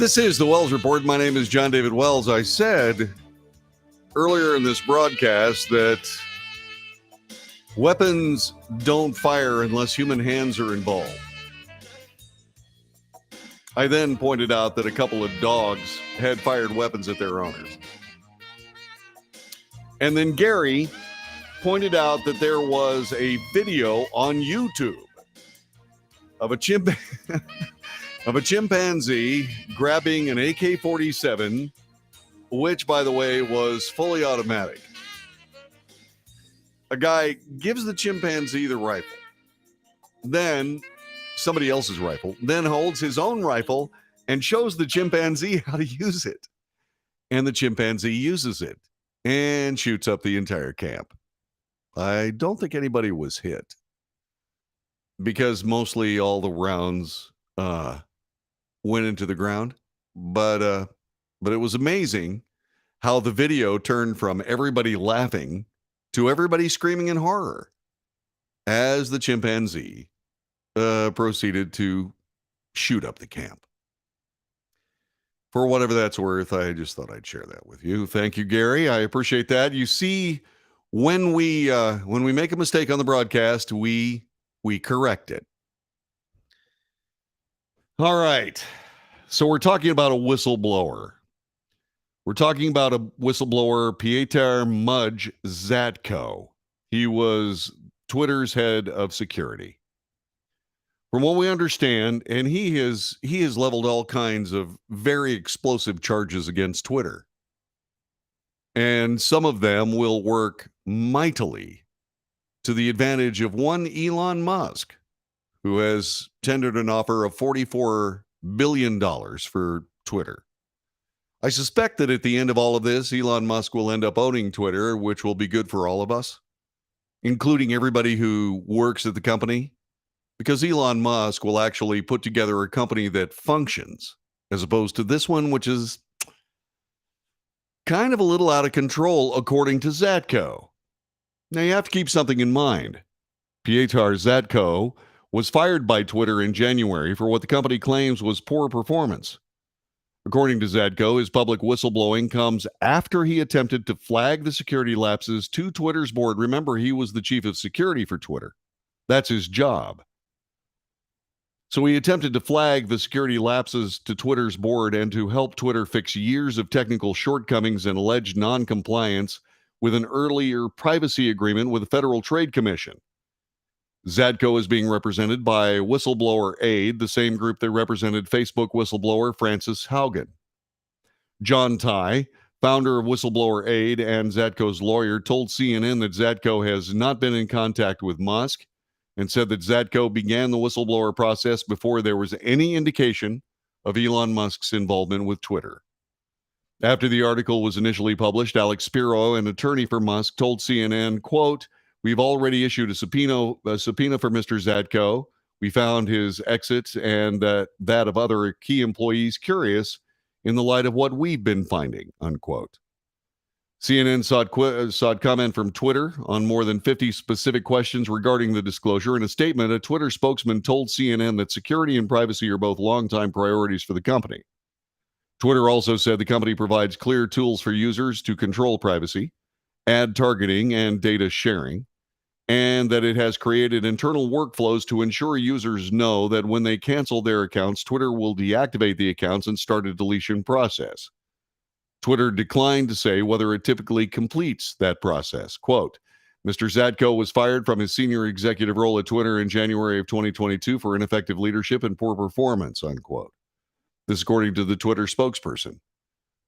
This is the Wells Report. My name is John David Wells. I said earlier in this broadcast that weapons don't fire unless human hands are involved. I then pointed out that a couple of dogs had fired weapons at their owners. And then Gary pointed out that there was a video on YouTube of a chimpanzee grabbing an AK-47, which, by the way, was fully automatic. A guy gives the chimpanzee the rifle, then somebody else's rifle, then holds his own rifle and shows the chimpanzee how to use it. And the chimpanzee uses it and shoots up the entire camp. I don't think anybody was hit because mostly all the rounds went into the ground. But it was amazing how the video turned from everybody laughing to everybody screaming in horror as the chimpanzee proceeded to shoot up the camp. For whatever that's worth, I just thought I'd share that with you. Thank you, Gary. I appreciate that. You see, when we make a mistake on the broadcast, we correct it. All right. So we're talking about a whistleblower. We're talking about a whistleblower, Pieter Mudge Zatko. He was Twitter's head of security. From what we understand, and he has leveled all kinds of very explosive charges against Twitter. And some of them will work mightily to the advantage of one Elon Musk, who has tendered an offer of $44 billion for Twitter. I suspect that at the end of all of this, Elon Musk will end up owning Twitter, which will be good for all of us, including everybody who works at the company. Because Elon Musk will actually put together a company that functions, as opposed to this one, which is kind of a little out of control, according to Zatko. Now, you have to keep something in mind. Pieter Zatko was fired by Twitter in January for what the company claims was poor performance. According to Zatko, his public whistleblowing comes after he attempted to flag the security lapses to Twitter's board. Remember, he was the chief of security for Twitter. That's his job. So he attempted to flag the security lapses to Twitter's board and to help Twitter fix years of technical shortcomings and alleged non-compliance with an earlier privacy agreement with the Federal Trade Commission. Zatko is being represented by Whistleblower Aid, the same group that represented Facebook whistleblower Frances Haugen. John Tai, founder of Whistleblower Aid and Zatko's lawyer, told CNN that Zatko has not been in contact with Musk and said that Zatko began the whistleblower process before there was any indication of Elon Musk's involvement with Twitter. After the article was initially published, Alex Spiro, an attorney for Musk, told CNN, quote, "We've already issued a subpoena for Mr. Zatko. We found his exit and that of other key employees curious in the light of what we've been finding," unquote. CNN sought comment from Twitter on more than 50 specific questions regarding the disclosure. In a statement, a Twitter spokesman told CNN that security and privacy are both longtime priorities for the company. Twitter also said the company provides clear tools for users to control privacy, ad targeting, and data sharing, and that it has created internal workflows to ensure users know that when they cancel their accounts, Twitter will deactivate the accounts and start a deletion process. Twitter declined to say whether it typically completes that process. Quote, "Mr. Zatko was fired from his senior executive role at Twitter in January of 2022 for ineffective leadership and poor performance," unquote. This is according to the Twitter spokesperson.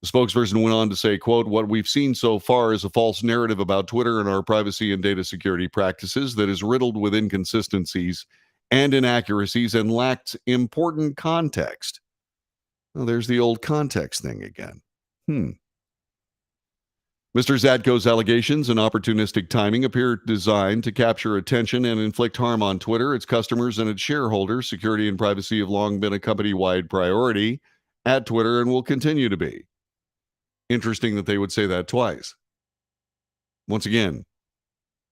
The spokesperson went on to say, quote, "What we've seen so far is a false narrative about Twitter and our privacy and data security practices that is riddled with inconsistencies and inaccuracies and lacks important context." Well, there's the old context thing again. Mr. Zatko's allegations and opportunistic timing appear designed to capture attention and inflict harm on Twitter, its customers, and its shareholders. Security and privacy have long been a company-wide priority at Twitter and will continue to be. Interesting that they would say that twice. Once again,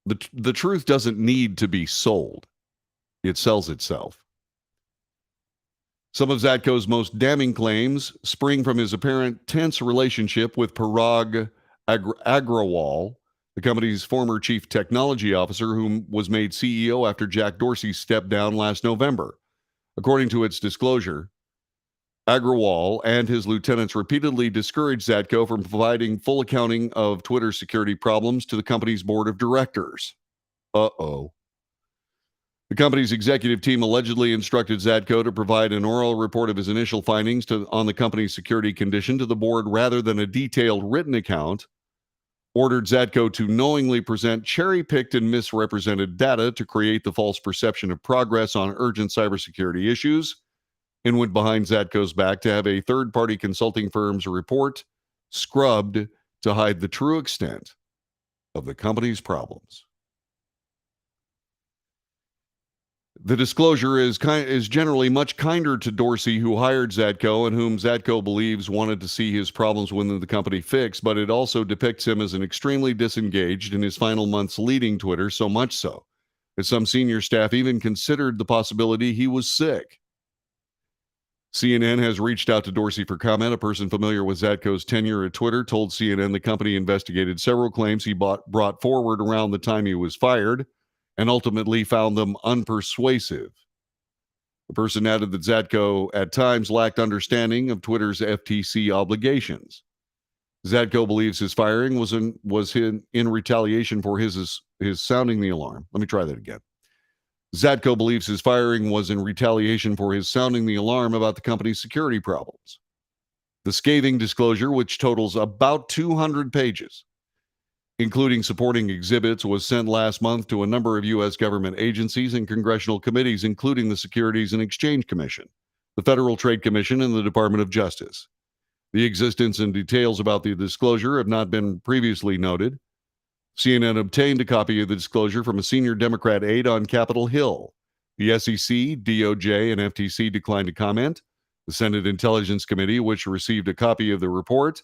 the truth doesn't need to be sold. It sells itself. Some of Zatko's most damning claims spring from his apparent tense relationship with Parag Agrawal, the company's former chief technology officer, whom was made CEO after Jack Dorsey stepped down last November. According to its disclosure, Agrawal and his lieutenants repeatedly discouraged Zatko from providing full accounting of Twitter's security problems to the company's board of directors. Uh-oh. The company's executive team allegedly instructed Zatko to provide an oral report of his initial findings on the company's security condition to the board rather than a detailed written account, ordered Zatko to knowingly present cherry-picked and misrepresented data to create the false perception of progress on urgent cybersecurity issues, and went behind Zatko's back to have a third-party consulting firm's report scrubbed to hide the true extent of the company's problems. The disclosure is generally much kinder to Dorsey, who hired Zatko and whom Zatko believes wanted to see his problems within the company fixed, but it also depicts him as an extremely disengaged in his final months leading Twitter, so much so that some senior staff even considered the possibility he was sick. CNN has reached out to Dorsey for comment. A person familiar with Zatko's tenure at Twitter told CNN the company investigated several claims he brought forward around the time he was fired and ultimately found them unpersuasive. The person added that Zatko at times lacked understanding of Twitter's FTC obligations. Zatko believes his firing was in retaliation for his sounding the alarm. Let me try that again. Zatko believes his firing was in retaliation for his sounding the alarm about the company's security problems. The scathing disclosure, which totals about 200 pages, including supporting exhibits, was sent last month to a number of U.S. government agencies and congressional committees, including the Securities and Exchange Commission, the Federal Trade Commission, and the Department of Justice. The existence and details about the disclosure have not been previously noted. CNN obtained a copy of the disclosure from a senior Democrat aide on Capitol Hill. The SEC, DOJ, and FTC declined to comment. The Senate Intelligence Committee, which received a copy of the report,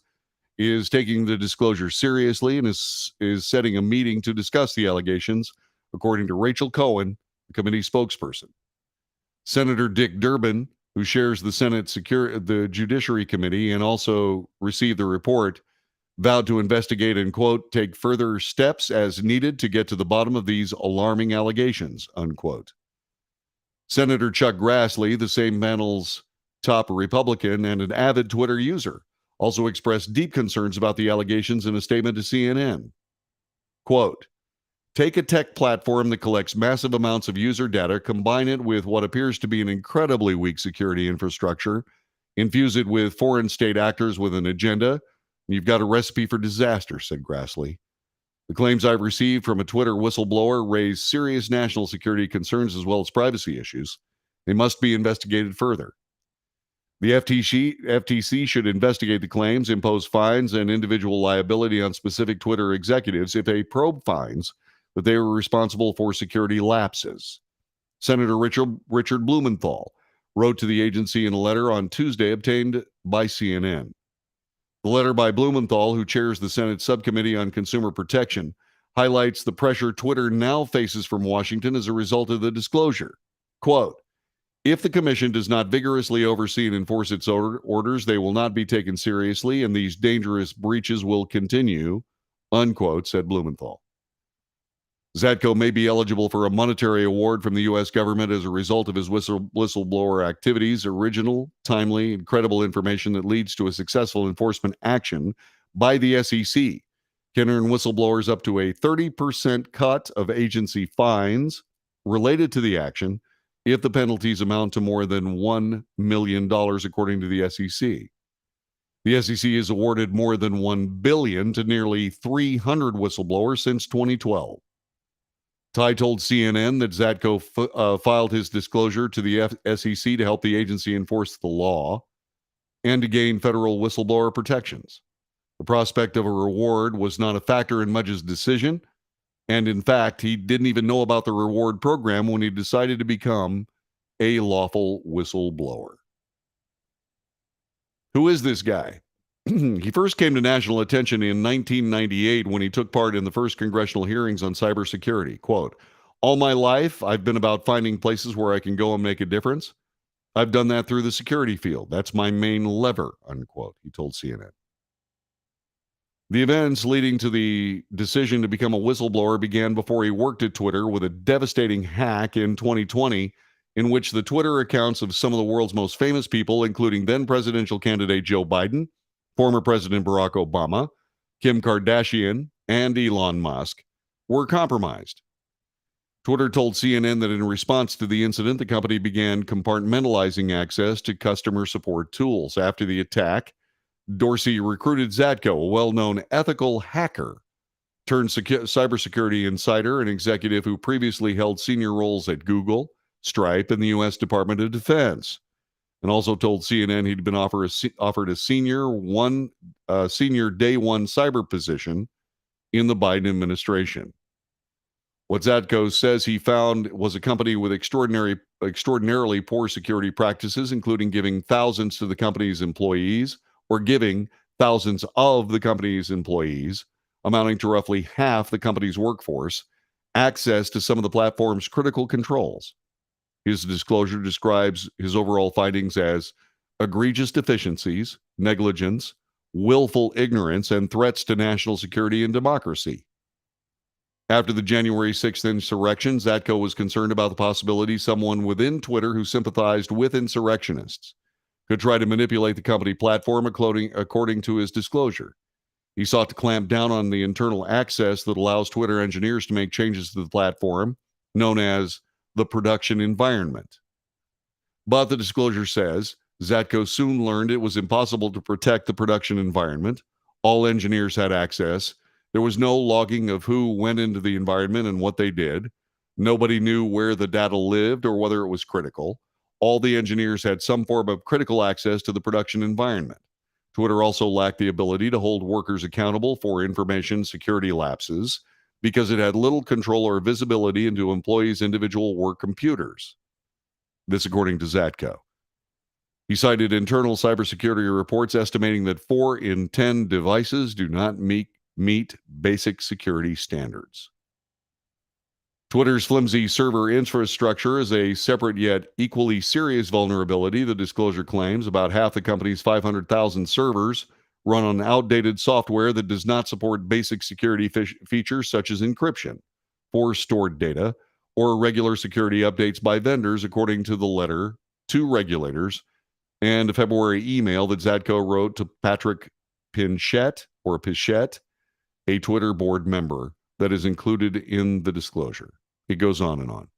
is taking the disclosure seriously and is setting a meeting to discuss the allegations, according to Rachel Cohen, the committee spokesperson. Senator Dick Durbin, who shares the Judiciary Committee and also received the report, vowed to investigate and, quote, take further steps as needed to get to the bottom of these alarming allegations, unquote. Senator Chuck Grassley, the same panel's top Republican and an avid Twitter user, also expressed deep concerns about the allegations in a statement to CNN. Quote, take a tech platform that collects massive amounts of user data, combine it with what appears to be an incredibly weak security infrastructure, infuse it with foreign state actors with an agenda, you've got a recipe for disaster, said Grassley. The claims I've received from a Twitter whistleblower raise serious national security concerns as well as privacy issues. They must be investigated further. The FTC should investigate the claims, impose fines, and individual liability on specific Twitter executives if a probe finds that they were responsible for security lapses. Senator Richard Blumenthal wrote to the agency in a letter on Tuesday obtained by CNN. The letter by Blumenthal, who chairs the Senate Subcommittee on Consumer Protection, highlights the pressure Twitter now faces from Washington as a result of the disclosure. Quote, if the commission does not vigorously oversee and enforce its orders, they will not be taken seriously, and these dangerous breaches will continue, unquote, said Blumenthal. Zatko may be eligible for a monetary award from the U.S. government as a result of his whistleblower activities, original, timely, and credible information that leads to a successful enforcement action by the SEC. Can earn whistleblowers up to a 30% cut of agency fines related to the action if the penalties amount to more than $1 million, according to the SEC. The SEC has awarded more than $1 billion to nearly 300 whistleblowers since 2012. Ty told CNN that Zatko filed his disclosure to the SEC to help the agency enforce the law and to gain federal whistleblower protections. The prospect of a reward was not a factor in Mudge's decision, and in fact, he didn't even know about the reward program when he decided to become a lawful whistleblower. Who is this guy? He first came to national attention in 1998 when he took part in the first congressional hearings on cybersecurity. Quote, all my life, I've been about finding places where I can go and make a difference. I've done that through the security field. That's my main lever, unquote, he told CNN. The events leading to the decision to become a whistleblower began before he worked at Twitter with a devastating hack in 2020, in which the Twitter accounts of some of the world's most famous people, including then presidential candidate Joe Biden, former President Barack Obama, Kim Kardashian, and Elon Musk, were compromised. Twitter told CNN that in response to the incident, the company began compartmentalizing access to customer support tools. After the attack, Dorsey recruited Zatko, a well-known ethical hacker turned cybersecurity insider, an executive who previously held senior roles at Google, Stripe, and the U.S. Department of Defense, and also told CNN he'd been offered a senior day one cyber position in the Biden administration. What Zatko says he found was a company with extraordinarily poor security practices, including giving thousands to the company's employees, or giving thousands of the company's employees, amounting to roughly half the company's workforce, access to some of the platform's critical controls. His disclosure describes his overall findings as egregious deficiencies, negligence, willful ignorance, and threats to national security and democracy. After the January 6th insurrection, Zatko was concerned about the possibility someone within Twitter who sympathized with insurrectionists could try to manipulate the company platform, according to his disclosure. He sought to clamp down on the internal access that allows Twitter engineers to make changes to the platform, known as the production environment. But the disclosure says Zatko soon learned it was impossible to protect the production environment. All engineers had access. There was no logging of who went into the environment and what they did. Nobody knew where the data lived or whether it was critical. All the engineers had some form of critical access to the production environment. Twitter also lacked the ability to hold workers accountable for information security lapses because it had little control or visibility into employees' individual work computers. This according to Zatko. He cited internal cybersecurity reports estimating that 4 in 10 devices do not meet basic security standards. Twitter's flimsy server infrastructure is a separate yet equally serious vulnerability, the disclosure claims. About half the company's 500,000 servers run on outdated software that does not support basic security features such as encryption for stored data or regular security updates by vendors, according to the letter to regulators and a February email that Zatko wrote to Patrick Pichette, a Twitter board member, that is included in the disclosure. It goes on and on.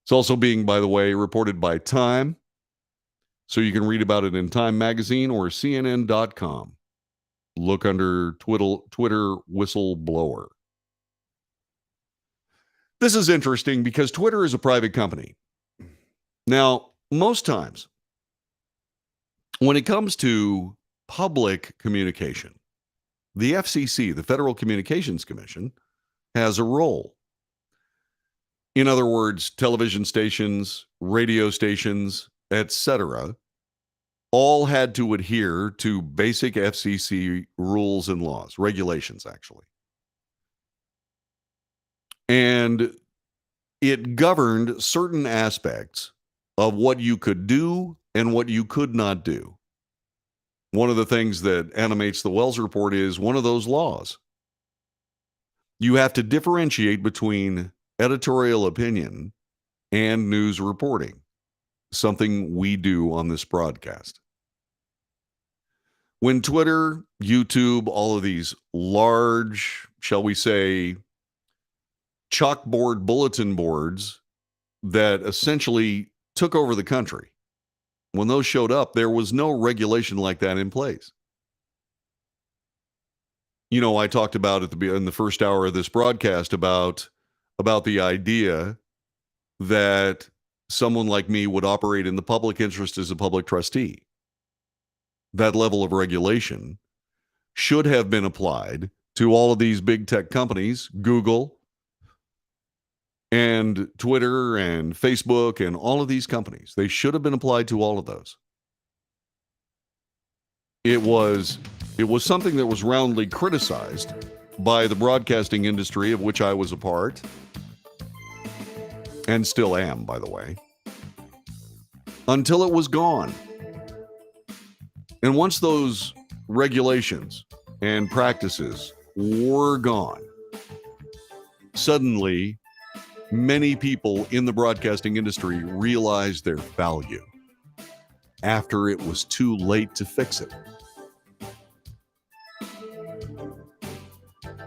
It's also being, by the way, reported by Time, so you can read about it in Time Magazine or CNN.com. Look under Twitter whistleblower. This is interesting because Twitter is a private company. Now, most times, when it comes to public communication, the FCC, the Federal Communications Commission, has a role. In other words, television stations, radio stations, etc., all had to adhere to basic FCC rules and laws, regulations, actually. And it governed certain aspects of what you could do and what you could not do. One of the things that animates the Wells Report is one of those laws. You have to differentiate between editorial opinion and news reporting, something we do on this broadcast. When Twitter, YouTube, all of these large, shall we say, chalkboard bulletin boards that essentially took over the country, when those showed up, there was no regulation like that in place. You know, I talked about in the first hour of this broadcast about the idea that someone like me would operate in the public interest as a public trustee. That level of regulation should have been applied to all of these big tech companies, Google and Twitter and Facebook and all of these companies. They should have been applied to all of those. It was something that was roundly criticized by the broadcasting industry, of which I was a part, and still am, by the way. until it was gone. And once those regulations and practices were gone, suddenly many people in the broadcasting industry realized their value after it was too late to fix it.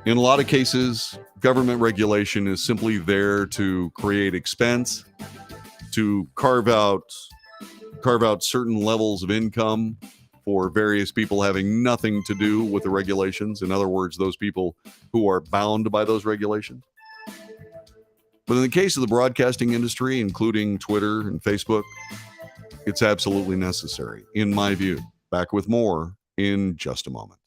In a lot of cases, government regulation is simply there to create expense, to carve out certain levels of income for various people having nothing to do with the regulations. In other words, those people who are bound by those regulations. But in the case of the broadcasting industry, including Twitter and Facebook, it's absolutely necessary, in my view. Back with more in just a moment.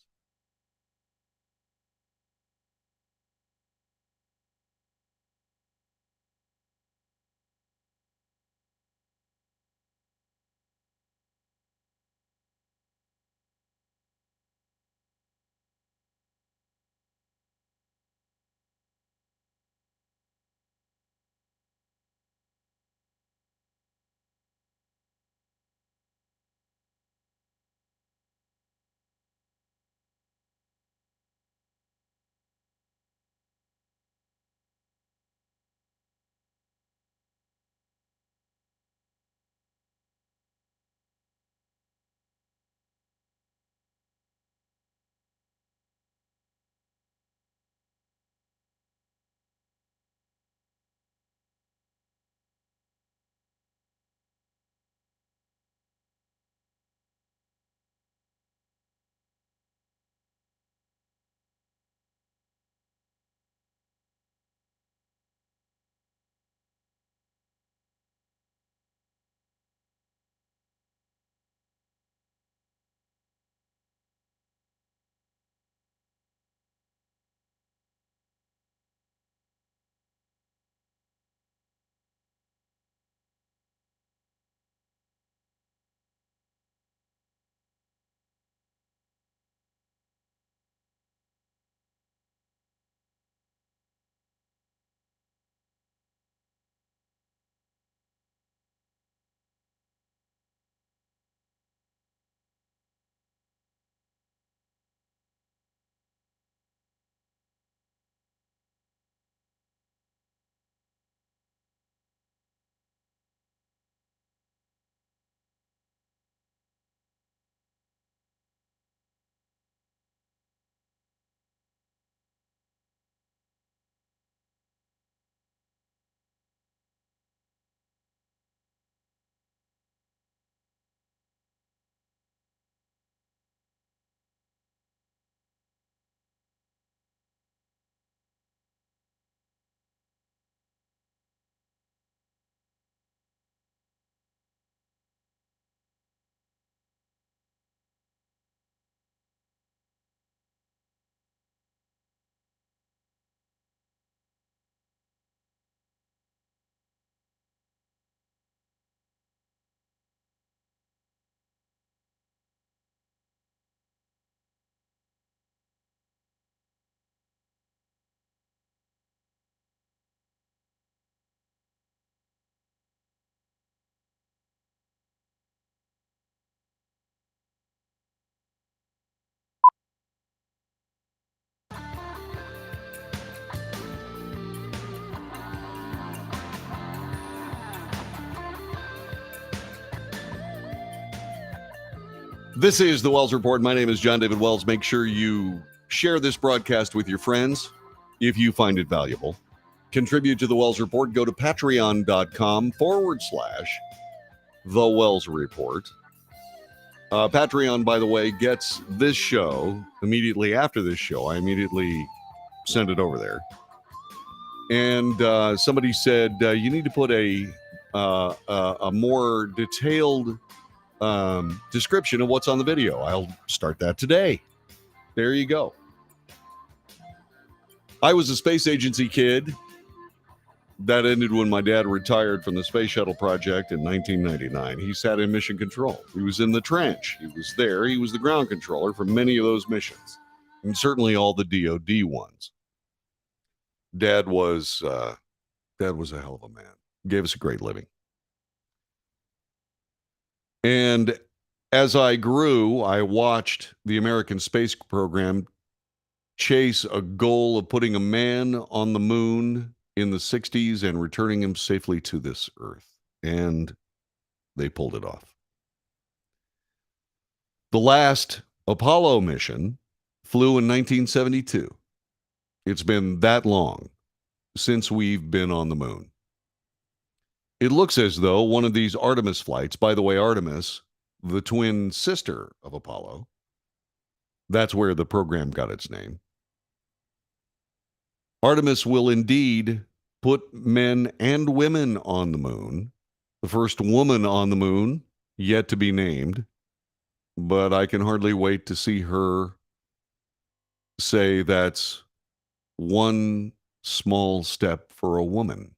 This is the Wells Report. My name is John David Wells. Make sure you share this broadcast with your friends if you find it valuable. Contribute to the Wells Report. Go to patreon.com/The Wells Report. Patreon, by the way, gets this show immediately after this show. I immediately send it over there. And somebody said you need to put a more detailed description of what's on the video. I'll start that today. There you go. I was a space agency kid. That ended when my dad retired from the space shuttle project in 1999. He sat in mission control. He was in the trench. He was there. He was the ground controller for many of those missions, and certainly all the DoD ones. Dad was a hell of a man. Gave us a great living. And as I grew, I watched the American space program chase a goal of putting a man on the moon in the 60s and returning him safely to this earth. And they pulled it off. The last Apollo mission flew in 1972. It's been that long since we've been on the moon. It looks as though one of these Artemis flights, by the way, Artemis, the twin sister of Apollo, that's where the program got its name. Artemis will indeed put men and women on the moon. The first woman on the moon, yet to be named, but I can hardly wait to see her say that's one small step for a woman,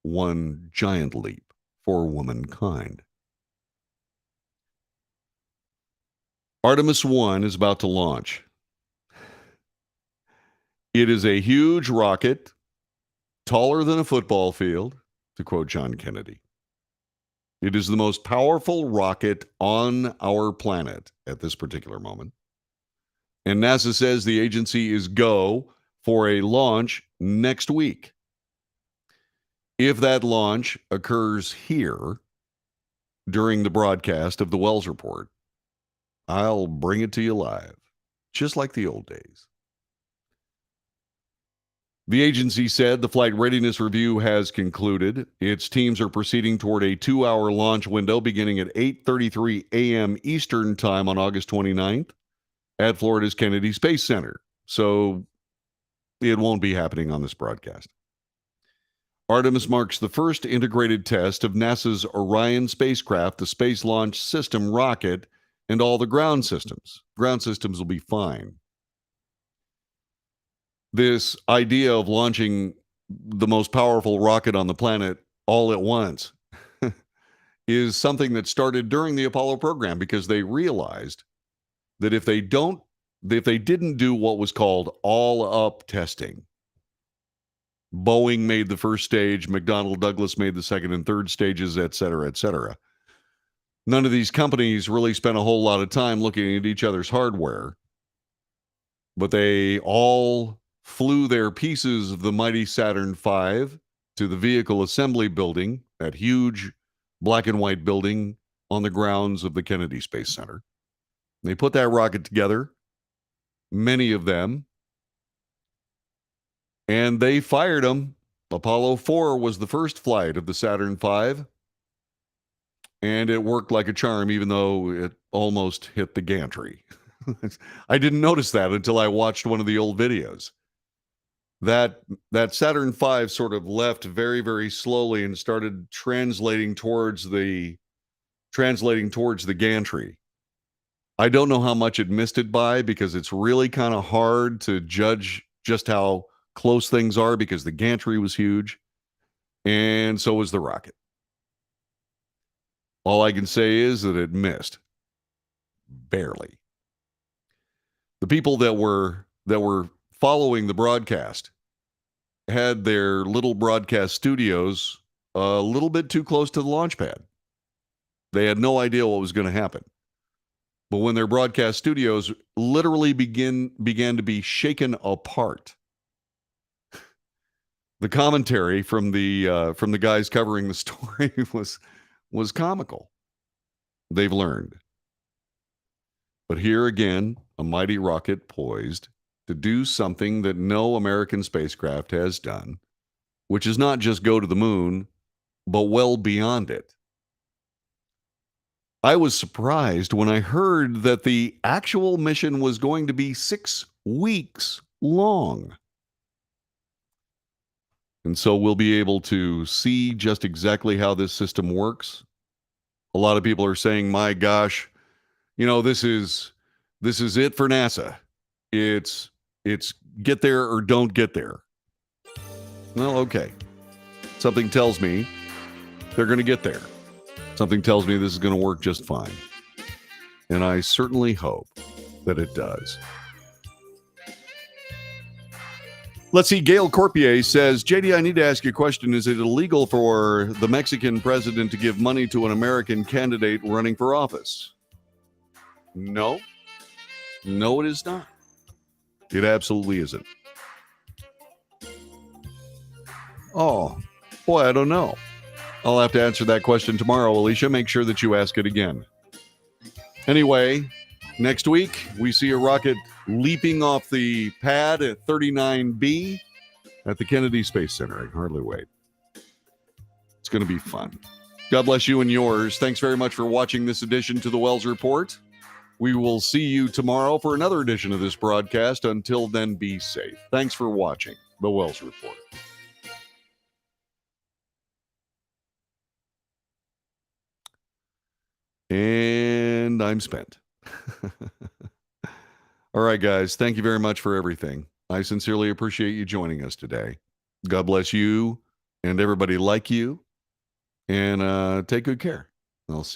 one giant leap for womankind. Artemis 1 is about to launch. It is a huge rocket, taller than a football field, to quote John Kennedy. It is the most powerful rocket on our planet at this particular moment. And NASA says the agency is go for a launch next week. If that launch occurs here during the broadcast of the Wells Report, I'll bring it to you live, just like the old days. The agency said the flight readiness review has concluded. Its teams are proceeding toward a 2-hour launch window beginning at 8:33 a.m. Eastern Time on August 29th at Florida's Kennedy Space Center. So it won't be happening on this broadcast. Artemis marks the first integrated test of NASA's Orion spacecraft, the Space Launch System rocket, and all the ground systems. Ground systems will be fine. This idea of launching the most powerful rocket on the planet all at once is something that started during the Apollo program because they realized that if they didn't do what was called all-up testing, Boeing made the first stage, McDonnell Douglas made the second and third stages, et cetera, et cetera. None of these companies really spent a whole lot of time looking at each other's hardware, but they all flew their pieces of the mighty Saturn V to the vehicle assembly building, that huge black and white building on the grounds of the Kennedy Space Center. They put that rocket together, many of them, and they fired them. Apollo 4 was the first flight of the Saturn V, and it worked like a charm, even though it almost hit the gantry. I didn't notice that until I watched one of the old videos. That Saturn V sort of left very, very slowly and started translating towards the gantry. I don't know how much it missed it by because it's really kind of hard to judge just how close things are because the gantry was huge, and so was the rocket. All I can say is that it missed. Barely. The people that were following the broadcast had their little broadcast studios a little bit too close to the launch pad. They had no idea what was going to happen. But when their broadcast studios literally began to be shaken apart, the commentary from the guys covering the story was comical. They've learned. But here again, a mighty rocket poised to do something that no American spacecraft has done, which is not just go to the moon, but well beyond it. I was surprised when I heard that the actual mission was going to be 6 weeks long. And so we'll be able to see just exactly how this system works. A lot of people are saying, my gosh, this is it for NASA. It's get there or don't get there. Well, okay. Something tells me they're going to get there. Something tells me this is going to work just fine. And I certainly hope that it does. Let's see. Gail Corpier says, JD, I need to ask you a question. Is it illegal for the Mexican president to give money to an American candidate running for office? No. No, it is not. It absolutely isn't. Oh, boy, I don't know. I'll have to answer that question tomorrow, Alicia. Make sure that you ask it again. Anyway, next week, we see a rocket leaping off the pad at 39B at the Kennedy Space Center. I can hardly wait. It's going to be fun. God bless you and yours. Thanks very much for watching this edition to the Wells Report. We will see you tomorrow for another edition of this broadcast. Until then, be safe. Thanks for watching the Wells Report. And I'm spent. All right, guys. Thank you very much for everything. I sincerely appreciate you joining us today. God bless you and everybody like you. And take good care. I'll see you.